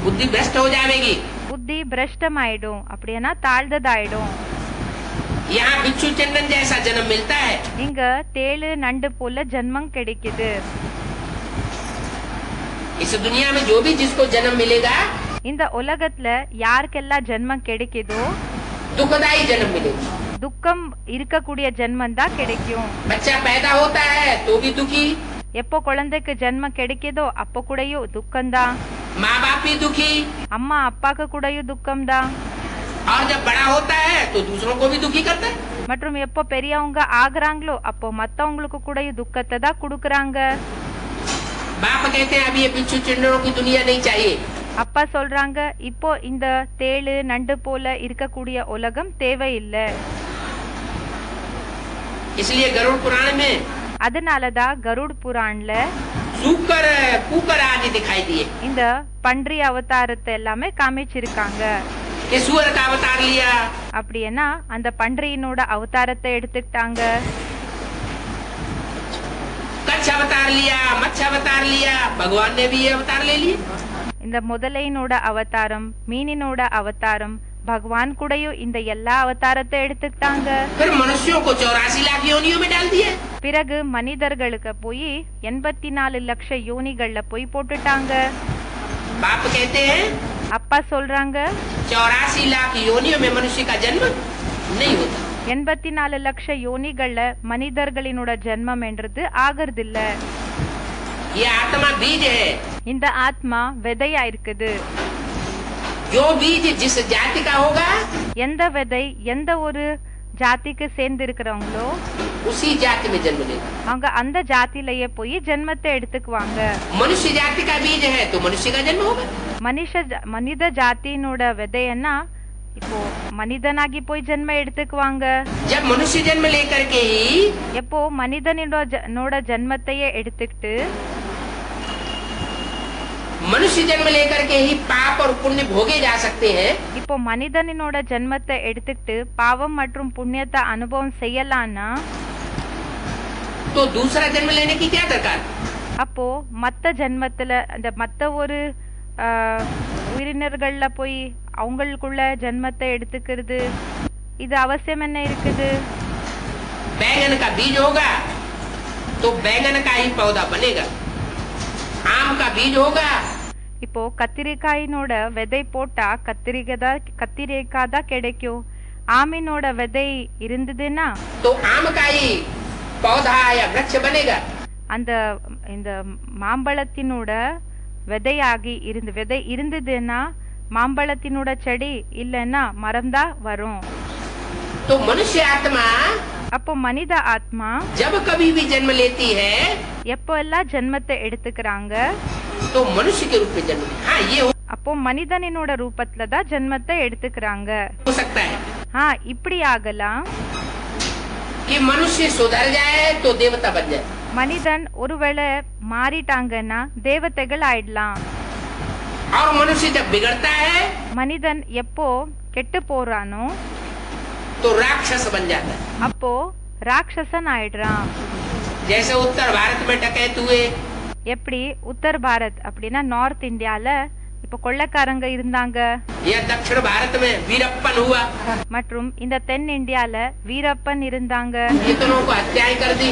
बुद्धि भ्रष्ट हो जाएगी। புத்தி பிரஷ்டம் ஆயிடும், அப்படின்னா தாழ்ந்ததாயிடும். यहाँ बिच्छू चंदन जैसा जन्म मिलता है। இங்க தேளு நண்டு போல ஜென்மம் கிடைக்குது. इस दुनिया में जो भी जिसको जन्म मिलेगा இந்த உலகத்துல யாருக்கெல்லாம் ஜென்மம் கிடைக்குதோ दुखदायी जन्म मिलेगा। துக்கம் இருக்கக்கூடிய ஜென்மம் தான் கிடைக்கும். बच्चा पैदा होता है तो भी दुखी, எப்போ குழந்தைக்கு ஜென்மம் கிடைக்குதோ அப்போ கூடயும் துக்கம்தான். माँ बाप भी दुखी, அம்மா அப்பாக்கு கூடயும் துக்கம்தான். और जब बड़ा होता है तो दूसरों को भी दुखी करता है। மற்றும் எப்போ பெரியவங்க ஆகுறாங்களோ அப்போ மத்தவங்களுக்கு கூடயும் துக்கத்தை தான் கொடுக்கறாங்க. बाप कहते हैं अभी ये बिच्छू चिंडों की दुनिया नहीं चाहिए। அப்பா சொல்றாங்க இப்போ இந்த தேளு நண்டு போல இருக்கக்கூடிய உலகம் தேவையில்லை. इसलिए गरुड़ पुराण में அதனாலதான் கருட் புராண்ல सूकर कुकर आदि दिखाई दिए இந்த பன்றி அவதாரத்தை எல்லாமே காமிச்சிருக்காங்க. कि सुअर का अवतार लिया, அப்படின்னா அந்த பன்றியினோட அவதாரத்தை எடுத்துக்கிட்டாங்க. कच्छ अवतार लिया, मत्स्य अवतार लिया, भगवान ने भी ये अवतार ले लिए। இந்த முதலையினோட அவதாரம், மீனினோட அவதாரம், பகவான் கூடயும் இந்த எல்லா அவதாரத்தை எடுத்துக்கிட்டாங்க. फिर मनुष्यों को 84 लाख योनियों में डाल दिया. பிறகு மனிதர்களுக்கு போய் 84 லட்ச யோனிகள்ல போய் போட்டுட்டாங்க. बाप कहते हैं அப்பா சொல்றாங்க 84 लाख योनियों में मनुष्य का जन्म नहीं होता. 84 லட்ச யோனிகள்ல மனிதர்களினோட ஜென்மம் என்றது ஆகிறதில்ல. ये आत्मा बीज है. இந்த ஆத்மா விதையா இருக்குது. जो बीज जिस जाति का होगा எந்த விதை எந்த ஒரு ஜாதிக்கு சேர்ந்து இருக்கிறவங்களோ उसी जाति में जन्म लेगा. அவங்க அந்த ஜாதியிலேயே போய் ஜென்மத்தை எடுத்துக்குவாங்க. मनुष्य जाति का बीज है तो मनुष्य का जन्म होगा. மனித ஜாதியினோட விதையன்னா இப்போ மனிதனாகி போய் ஜென்ம எடுத்துக்குவாங்க. जब मनुष्य जन्म लेकर के ही எப்போ மனிதனோட ஜென்மத்தையே எடுத்துக்கிட்டு मनुष्य जन्म लेकर के ही पाप और पुण्य भोगे जा सकते हैं. இப்போ மனிதனோட ஜென்மத்தை எடுத்துக்கிட்டு பாவம் மற்றும் புண்ணியத்தை அனுபவம் செய்யலாம்னா तो दूसरा जन्म लेने की क्या दरकार. அப்போ மத்த ஜென்மத்துல அந்த மத்த ஒரு உயிரினர்கள்ல போய் அவங்களுக்குள்ள ஜென்மத்தை எடுத்துக்கிறது இது அவசியம் என்ன இருக்குது. बैंगन का बीज होगा तो बैंगन का ही पौधा बनेगा. आम का बीज होगा இப்போ கத்திரிக்காயினோட விதை போட்டா கத்திரிக்காய் தான் கிடைக்கும். ஆமினோட விதை இருந்ததுன்னா तो आम का ही पौधा या वृक्ष बनेगा. அந்த இந்த மாம்பழத்தினோட விதை இருந்ததுன்னா மாம்பழத்தினோட செடி இல்லைன்னா மரம்தான் வரும். तो मनुष्य आत्मा அப்போ மனித ஆத்மா जब कभी भी जन्म लेती है எப்போ எல்லாம் ஜென்மத்தை எடுத்துக்கிறாங்க तो मनुष्य के रूप में जन्म ले. हाँ ये அப்போ மனிதனினோட ரூபத்துல தான் ஜென்மத்தை எடுத்துக்கிறாங்க. हो सकता है இப்படி ஆகலாம் कि मनुष्य सुधर जाए तो देवता बन जाए. மனிதன் ஒருவேளை மாறிட்டாங்கன்னா தேவதைகள் ஆயிடலாம். और मनुष्य जब बिगड़ता है மனிதன் எப்போ கெட்டு போறானோ तो राक्षस बन जाता है. அப்போ ராட்சசன் ஆயிடுறான். जैसे उत्तर भारत में डकैत हुए எப்படி உத்தர் பாரத் அப்படின்னா நார்த் இந்தியால இப்ப கொள்ளைக்காரங்க இருந்தாங்க. या दक्षिण भारत में वीरप्पन हुआ மற்றும் இந்த தென் இந்தியால வீரப்பன் இருந்தாங்க. इतनों को हत्याएं कर दी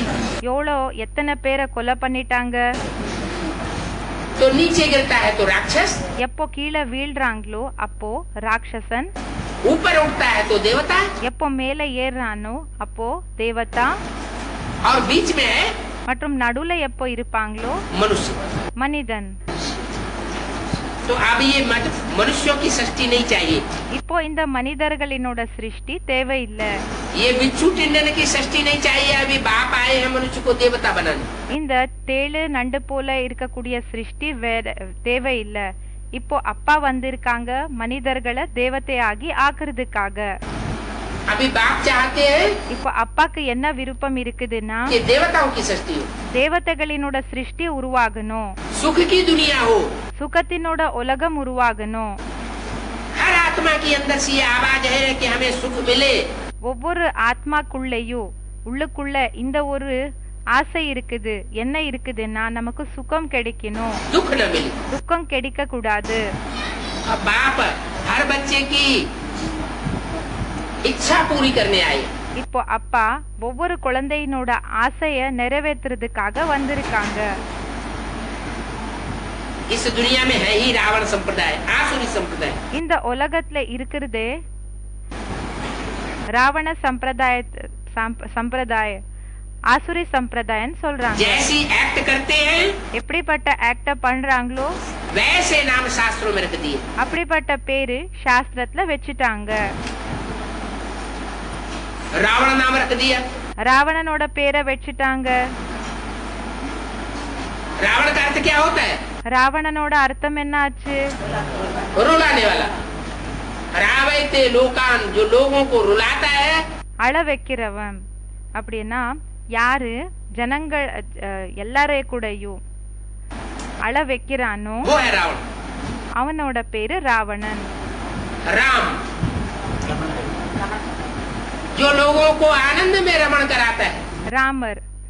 எத்தனை பேரை கொலை பண்ணிட்டாங்க. तो नीचे गिरता है तो राक्षस. எப்போ கீழே வீழ்றாங்களோ அப்போ ராட்சசன். ऊपर उठता है तो देवता. எப்போ மேலே ஏறானோ அப்போ தேவதா. और बीच में है மற்றும் நடுவுல எப்போ இருப்பாங்களோ मनुष्य. மனிதன். तो अब ये मनुष्यों की सृष्टि नहीं चाहिए. இப்போ இந்த மனிதர்களினோட சிருஷ்டி தேவையில்லை. ये बिच्छू टिंडन की सृष्टि नहीं चाहिए. अभी बाप आए हैं मनुष्य को देवता बनाने. இந்த தேளு நண்டு போல இருக்கக்கூடிய சிருஷ்டி தேவையில்லை. இப்போ அப்பா வந்திருக்காங்க மனிதர்களை தேவதையாகி ஆக்குறதுக்காக. अभी बाप चाहते हैं இப்போ அப்பாக்கு என்ன விருப்பம் இருக்குதுன்னா कि देवताओं की सृष्टि हो. தேவதைகளினோட சிருஷ்டி உருவாகணும். सुख की दुनिया हो. சுகத்தினோட உலகம் உருவாகணும். हर आत्मा की अंदर से ये आवाज है कि हमें सुख मिले. ஒவ்வொரு ஆத்மாக்குள்ளேயும் உள்ளுக்குள்ள இந்த ஒரு ஆசை இருக்குது. என்ன இருக்குதுன்னா நமக்கு சுகம் கிடைக்கணும். दुख न मिले. துக்கம் கிடைக்க கூடாது. बाप हर बच्चे की इच्छा पूरी करने आए. இப்போ அப்பா ஒவ்வொரு குழந்தையினோட ஆசைய நிறைவேற்றுறதுக்காக வந்திருக்காங்க. इस दुनिया में है ही रावण संप्रदाय, आसुरी संप्रदाय. இந்த உலகத்துல இருக்கிறதே ராவண சம்பிரதாய ஆசுரி சம்பிரதாயம் சொல்றாங்க. जैसी एक्ट करते हैं எப்படிப்பட்ட ஆக்ட பண்றாங்களோ वैसे नाम शास्त्रों में रख दिए. அப்படிப்பட்ட பேரு சாஸ்திரத்துல வச்சுட்டாங்க. रावण नाम रख दिया. ராவணனோட பேரை வச்சுட்டாங்க. रावण का अर्थ क्या होता है. ராவணனோட அர்த்தம் என்ன ஆச்சு. रुलाने वाला. रावयते लोकान, जो लोगों को रुलाता है. அழ வைக்கிறவன் அப்படின்னா யாரு ஜனங்கள் எல்லாரே கூடயும் அழ வைக்கிறானோ वो है रावण. அவனோட பேரு ராவணன். राम जो लोगों को आनंद में रमण कराता है.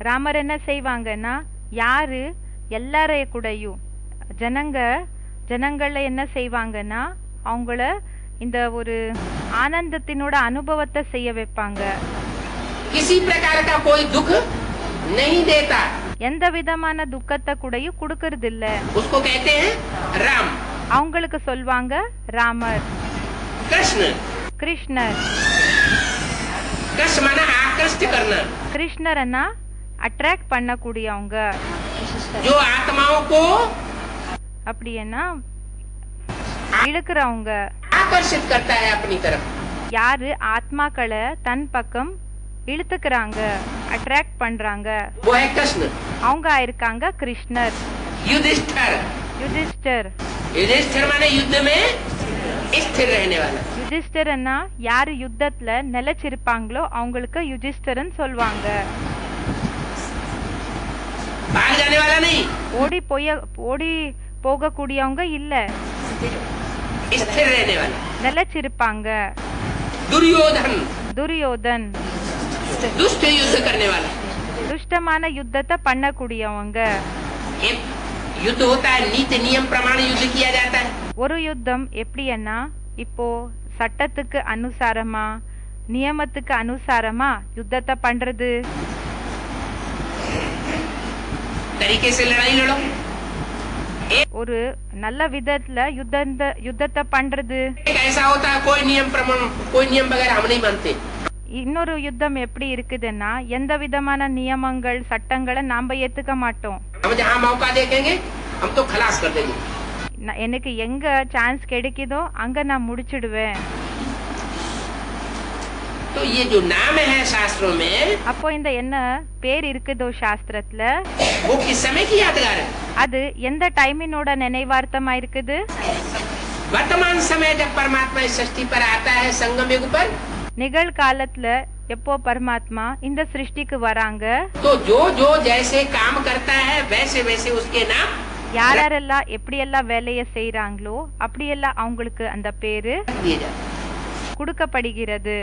ராமர் என்ன செய்வாங்கன்னா யாரு எல்லாரைய கூடயும் ஜனங்க ஜனங்கள்ல என்ன செய்வாங்கன்னா அவங்கள இந்த ஒரு ஆனந்தத்தினோட அனுபவத்தை செய்ய வைப்பாங்க. किसी प्रकार का कोई दुख नहीं देता, எந்த விதமான துக்கத்தை கூடயும் கொடுக்கறது இல்ல. उसको कहते हैं राम. அவங்களுக்கு சொல்வாங்க ராமர். कृष्ण, கிருஷ்ணர். कृष्ण माना आकृष्ट करना, கிருஷ்ணர்னா அட்ராக்ட் பண்ணக்கூடியவங்க. जो आत्माओं को அப்படின்னா இழுக்கிறவங்க. आकर्षित करता है अपनी तरफ. யாரு ஆத்மாக்களை தன் பக்கம் இழுத்துக்கிறாங்க, அட்ராக்ட் பண்றாங்க, वो है कृष्ण. அவங்க ஆயிருக்காங்க கிருஷ்ணர். युधिष्ठिर, யுதிஷ்டர். युधिष्ठिर माने युद्ध में स्थिर रहने वाला. யுதிஷ்டர்னா யாரு யுத்தத்துல நிலைச்சிருப்பாங்களோ அவங்களுக்கு யுதிஷ்டர்னு சொல்வாங்க. भाग जाने वाला नहीं, ஓடி போகக்கூடியவங்க இல்ல, स्थिर रहने वाला. நிலைச்சிருப்பாங்க. दुर्योधन, துரியோதன் दुष्ट युद्ध करने वाला. துஷ்டமான யுத்தத்தை பண்ணக்கூடியவங்க. एक युद्ध होता है, नीति नियम प्रमाण युद्ध किया जाता है. ஒரு யுத்தம் எப்படின்னா இப்போ சட்டத்துக்கு அனுசாரமா நியமத்துக்கு அனுசாரமா யுத்தத்தை பண்றது. तरीके से लड़ाई लड़ो. ஒரு நல்ல விதத்துல யுத்தத்தை பண்றது. एक ऐसा होता है कोई नियम प्रमाण, कोई नियम वगैरह हम नहीं मानते. இன்னொரு யுத்தம் எப்படி இருக்குதுன்னா எந்த விதமான நியமங்கள் சட்டங்களை நாம ஏத்துக்க மாட்டோம். हम जहाँ मौका देखेंगे हम तो खलास कर देंगे. எனக்கு எங்க சான்ஸ் கிடைக்குதோ அங்க நான் முடிச்சிடுவேன். तो ये जो नाम है शास्त्रों में, அப்போ இந்த என்ன பேர் இருக்குதோ சாஸ்திரத்துல, वो किस समय की यादगार है? அது எந்த டைமினோட நினைவார்த்தமா இருக்குது? वर्तमान समय जब परमात्मा इस सृष्टि पर आता है संगम युग पर, நிகழ்காலத்துல எப்போ பரமாத்மா இந்த சிருஷ்டிக்கு வராங்க, तो जो जो जैसे काम करता है वैसे वैसे उसके नाम யாரெல்லாம் எப்படியெல்லாம் வேலைய செய்யறாங்களோ அப்படியெல்லாம் அவங்களுக்கு அந்த பேரு दिए जाते. கொடுக்கப்படுகிறது.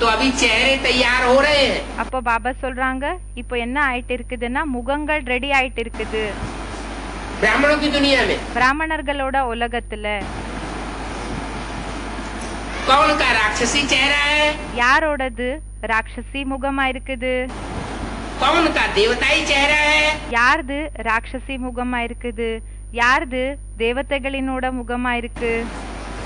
तो अभी चेहरे तैयार हो रहे हैं. அப்போ பாபா சொல்றாங்க இப்போ என்ன ஆயிட்டு இருக்குதுன்னா முகங்கள் ரெடி ஆயிட்டு இருக்குது ब्राह्मणों की दुनिया में. பிராமணர்களோட உலகத்துல. कौन का राक्षसी चेहरा है, யாரோடது ராட்சசி முகமா இருக்குது, कौन का देवताई चेहरा है, யாருது ராட்சசி முகமா இருக்குது, யாருது தேவதைகளினோட முகமா இருக்கு.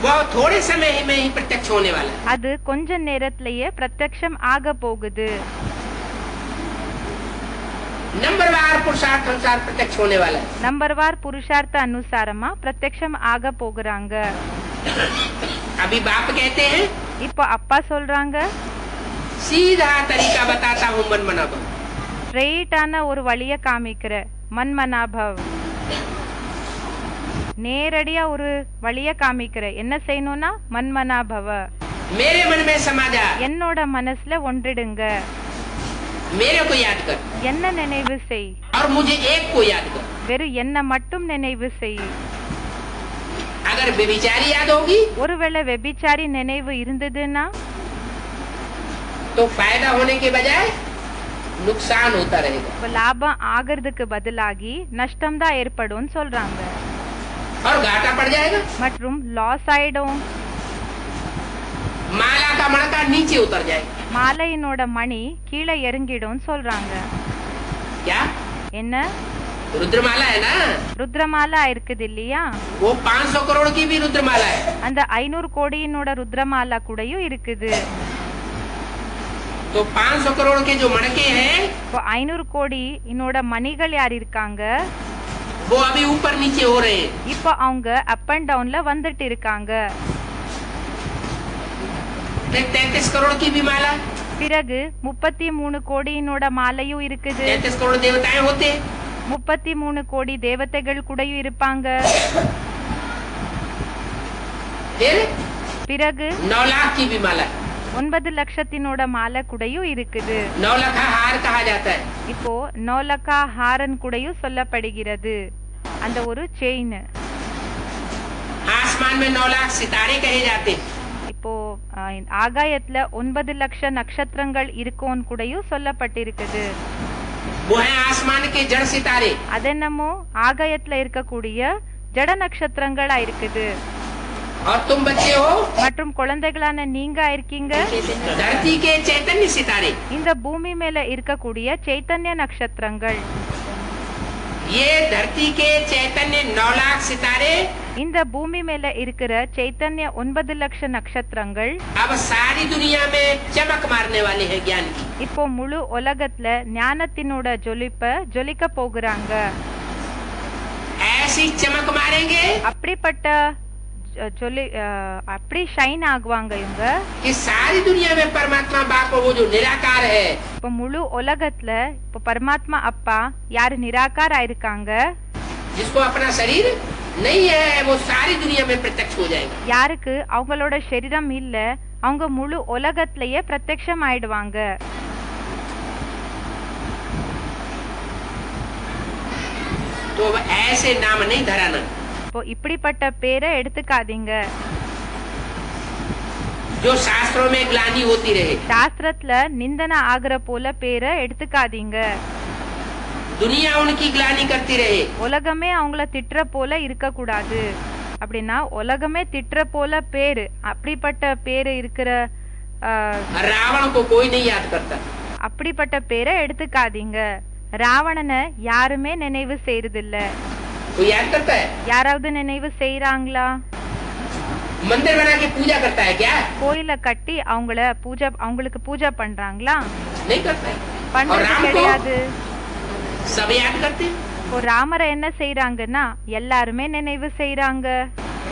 वो थोड़े समय में ही प्रत्यक्ष होने वाला है. அது கொஞ்ச நேரத்திலேயே பிரத்யக்ஷம் ஆக போகுது. नंबरवार पुरुषार्थ अनुसार प्रत्यक्ष होने वाला है. நம்பர்வார் புருஷார்த்த அனுசாரமா பிரத்யக்ஷம் ஆக போகுறாங்க. अभी बाप कहते हैं இப்போ அப்பா சொல்றாங்க सीधा तरीका बताता हूँ मन मना भव. ஸ்ட்ரெயிட்டான ஒரு வழிய காமிக்கிற மன்மனாபவ். நேரடியா ஒரு வழிய காமிக்கிற என்ன செய்யணும்னா மன்மனாபவ. मेरे मन में समा जा, என்னோட மனசுல ஒன்றிடுங்க, मेरे को याद कर என்ன நினைவு செய், और मुझे एक को याद कर. வெறும் என்ன மட்டும் நினைவு செய். अगर व्यभिचारी याद होगी ஒருவேளை வெபிச்சாரி நினைவு இருந்ததுன்னா तो फायदा होने के बजाय नुकसान होता रहेगा. இப்ப லாபம் ஆகிறதுக்கு பதிலாகி நஷ்டம் தான் ஏற்படும் சொல்றாங்க. और घाटा पड़ जाएगा. மற்றும் லாஸ் ஆயிடும். माला का मणका नीचे उतर जाएगा. மாலையினோட மணி கீழே இறங்கிடும் சொல்றாங்க. क्या என்ன रुद्रमाला है ना, ருத்ரமாலா இருக்குது இல்லையா, वो 500 करोड़ की भी रुद्रमाला है. அந்த 500 கோடியினோட ருத்ரமாலா கூடயும் இருக்குது. तो 500 करोड़ के जो मणके हैं இப்போ 500 கோடி இன்னோட மணிகள் யார் இருக்காங்க, वो अभी ऊपर नीचे हो रहे हैं. இப்போ அவங்க அப் அண்ட் டவுன்ல வந்துட்டு இருக்காங்க. फिर 33 करोड़ की भी माला, பிறகு 33 கோடியினோட மாலையும் இருக்குது. 33 करोड़ देवताएं होते, 33 கோடி தேவதைகள் கூடயும் இருப்பாங்க. फिर பிறகு 9 लाख की भी माला, 9 லட்சத்தினோட மாலை கூடயும் இருக்குது. 9 लाख हार कहा जाता है. இப்போ நோலக்கா ஹாரன் கூடயும் சொல்லப்படுகிறது. அந்த ஒரு செயின். आसमान में 9 लाख सितारे कहे जाते हैं. இப்போ ஆகாயத்துல 9 லட்சம் நட்சத்திரங்கள் இருக்கும்னு கூடயும் சொல்லப்பட்டிருக்குது. वो है आसमान के जड़ सितारे. அதென்னமோ ஆகாயத்துல இருக்கக்கூடிய ஜட நட்சத்திரங்களா இருக்குது. और तुम बच्चे हो மற்றும் குழந்தைகளான நீங்க இருக்கீங்க धरती के चैतन्य सितारे. இந்த பூமி மேல இருக்கக்கூடிய சைத்தன்ய நட்சத்திரங்கள். ये धरती के चैतन्य 9 लाख सितारे இந்த பூமி மேல இருக்கிற சைத்தன்ய 9 லட்சம் நட்சத்திரங்கள் अब सारी दुनिया में चमक मारने वाले हैं ज्ञान की. இப்போ முழு உலகத்துல ஞானத்தினோட ஜொலிக்க போகிறாங்க. ऐसी चमक मारेंगे அப்படிப்பட்ட அப்படி ஷைன் ஆகுவாங்க இவங்க कि सारी दुनिया में परमात्मा बाप वो जो निराकार है. இப்போ முழு உலகத்துல இப்போ பரமாத்மா அப்பா யாரு நிராகாரா இருக்காங்க, जिसको अपना शरीर नहीं है वो सारी दुनिया में प्रत्यक्ष हो जाएगा. யாருக்கு அவங்களோட சரீரம் இல்ல அவங்க முழு உலகத்திலேயே பிரத்யக்ஷம் ஆயிடுவாங்க. तो ऐसे नाम नहीं धराना. இப்போ இப்படிப்பட்ட பேரை எடுத்துக்காதீங்க. जो शास्त्रों में ग्लानि होती रहे. சாஸ்திரத்துல நிந்தன ஆகிற போல பேரை எடுத்துக்காதீங்க. दुनिया उनकी ग्लानि करती रहे. உலகமே அவங்கள திட்டுற போல இருக்க கூடாது. அப்படின்னா உலகமே திட்டுற போல பேரு அப்படிப்பட்ட பேரு இருக்கிற रावण को कोई नहीं याद करता. அப்படிப்பட்ட பேரை எடுத்துக்காதீங்க. ராவணனை யாருமே நினைவு செய்யறதில்ல. कोई याद करता है? யாராவது நினைவு செய்யறாங்களா? मंदिर बना के पूजा करता है क्या? கோயில கட்டி அவங்களுக்கு பூஜை பண்றாங்களா? नहीं करता है. பண்றது கிடையாது. सब याद करते. இப்போ ராமரை என்ன செய்யறாங்கன்னா எல்லாருமே நினைவு செய்யறாங்க.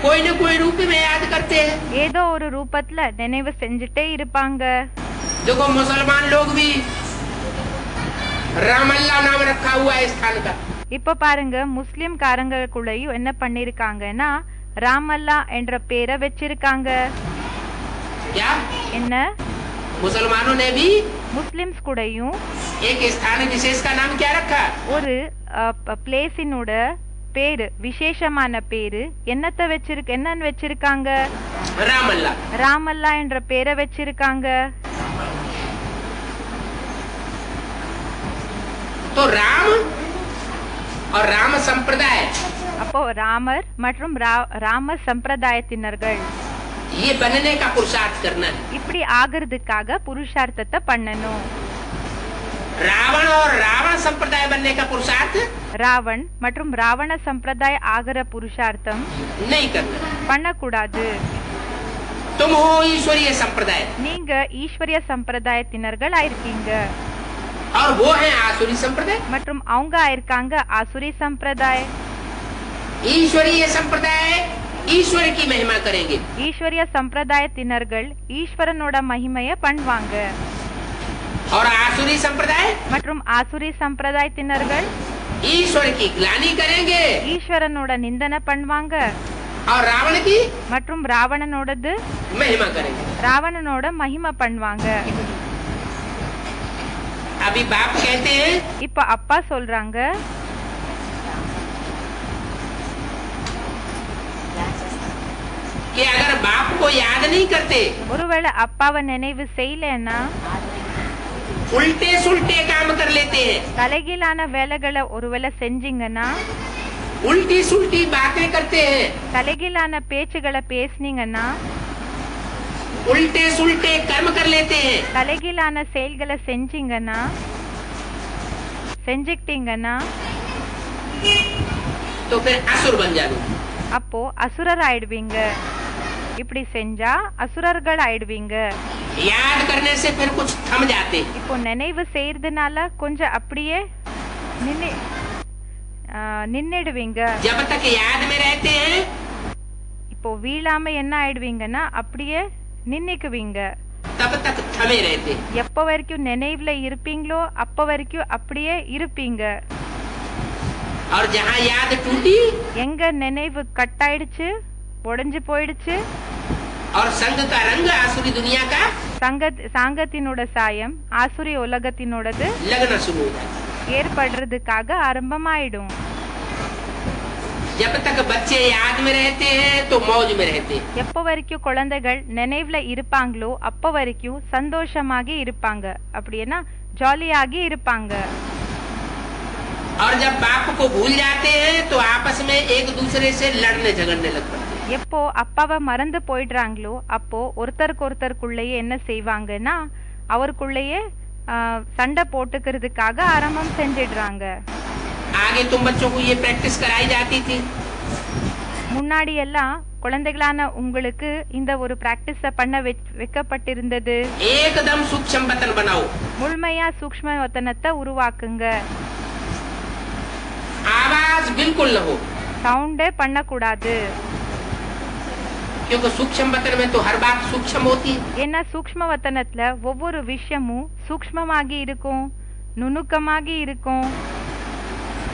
कोई न कोई रूप में याद करते हैं. ஏதோ ஒரு ரூபத்துல நினைவு செஞ்சுட்டே இருப்பாங்க. देखो मुसलमान लोग भी रामल्ला नाम रखा हुआ है स्थान का. இப்ப பாருங்க முஸ்லிம் காரங்களுக்குள்ளயும் என்ன பண்ணிருக்காங்கன்னா ராமல்லா என்ற பேரை வச்சிருக்காங்க. क्या? என்ன? मुसलमानों ने भी முஸ்லிம்ஸ் கூடயும் एक स्थान विशेष का नाम क्या रखा? ஒரு பிளேஸினோட பேரு விசேஷமான பேரு என்னன்னு வச்சிருக்காங்க? रामल्ला. ராமல்லா என்ற பேரை வச்சிருக்காங்க. तो राम और राम संप्रदाय அப்போ ராமர் மற்றும் ராம சம்பிரதாயத்தினர்கள் ये बनने का पुरुषार्थ करना है. இப்படி ஆகிறதுக்காக புருஷார்த்தத்தை பண்ணணும். रावण और रावण संप्रदाय बनने का पुरुषार्थ ராவன் மற்றும் ராவண சம்பிரதாய ஆகிற புருஷார்த்தம் नहीं करना. பண்ணக்கூடாது. तुम हो ईश्वरीय संप्रदाय நீங்க ஈஸ்வரிய சம்பிரதாயத்தினர்கள் ஆயிருக்கீங்க और वो है आसुरी संप्रदाय. மற்றும் அவங்க ஆயிருக்காங்க ஆசுரி சம்பிரதாய. ईश्वरीय संप्रदाय ईश्वर की महिमा करेंगे. ஈஸ்வரிய சம்பிரதாயத்தினர்கள் ஈஸ்வரனோட மகிமைய பண்ணுவாங்க. और आसुरी संप्रदाय மற்றும் ஆசுரி சம்பிரதாயத்தினர்கள் ईश्वर की ग्लानि करेंगे. ஈஸ்வரனோட நிந்தனை பண்ணுவாங்க. और रावण की மற்றும் ராவணனோடது महिमा करेंगे. ராவணனோட மகிமை பண்ணுவாங்க. अभी बाप कहते हैं இப்ப அப்பா சொல்றாங்க कि अगर बाप को याद नहीं करते ஒருவேளை அப்பாவை நினைவு செய்யலன்னா उल्टे सुल्टे काम कर लेते हैं. தலைகீழான வேலைகளை ஒருவேளை செஞ்சீங்கன்னா उल्टी सुल्टी बातें करते हैं. தலைகீழான பேச்சுகளை பேசுனீங்கன்னா उल्टे सुल्टे कर्म कर लेते हैं. தலைகீழான செயல்களை செஞ்சுக்கிட்டீங்கன்னா तो फिर असुर बन जाओगे. அப்போ அசுரர் ஆயிடுவீங்க. இப்படி செஞ்சா அசுரர்கள் ஆயிடுவீங்க. याद करने से फिर कुछ थम जाते. இப்போ நினைவு செய்யறதுனால கொஞ்சம் அப்படியே நின்னுடுவீங்க. जब तक याद में रहते हैं இப்போ வீழாம என்ன ஆயிடுவீங்கன்னா அப்படியே நின்னுக்குவீங்க. तब तक थमे रहते. எப்ப வரைக்கும் நினைவுல இருப்பீங்களோ அப்ப வரைக்கும் அப்படியே இருப்பீங்க. और जहाँ याद टूटी எங்க நினைவு கட் ஆயிடுச்சு உடைஞ்சு போயிடுச்சு और संग का रंग आसुरी दुनिया का சாங்கத்தினோட சாயம் ஆசுரி உலகத்தினோடது लगना शुरू हो जाता. ஏற்படுறதுக்காக ஆரம்பமாயிடும். जब तक बच्चे याद में रहते हैं तो मौज में रहते हैं. எப்ப வரைக்கும் குழந்தைகள் நினைவுல இருப்பாங்களோ அப்ப வரைக்கும் சந்தோஷமாகி இருப்பாங்க. அப்படின்னா ஜாலியாகி இருப்பாங்க. और जब बाप को भूल जाते हैं तो आपस में एक दूसरे से लड़ने झगड़ने लग पड़ते हैं। எப்போ அப்பாவை மறந்து போயிடுறாங்களோ அப்போ ஒருத்தருக்குள்ளேயே என்ன செய்வாங்கன்னா அவருக்குள்ளேயே சண்டை போட்டுக்கிறதுக்காக ஆரம்பம் செஞ்சிடுறாங்க. आगे तुम बच्चों को ये प्रैक्टिस कराई जाती थी। முன்னாடி எல்லாம் குழந்தைகளான உங்களுக்கு இந்த ஒரு பிராக்டிஸ பண்ண வைக்கப்பட்டிருந்தது. एकदम सूक्ष्म वतन बनाओ, முழுமையா சூக்ஷ்ம வத்தனத்தை உருவாக்குங்க. आवाज बिल्कुल न हो, சவுண்டே பண்ணக்கூடாது. क्योंकि सूक्ष्म वतन में तो हर बात सूक्ष्म होती है। ஏன்னா சூக்ஷ்ம வத்தனத்துல ஒவ்வொரு விஷயமும் சூக்ஷ்மமாகி இருக்கும், நுணுக்கமாகி இருக்கும்.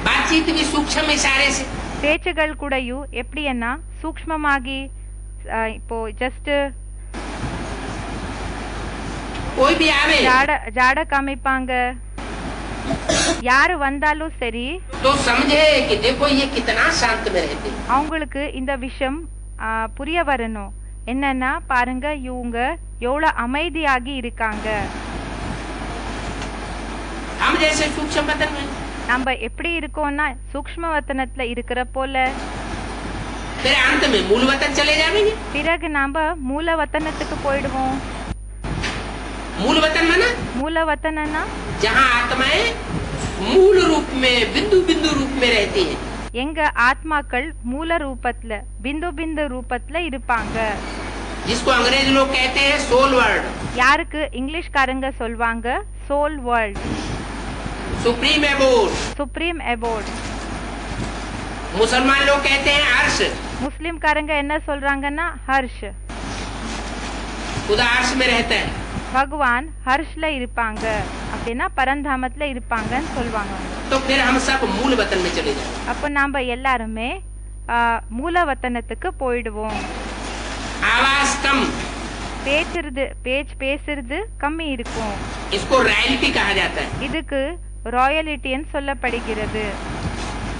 बातचीत भी सूक्ष्म इशारे से, பேச்சுகள் கூடயும் எப்படின்னா சூக்ஷ்மமாகி இப்போ ஜஸ்ட் कोई भी आवे ஜாட காமிப்பாங்க. யாரு வந்தாலும் சரி तो समझे कि देखो ये कितना शांत में रहते हैं। அவங்களுக்கு இந்த விஷயம் புரிய வரணும். என்னன்னா பாருங்க இவங்க எவ்வளவு அமைதியாகி இருக்காங்க. हम जैसे सूक्ष्म वतन में நம்ம எப்படி இருக்கோம்னா சூக்ஷ்ம வத்தனத்துல இருக்கிற போல फिर अंत में मूल वतन चले जाएंगे। பிறகு நாம மூல வத்தனத்துக்கு போயிடுவோம். मूल वतन माना மூல வத்தனம்னா जहाँ आत्माएं मूल रूप में बिंदु बिंदु रूप में रहती हैं। எங்க ஆத்மாக்கள் மூல ரூபத்துல பிந்து பிந்து ரூபத்துல இருப்பாங்க. जिसको अंग्रेज लोग कहते हैं सोल वर्ल्ड। யாருக்கு இங்கிலீஷ்காரங்க சொல்வாங்க soul world, supreme abode. Supreme abode. मुसलमान लोग कहते हैं अर्श। முஸ்லிம்காரங்க என்ன சொல்றாங்கன்னா ஹர்ஷ். खुदा अर्श में रहता है। பகவான் ஹர்ஷ்ல இருப்பாங்க அப்படின்னா பரந்தாமத்துல இருப்பாங்கன்னு சொல்லுவாங்க. तो फिर हम सब मूल वतन में चले जाएं। அப்ப நாம எல்லாருமே மூல வத்தனத்துக்கு போயிடுவோம். आवाज कम, பேசுறது கம்மி இருக்கும். इसको रॉयल्टी कहा जाता है। இதுக்கு ராயலிட்டின்னு சொல்லப்படுகிறது.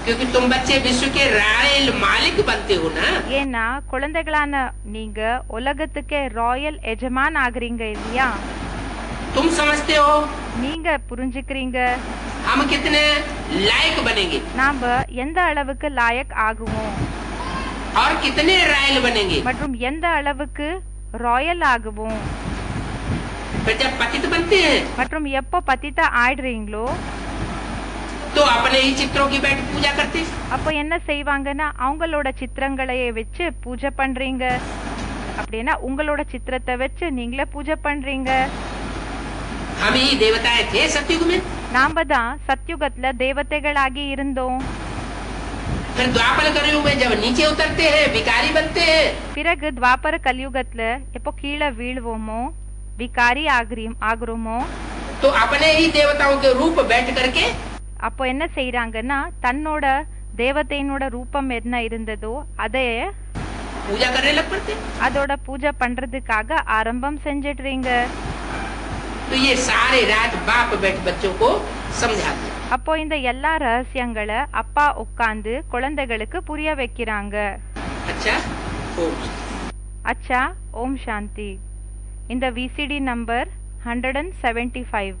क्योंकि तुम बच्चे विश्व के रॉयल मालिक बनते हो ना। ஏன்னா குழந்தைகளான நீங்க உலகத்துக்கே ராயல் எஜமான் ஆகுறீங்க இல்லையா? तुम समझते हो நீங்க புரிஞ்சுக்கிறீங்க हम कितने लायक बनेंगे நாம எந்த அளவுக்கு லாயக் ஆகுவோம் और कितने रॉयल बनेंगे। மற்றும் எந்த அளவுக்கு ராயல் ஆகுவோம். फिर जब पतित बनते हैं மற்றும் எப்போ பத்திதா ஆயிடுறீங்களோ तो अपने ही चित्रों की बैठ पूजा करते। அப்போ என்ன செய்வாங்கன்னா அவங்களோட சித்திரங்களையே வச்சு பூஜை பண்றீங்க. அப்படின்னா உங்களோட சித்திரத்தை வச்சு நீங்களே பூஜை பண்றீங்க. हम ही देवताएं थे सतयुग में। நாம தான் சத்யுகத்துல தேவதைகளாகி இருந்தோம். फिर द्वापर कलयुग में जब नीचे उतरते हैं विकारी बनते हैं। பிறகு துவாபர கலியுகத்துல எப்போ கீழே வீழ்வோமோ விகாரி ஆகுறோமோ तो अपने ही देवताओं के रूप बैठ करके அப்போ என்ன செய்யறாங்கன்னா தன்னோட தேவதையினோட ரூபம் என்ன இருந்ததோ அதே पूजा करने लग पड़ते। அதோட பூஜை பண்றதுக்காக ஆரம்பம் செஞ்சிடுறீங்க. तो ये सारे रात बाप बैठ बच्चों को समझाते। அப்போ இந்த எல்லா ரகசியங்களை அப்பா உட்கார்ந்து குழந்தைகளுக்கு புரிய வைக்கிறாங்க. अच्छा ஓம் சாந்தி. இந்த விசிடி நம்பர் 175.